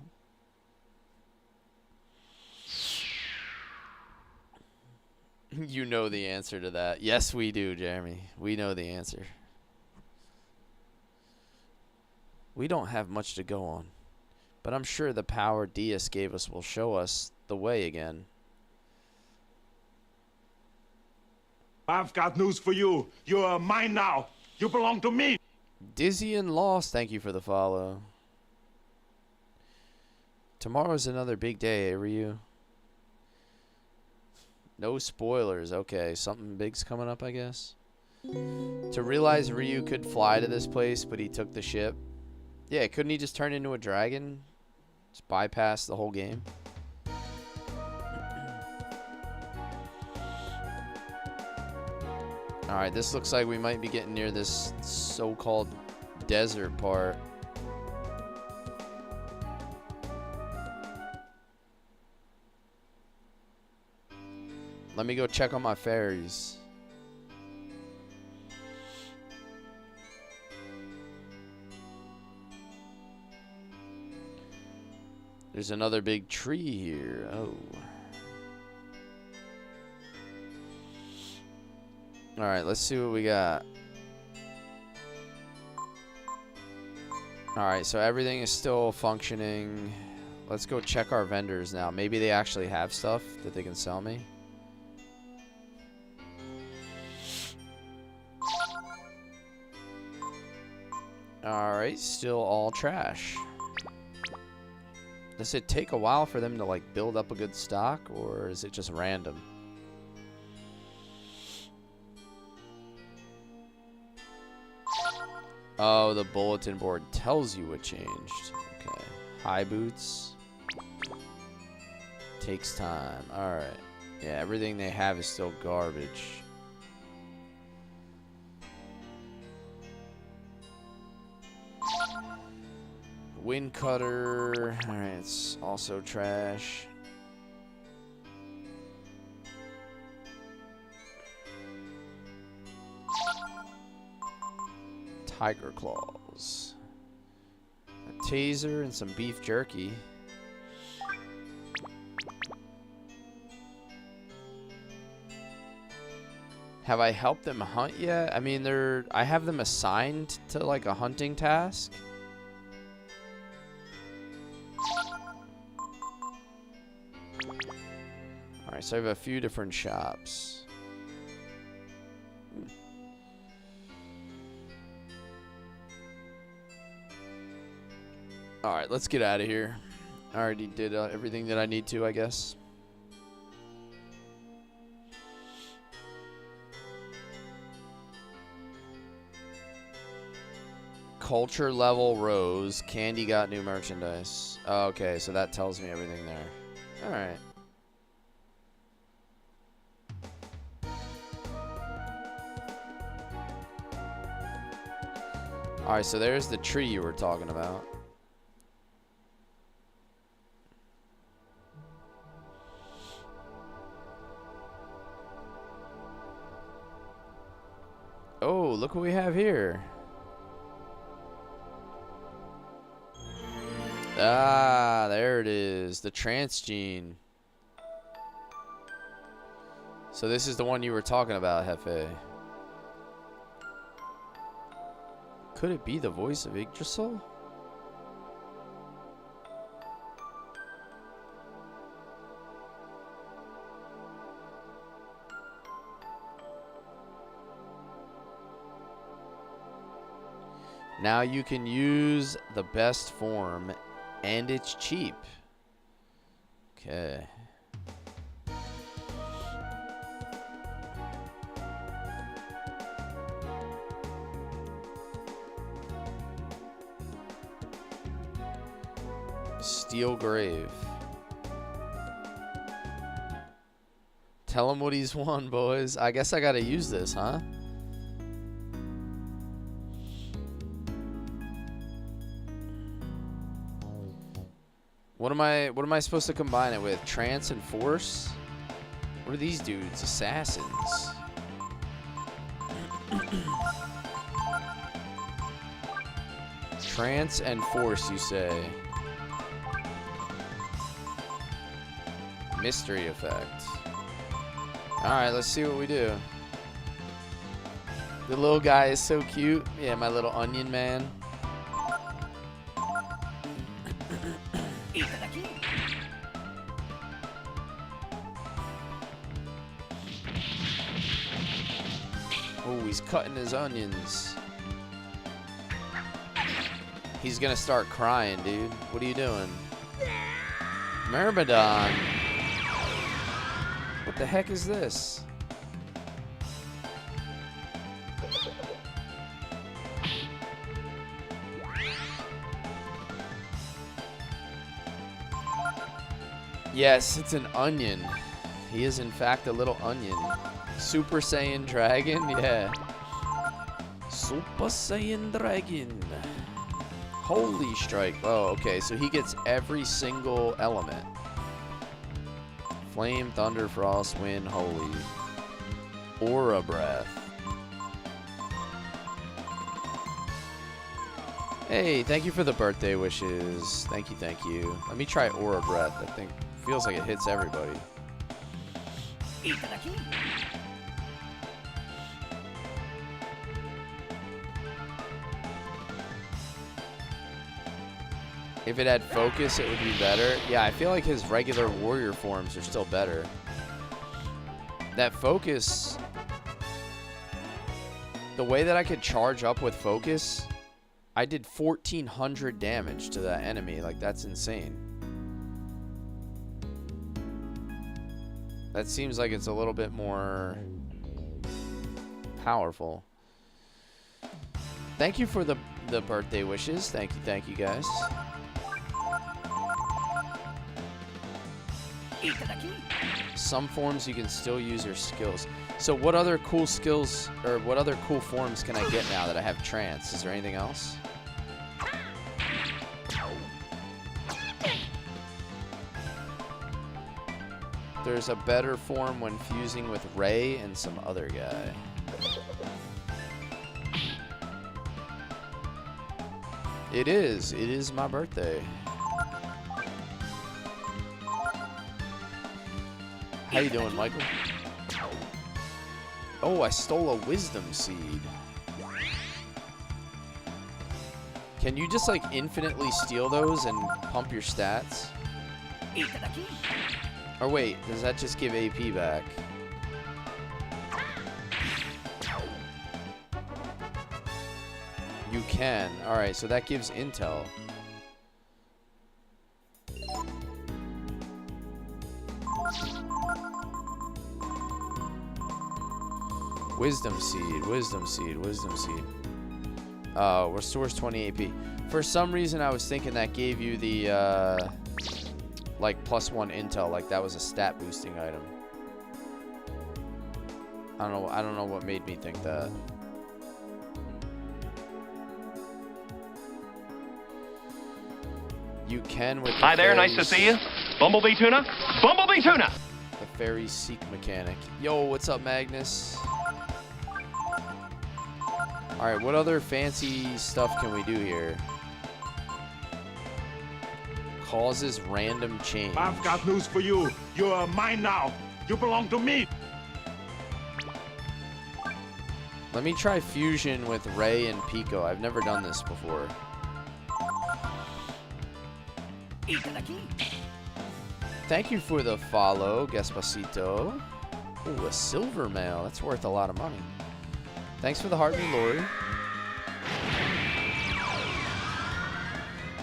You know the answer to that. Yes, we do, Jeremy. We know the answer. We don't have much to go on, but I'm sure the power Diaz gave us will show us the way again. I've got news for you. You're mine now. You belong to me. Dizzy and Lost, thank you for the follow. Tomorrow's another big day, Ryu. No spoilers. Okay, something big's coming up, I guess. To realize Ryu could fly to this place, but he took the ship. Yeah, couldn't he just turn into a dragon? Just bypass the whole game? Alright, this looks like we might be getting near this so-called desert part. Let me go check on my fairies. There's another big tree here. Oh. Alright, let's see what we got. Alright, so everything is still functioning. Let's go check our vendors now. Maybe they actually have stuff that they can sell me. Alright, still all trash. Does it take a while for them to like build up a good stock, or is it just random? Oh, the bulletin board tells you what changed. Okay. High boots. Takes time. Alright. Yeah, everything they have is still garbage. Wind cutter. Alright, it's also trash. Tiger claws. A taser and some beef jerky. Have I helped them hunt yet? I mean, I have them assigned to like a hunting task. Alright, so I have a few different shops. Alright, let's get out of here. I already did everything that I need to, I guess. Culture level rose. Candy got new merchandise. Oh, okay, so that tells me everything there. Alright. Alright, so there's the tree you were talking about. Oh, look what we have here. Ah, there it is. The trance gene. So this is the one you were talking about, Hefe. Could it be the voice of Yggdrasil? Now you can use the best form, and it's cheap. Okay. Steel Grave. Tell him what he's won, boys. I guess I gotta use this, huh? What am I supposed to combine it with? Trance and Force? What are these dudes? Assassins. Trance and Force, you say? Mystery effect. Alright, let's see what we do. The little guy is so cute. Yeah, my little onion man. Oh, he's cutting his onions. He's gonna start crying, dude. What are you doing? Myrmidon. What the heck is this? Yes, it's an onion. He is in fact a little onion. Super Saiyan Dragon, yeah. Super Saiyan Dragon. Holy strike. Oh, okay, so he gets every single element. Flame, Thunder, Frost, Wind, Holy. Aura Breath. Hey, thank you for the birthday wishes. Thank you, thank you. Let me try Aura Breath. I think feels like it hits everybody. If it had focus, it would be better. Yeah, I feel like his regular warrior forms are still better. That focus, the way that I could charge up with focus, I did 1,400 damage to that enemy. Like, that's insane. That seems like it's a little bit more powerful. Thank you for the birthday wishes. Thank you guys. Some forms you can still use your skills. So what other cool skills or what other cool forms can I get now that I have trance? Is there anything else? There's a better form when fusing with Ray and some other guy. It is my birthday. How you doing, Michael? Oh, I stole a wisdom seed. Can you just like infinitely steal those and pump your stats? Or wait, does that just give AP back? You can. Alright, so that gives intel. Wisdom seed, wisdom seed, wisdom seed. Restores 20 AP. For some reason, I was thinking that gave you the, like, +1 intel, like that was a stat boosting item. I don't know what made me think that. You can with the Hi there, nice to see you. Bumblebee tuna? Bumblebee tuna! The fairy seek mechanic. Yo, what's up, Magnus? Alright, what other fancy stuff can we do here? Causes random change. I've got news for you. You're mine now. You belong to me. Let me try fusion with Ray and Peco. I've never done this before. Thank you for the follow, Despacito. Ooh, a silver mail. That's worth a lot of money. Thanks for the heart, me Lori.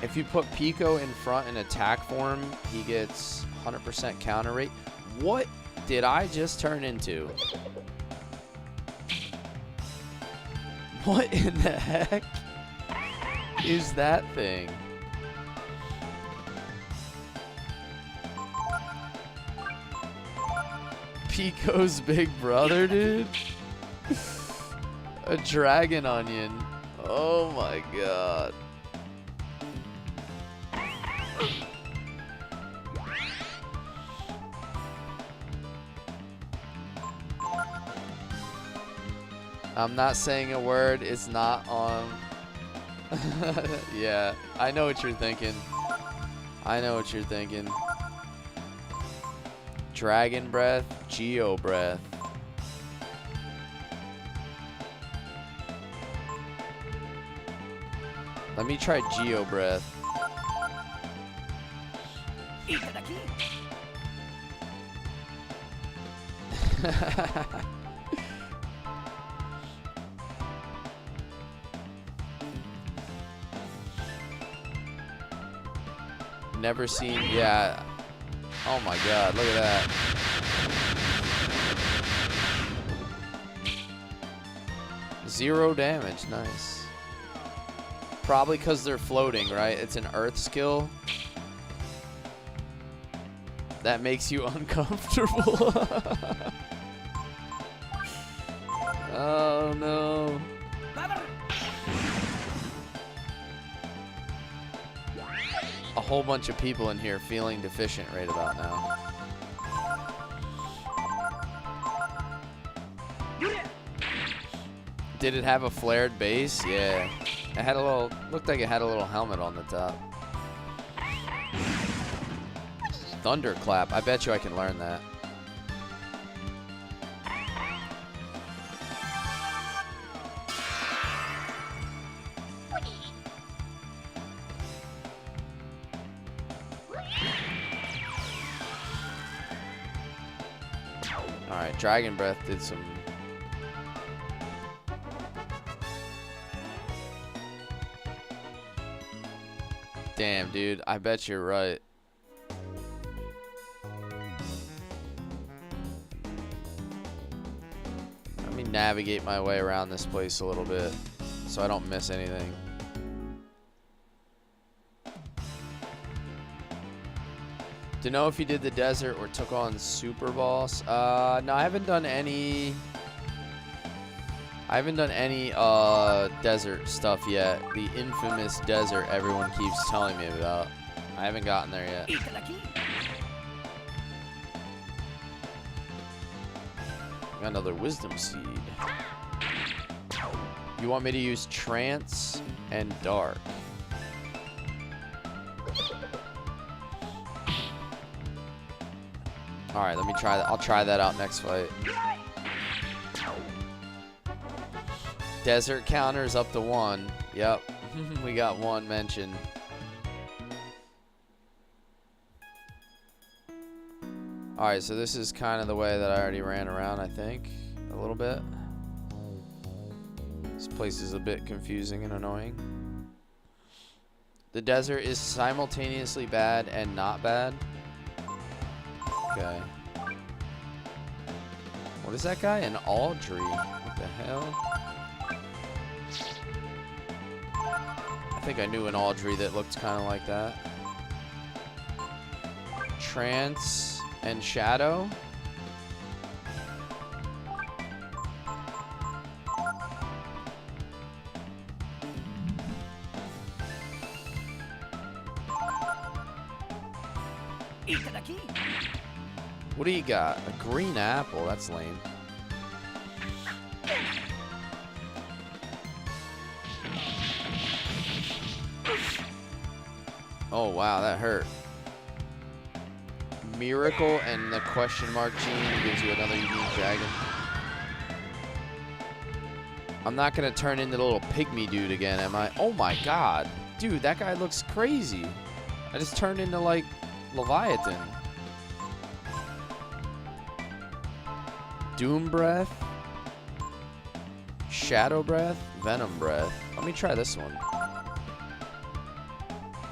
If you put Peco in front in attack form, he gets 100% counter rate. What did I just turn into? What in the heck is that thing? Peco's big brother, dude? A dragon onion. Oh my god. I'm not saying a word. It's not on. Yeah, I know what you're thinking. I know what you're thinking. Dragon breath, Geo breath. Let me try Geo breath. Never seen, yeah. Oh my god, look at that. Zero damage, nice. Probably because they're floating, right? It's an earth skill. That makes you uncomfortable. Oh no. A whole bunch of people in here feeling deficient right about now. Did it have a flared base? Yeah. It had a little, looked like it had a little helmet on the top. Thunderclap. I bet you I can learn that. Alright, Dragon Breath did some... Damn, dude. I bet you're right. Let me navigate my way around this place a little bit so I don't miss anything. To know if he did the desert or took on Super Boss. No, I haven't done any desert stuff yet. The infamous desert everyone keeps telling me about. I haven't gotten there yet. Got another wisdom seed. You want me to use trance and dark? Alright, let me try that. I'll try that out next fight. Desert counters up to 1. Yep. We got 1 mentioned. Alright, so this is kind of the way that I already ran around, I think. A little bit. This place is a bit confusing and annoying. The desert is simultaneously bad and not bad. Okay. What is that guy? An Audrey. What the hell? I think I knew an Audrey that looked kind of like that. Trance and Shadow. What do you got? A green apple? That's lame. Oh, wow, that hurt. Miracle and the question mark gene gives you another unique dragon. I'm not going to turn into the little pygmy dude again, am I? Oh, my God. Dude, that guy looks crazy. I just turned into, like, Leviathan. Doom Breath, Shadow Breath, Venom Breath. Let me try this one.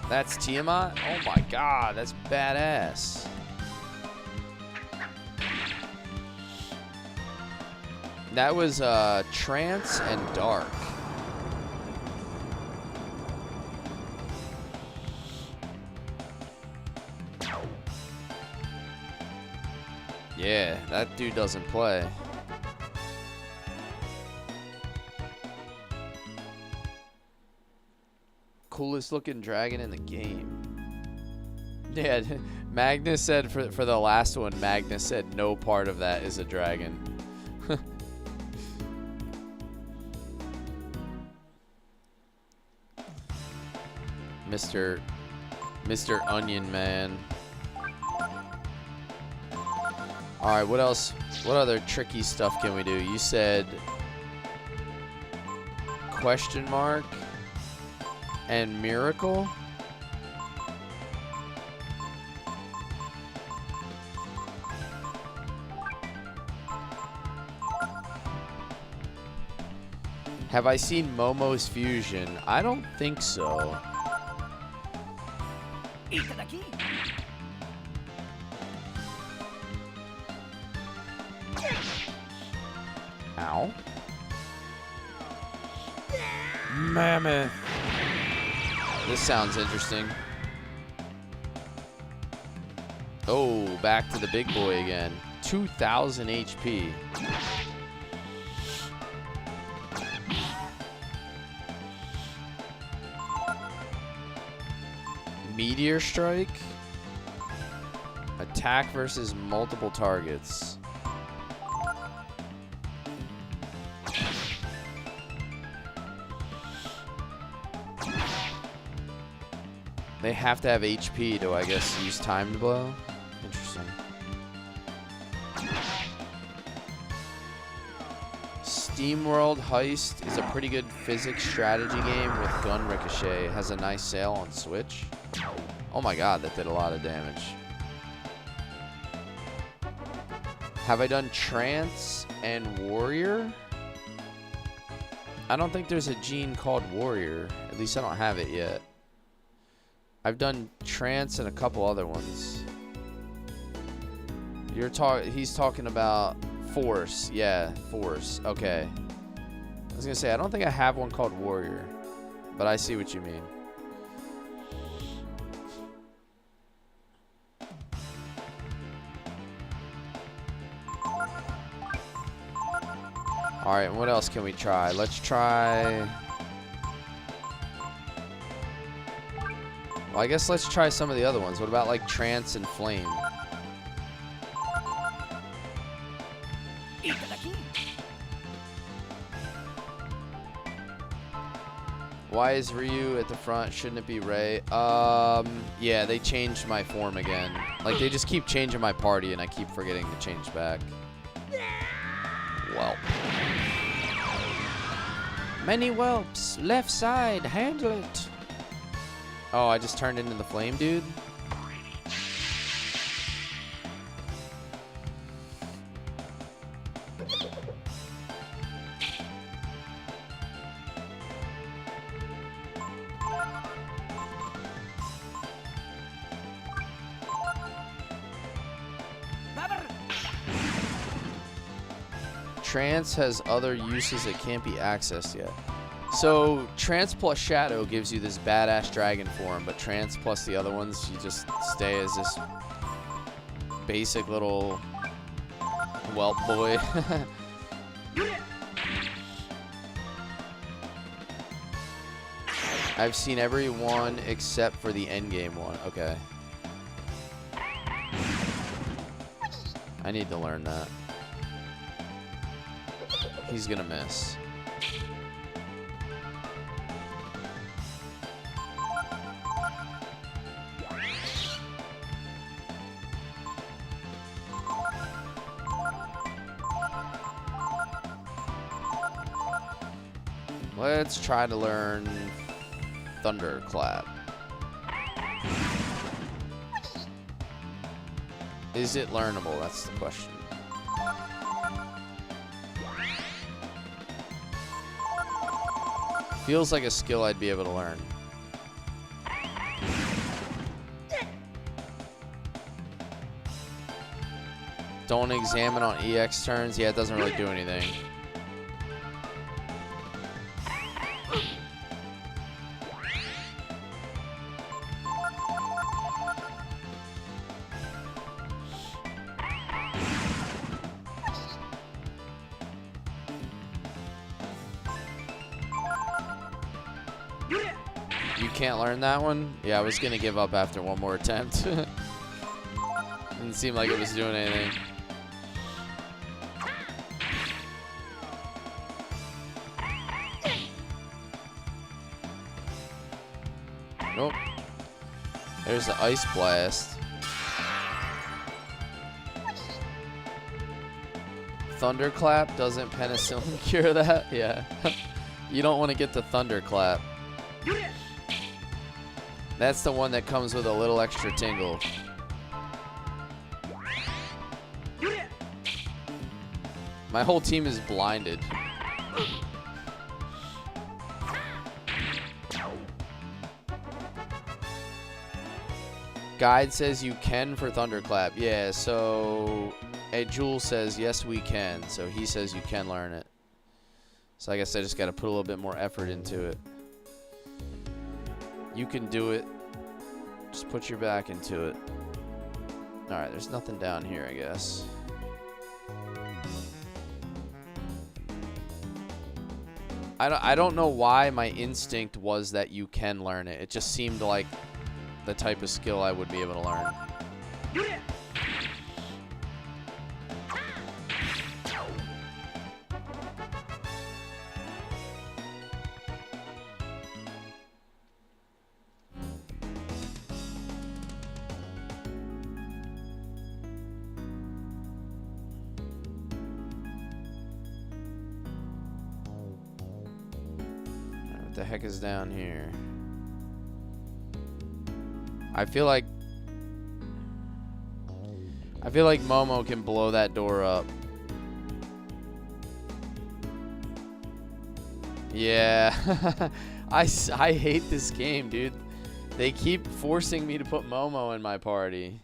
That's Tiamat? Oh my god, that's badass. That was Trance and Dark. Yeah, that dude doesn't play. Coolest looking dragon in the game. Yeah, Magnus said for the last one, Magnus said no part of that is a dragon. Mr. Onion Man. Alright, what else? What other tricky stuff can we do? You said question mark and miracle? Have I seen Momo's Fusion? I don't think so. Ow. Mammoth. This sounds interesting. Oh, back to the big boy again. 2,000 HP. Meteor Strike. Attack versus multiple targets. They have to have HP to, I guess, use timed blow. Interesting. SteamWorld Heist is a pretty good physics strategy game with gun ricochet. It has a nice sale on Switch. Oh my god, that did a lot of damage. Have I done Trance and Warrior? I don't think there's a gene called Warrior. At least I don't have it yet. I've done Trance and a couple other ones. He's talking about Force. Yeah, Force. Okay. I was gonna say, I don't think I have one called Warrior, but I see what you mean. Alright, what else can we try? Let's try... Well, I guess let's try some of the other ones. What about like Trance and Flame? Why is Ryu at the front? Shouldn't it be Ray? Yeah, they changed my form again. Like, they just keep changing my party, and I keep forgetting to change back. Whelp. Many whelps. Left side. Handle it. Oh, I just turned into the flame dude? Trance has other uses that can't be accessed yet. So, Trance plus Shadow gives you this badass dragon form, but Trance plus the other ones, you just stay as this basic little whelp boy. I've seen every one except for the endgame one. Okay. I need to learn that. He's gonna miss. Let's try to learn Thunderclap. Is it learnable? That's the question. Feels like a skill I'd be able to learn. Don't examine on EX turns. Yeah, it doesn't really do anything. You can't learn that one? Yeah, I was gonna give up after one more attempt. Didn't seem like it was doing anything. Nope. There's the Ice Blast. Thunderclap, doesn't penicillin cure that? Yeah. You don't want to get the Thunderclap. That's the one that comes with a little extra tingle. My whole team is blinded. Guide says you can for Thunderclap. Yeah, so Jewel says yes we can. So he says you can learn it. So I guess I just got to put a little bit more effort into it. You can do it. Just put your back into it. Alright, there's nothing down here, I guess. I don't know why my instinct was that you can learn it. It just seemed like the type of skill I would be able to learn. What the heck is down here? I feel I feel like Momo can blow that door up. Yeah. I hate this game, dude. They keep forcing me to put Momo in my party.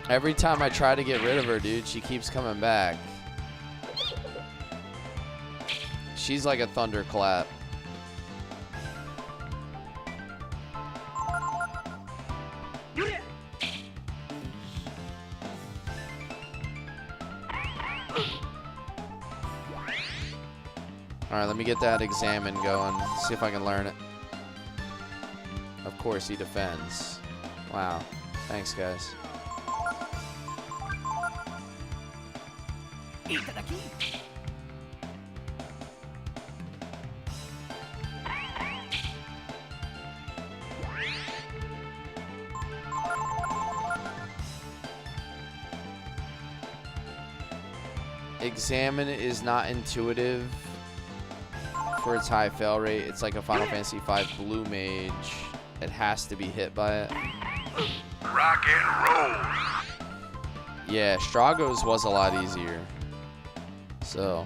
Every time I try to get rid of her, dude, she keeps coming back. She's like a thunderclap. Alright, let me get that examine going. See if I can learn it. Of course, he defends. Wow. Thanks, guys. Examine is not intuitive for its high fail rate. It's like a Final Fantasy V blue mage. It has to be hit by it. Rock and roll. Yeah, Strago's was a lot easier. So.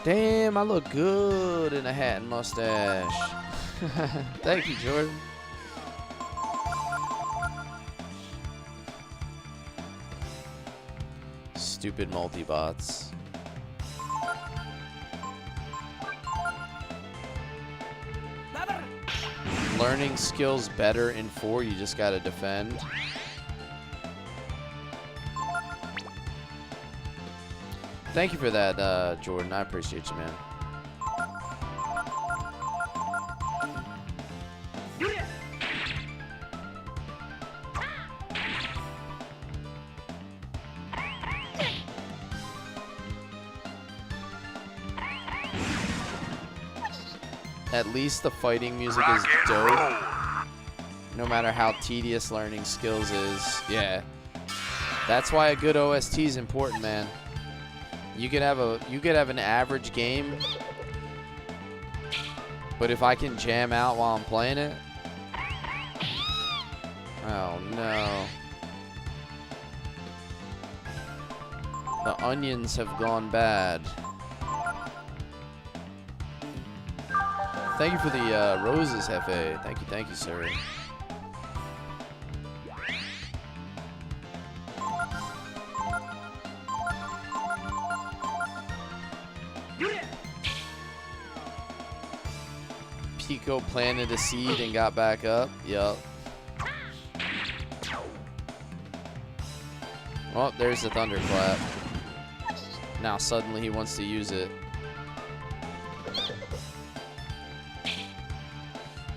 Damn, I look good in a hat and mustache. Thank you, Jordan. Stupid multi-bots. Learning skills better in 4, you just gotta defend. Thank you for that, Jordan. I appreciate you, man. At least the fighting music is dope. No matter how tedious learning skills is. Yeah. That's why a good OST is important, man. You could have an average game, but if I can jam out while I'm playing it. Oh no. The onions have gone bad. Thank you for the roses, Hefe. Thank you, sir. Peco planted a seed and got back up. Yup. Oh, there's the thunderclap. Now suddenly he wants to use it.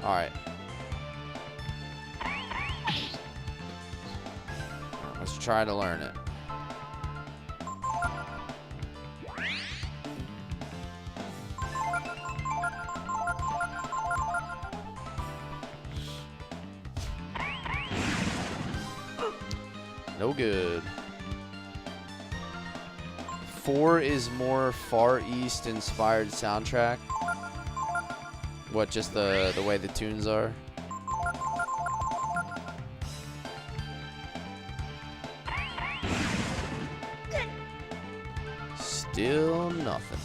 Alright. Let's try to learn it. No good. 4 is more Far East inspired soundtrack. What, just the way the tunes are? Still nothing.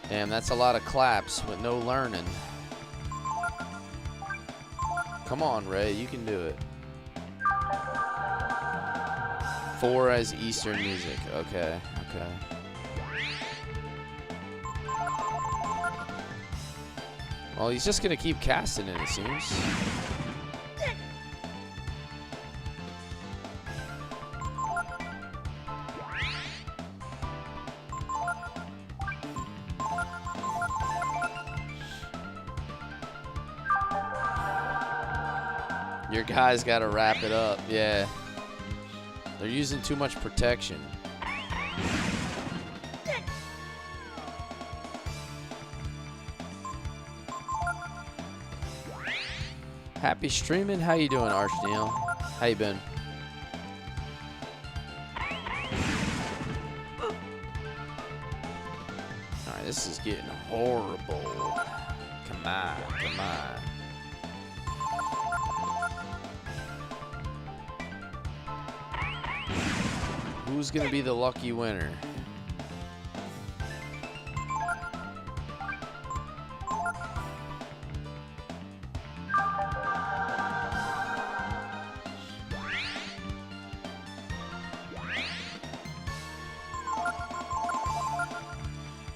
Damn, that's a lot of claps with no learning. Come on, Ray, you can do it. 4 as Eastern music. Okay, okay. Well, he's just gonna keep casting it, it seems. Your guys got to wrap it up. Yeah. They're using too much protection. Happy streaming. How you doing, Arsenal? How you been? Alright, this is getting horrible. Come on, come on. Who's gonna be the lucky winner?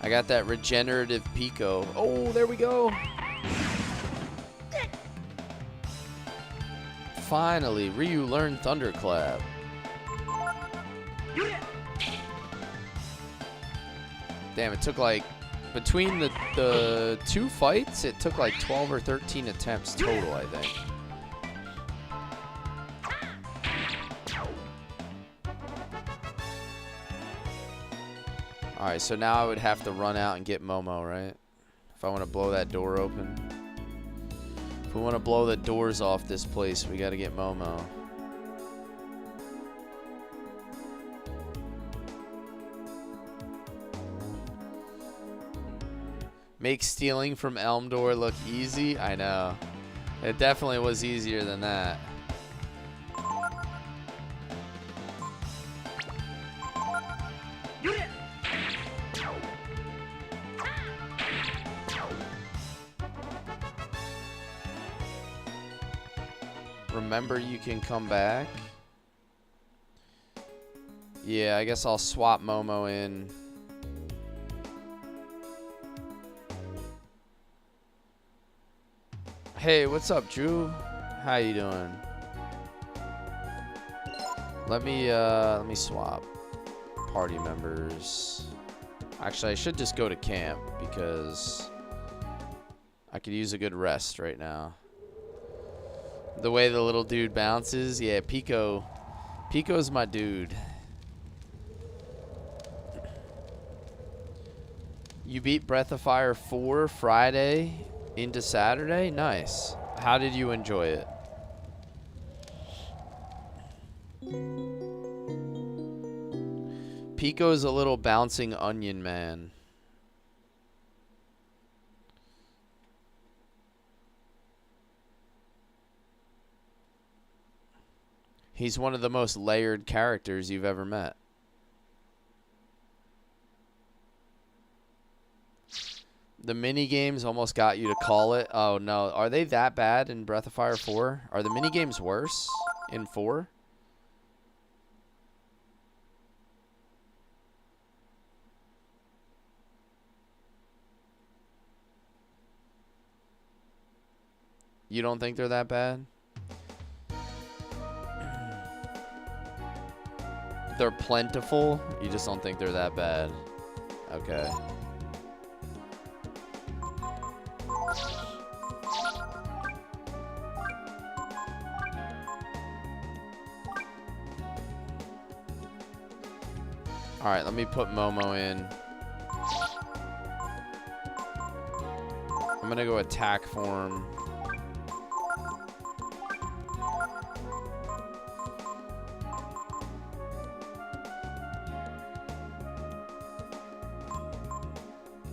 I got that regenerative Peco. Oh, there we go. Finally, Ryu learned Thunderclap. Damn, it took like, between the two fights, it took like 12 or 13 attempts total, I think. Alright, so now I would have to run out and get Momo, right? If I want to blow that door open. If we want to blow the doors off this place, we got to get Momo. Make stealing from Elmdor look easy? I know. It definitely was easier than that. Remember, you can come back. Yeah, I guess I'll swap Momo in. Hey, what's up, Drew? How you doing? Let me swap party members. Actually, I should just go to camp because I could use a good rest right now. The way the little dude bounces, yeah, Peco's my dude. You beat Breath of Fire 4 Friday into Saturday? Nice. How did you enjoy it? Peco's a little bouncing onion man. He's one of the most layered characters you've ever met. The mini games almost got you to call it. Oh no, are they that bad in Breath of Fire 4? Are the mini games worse in 4? You don't think they're that bad? They're plentiful. You just don't think they're that bad. Okay. Alright, let me put Momo in. I'm gonna go attack form.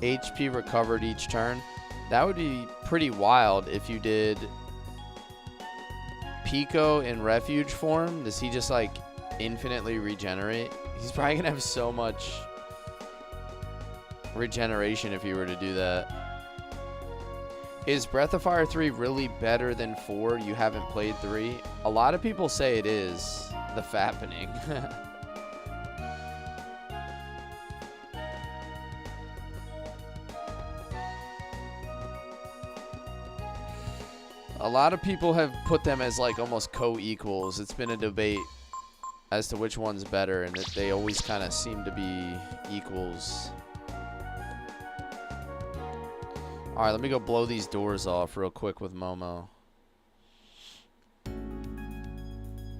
HP recovered each turn. That would be pretty wild if you did Peco in refuge form. Does he just like infinitely regenerate? He's probably gonna have so much regeneration if you were to do that. Is Breath of Fire 3 really better than 4? You haven't played 3? A lot of people say it is. The fappening. A lot of people have put them as like almost co-equals. It's been a debate as to which one's better, and they always kind of seem to be equals. Alright, let me go blow these doors off real quick with Momo.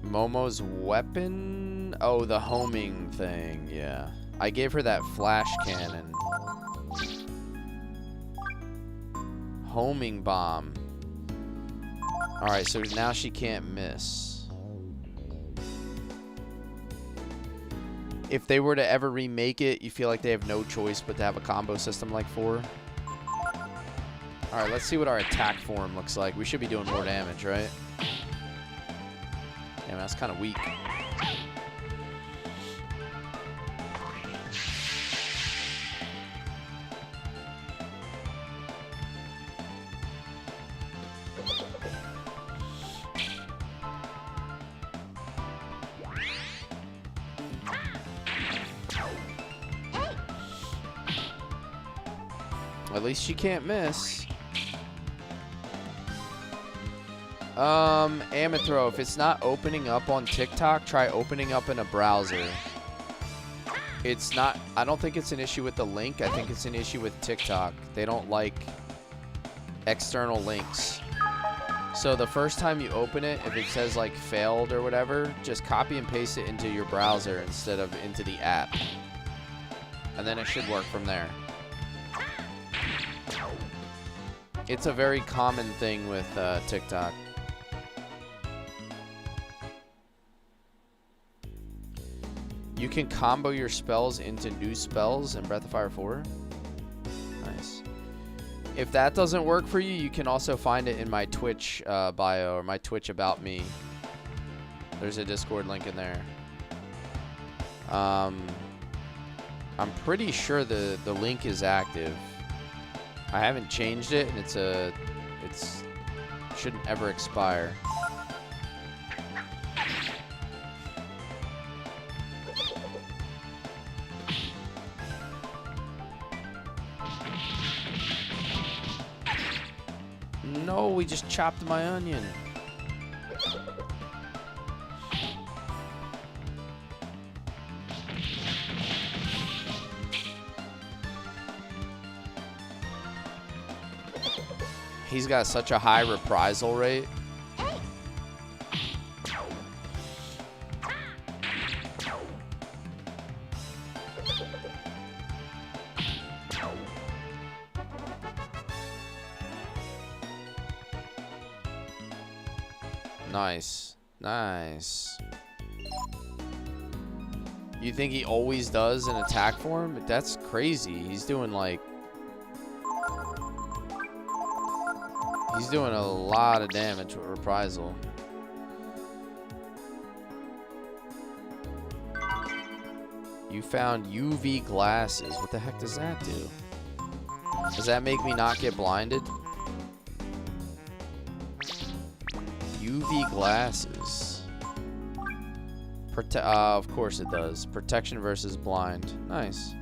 Momo's weapon? Oh, the homing thing. Yeah. I gave her that flash cannon. Homing bomb. Alright, so now she can't miss. If they were to ever remake it, you feel like they have no choice but to have a combo system like 4? Alright, let's see what our attack form looks like. We should be doing more damage, right? Damn, that's kind of weak. At least she can't miss. Amithro, if it's not opening up on TikTok, try opening up in a browser. It's not, I don't think it's an issue with the link. I think it's an issue with TikTok. They don't like external links. So the first time you open it, if it says like failed or whatever, just copy and paste it into your browser instead of into the app. And then it should work from there. It's a very common thing with TikTok. You can combo your spells into new spells in Breath of Fire 4. Nice. If that doesn't work for you, you can also find it in my Twitch bio or my Twitch about me. There's a Discord link in there. I'm pretty sure the link is active. I haven't changed it, and it's shouldn't ever expire. No, we just chopped my onion. He's got such a high reprisal rate. Nice. Nice. You think he always does an attack form? That's crazy. He's doing like... He's doing a lot of damage with reprisal. You found UV glasses. What the heck does that do? Does that make me not get blinded? UV glasses. Of course it does. Protection versus blind. Nice.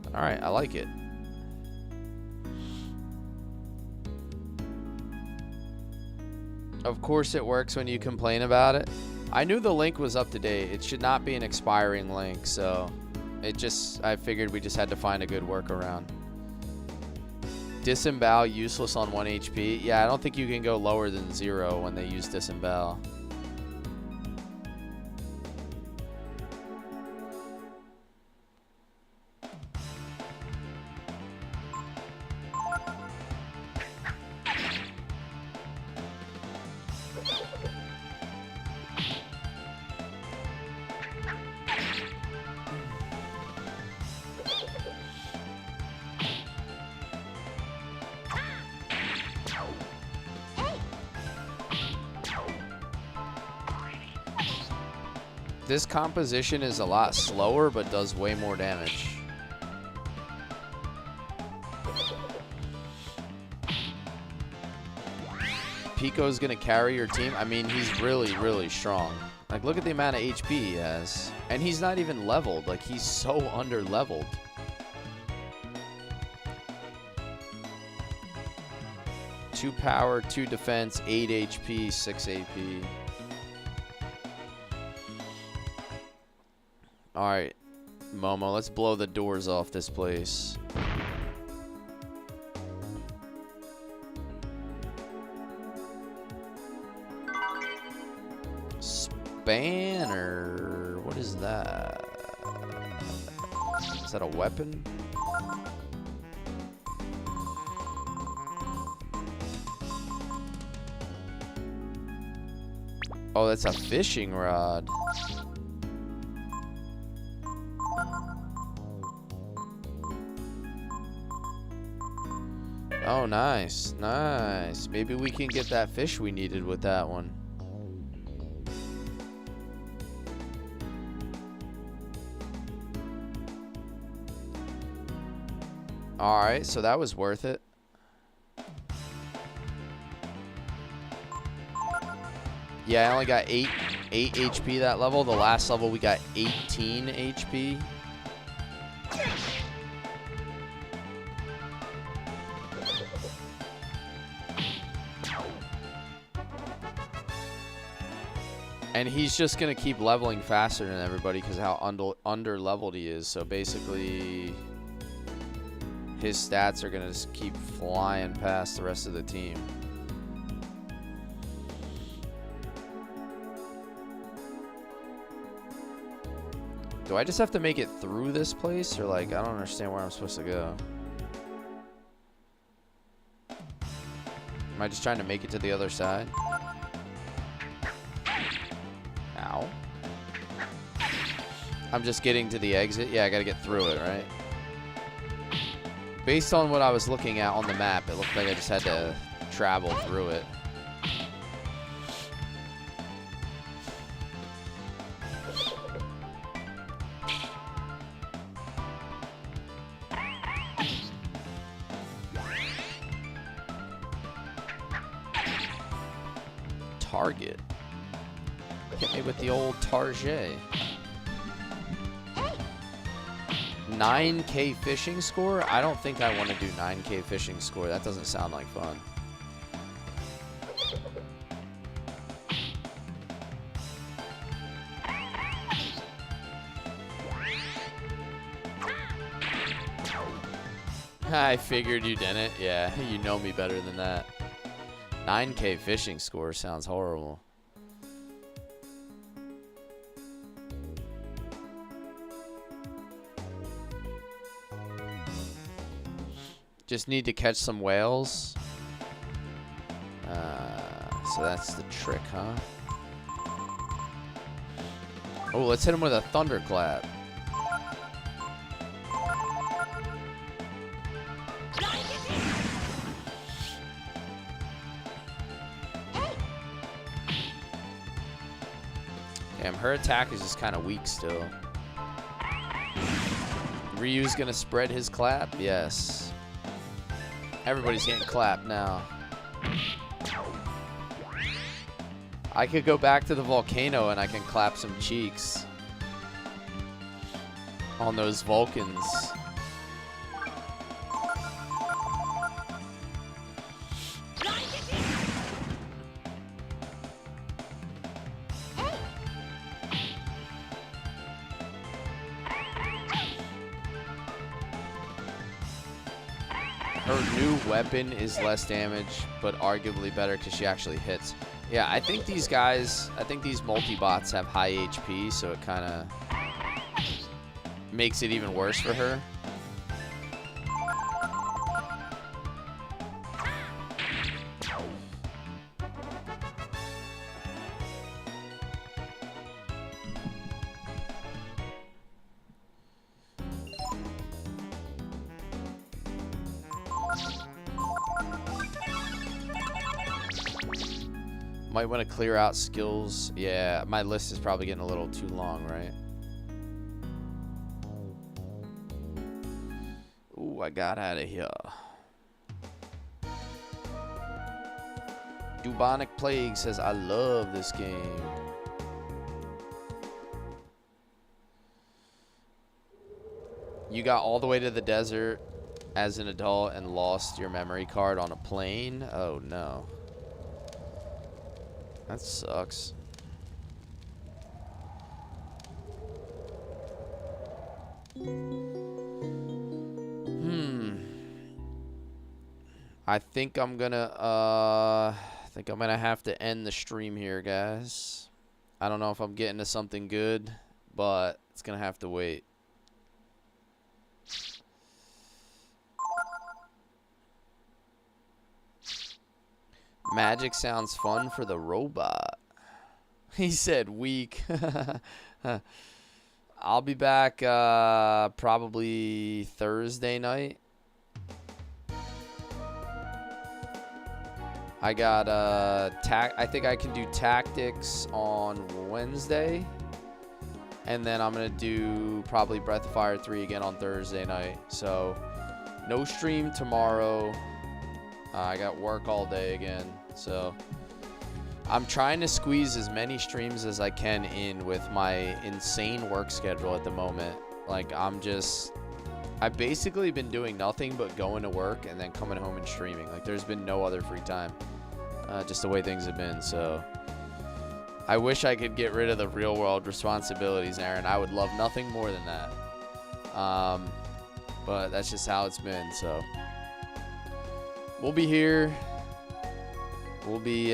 Alright, I like it. Of course it works when you complain about it. I knew the link was up to date. It should not be an expiring link, so I figured we just had to find a good workaround. Disembowel useless on 1 HP. Yeah, I don't think you can go lower than 0 when they use disembowel. This composition is a lot slower, but does way more damage. Peco's gonna carry your team. I mean, he's really, really strong. Like, look at the amount of HP he has. And he's not even leveled. Like, he's so under-leveled. Two power, 2 defense, 8 HP, 6 AP. Alright, Momo, let's blow the doors off this place. banner. What is that? Is that a weapon? Oh, that's a fishing rod. Oh, nice. Nice. Maybe we can get that fish we needed with that one. Alright, so that was worth it. Yeah, I only got 8 HP that level. The last level we got 18 HP. And he's just going to keep leveling faster than everybody because how under leveled he is. So basically, his stats are going to just keep flying past the rest of the team. Do I just have to make it through this place? Or like, I don't understand where I'm supposed to go. Am I just trying to make it to the other side? Ow. I'm just getting to the exit. Yeah, I gotta get through it, right? Based on what I was looking at on the map, it looked like I just had to travel through it. Target. Hit me with the old target. 9K fishing score? I don't think I want to do 9K fishing score. That doesn't sound like fun. I figured you didn't. Yeah, you know me better than that. 9K fishing score sounds horrible. Just need to catch some whales. So that's the trick, huh? Oh, let's hit him with a thunderclap. Damn, her attack is just kind of weak still. Ryu's gonna spread his clap? Yes. Everybody's getting clapped now. I could go back to the volcano and I can clap some cheeks on those Vulcans. Her new weapon is less damage, but arguably better because she actually hits. Yeah, I think these guys, I think these multi-bots have high HP, so it kind of makes it even worse for her. Might want to clear out skills. Yeah, my list is probably getting a little too long, right? Ooh, I got out of here. Bubonic Plague says, I love this game. You got all the way to the desert as an adult and lost your memory card on a plane? Oh, no. That sucks. I think I'm gonna have to end the stream here, guys. I don't know if I'm getting to something good, but it's going to have to wait. Magic sounds fun for the robot. He said weak. I'll be back probably Thursday night. I got I think I can do tactics on Wednesday. And then I'm going to do probably Breath of Fire 3 again on Thursday night. So no stream tomorrow. I got work all day again. So I'm trying to squeeze as many streams as I can in with my insane work schedule at the moment. Like I've basically been doing nothing but going to work and then coming home and streaming. Like there's been no other free time. Just the way things have been. So I wish I could get rid of the real world responsibilities, Aaron. I would love nothing more than that. But that's just how it's been. So we'll be here. We'll be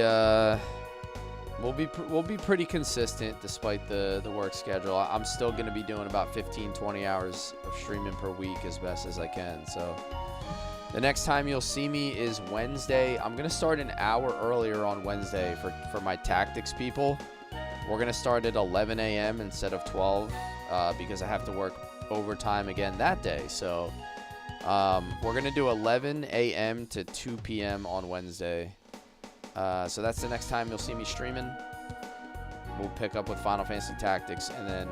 pretty consistent despite the work schedule. I'm still going to be doing about 15-20 hours of streaming per week as best as I can. So the next time you'll see me is Wednesday. I'm going to start an hour earlier on Wednesday for my tactics people. We're going to start at 11 a.m. instead of 12 because I have to work overtime again that day. So we're going to do 11 a.m. to 2 p.m. on Wednesday. So that's the next time you'll see me streaming. We'll pick up with Final Fantasy Tactics. And then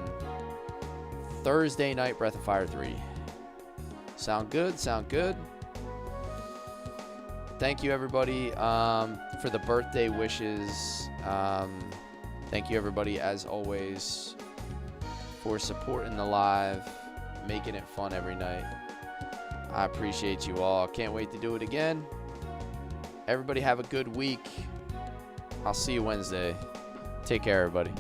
Thursday night, Breath of Fire 3. Sound good? Sound good? Thank you, everybody, for the birthday wishes. Thank you, everybody, as always, for supporting the live, making it fun every night. I appreciate you all. Can't wait to do it again. Everybody have a good week. I'll see you Wednesday. Take care, everybody.